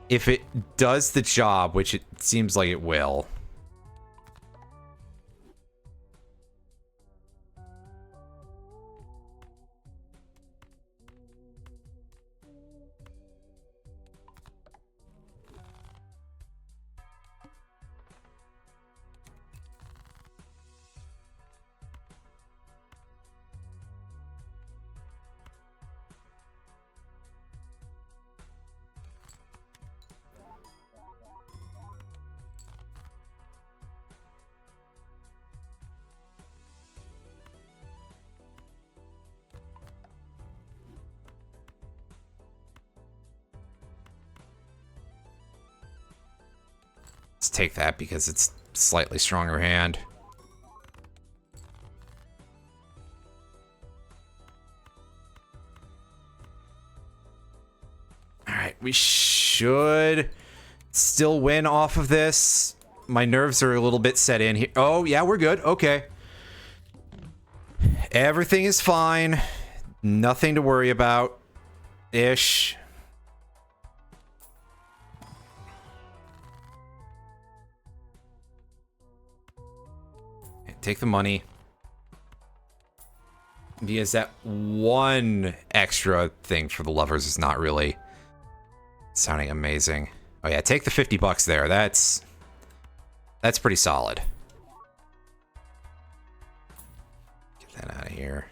If it does the job, which it seems like it will. Let's take that because it's slightly stronger hand. Alright, we should still win off of this. My nerves are a little bit set in here. Oh, yeah, we're good. Okay. Everything is fine. Nothing to worry about. Ish. Take the money. Because that one extra thing for the lovers is not really sounding amazing. Oh yeah, take the $50 there. That's pretty solid. Get that out of here.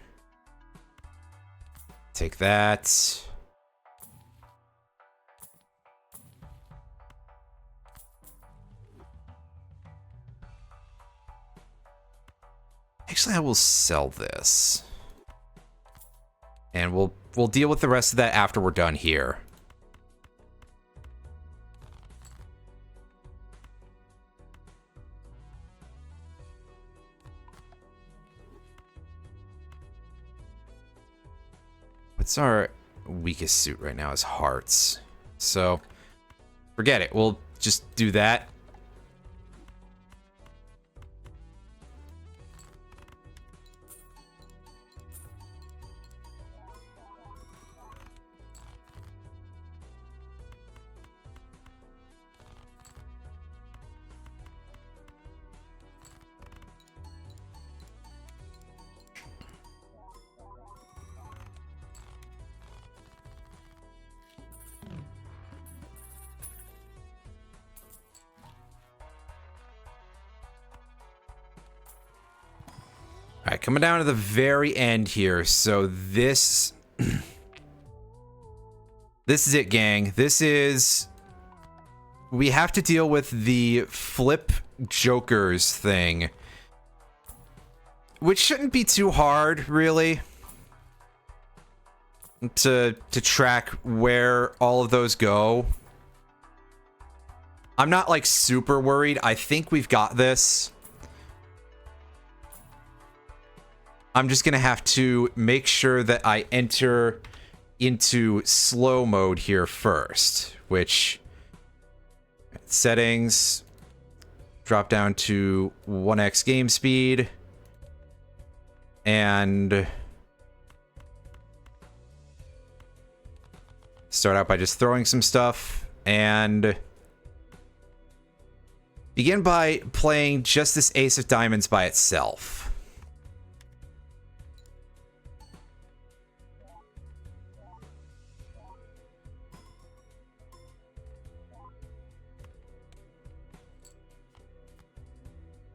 Take that. Actually, I will sell this. And we'll deal with the rest of that after we're done here. What's our weakest suit right now is hearts. So, forget it. We'll just do that. Alright, coming down to the very end here. So this... this is it, gang. This is... we have to deal with the flip jokers thing. Which shouldn't be too hard, really. To track where all of those go. I'm not, like, super worried. I think we've got this. I'm just gonna have to make sure that I enter into slow mode here first, which settings drop down to 1x game speed and start out by just throwing some stuff and begin by playing just this ace of diamonds by itself.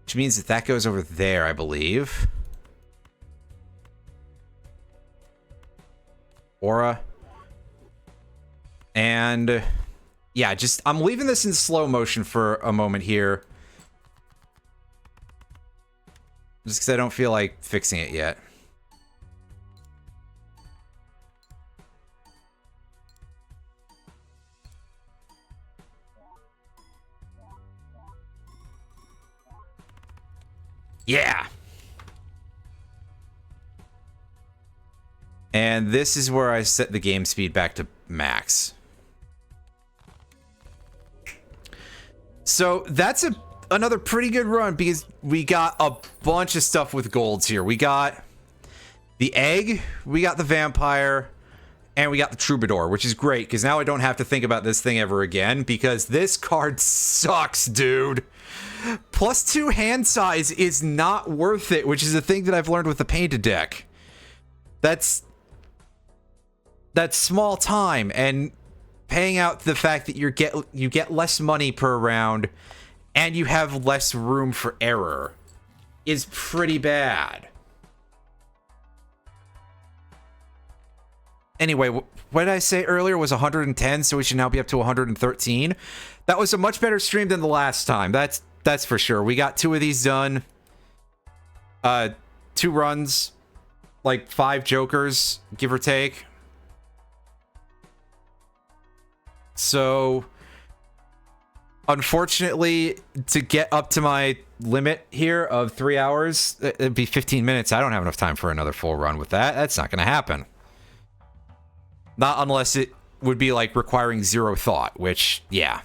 Which means that that goes over there, I believe. Aura. And yeah, just I'm leaving this in slow motion for a moment here. Just because I don't feel like fixing it yet. Yeah. And this is where I set the game speed back to max. So that's another pretty good run because we got a bunch of stuff with golds here. We got the egg, we got the vampire, and we got the troubadour, which is great because now I don't have to think about this thing ever again because this card sucks, dude. +2 hand size is not worth it, which is a thing that I've learned with the painted deck. That's small time, and paying out the fact that you get less money per round and you have less room for error is pretty bad. Anyway, what did I say earlier was 110, so we should now be up to 113. That was a much better stream than the last time. That's for sure. We got 2 of these done. 2 runs. Like 5 jokers, give or take. So Unfortunately, to get up to my limit here of 3 hours, it'd be 15 minutes. I don't have enough time for another full run with that. That's not going to happen. Not unless it would be like requiring zero thought, which, yeah.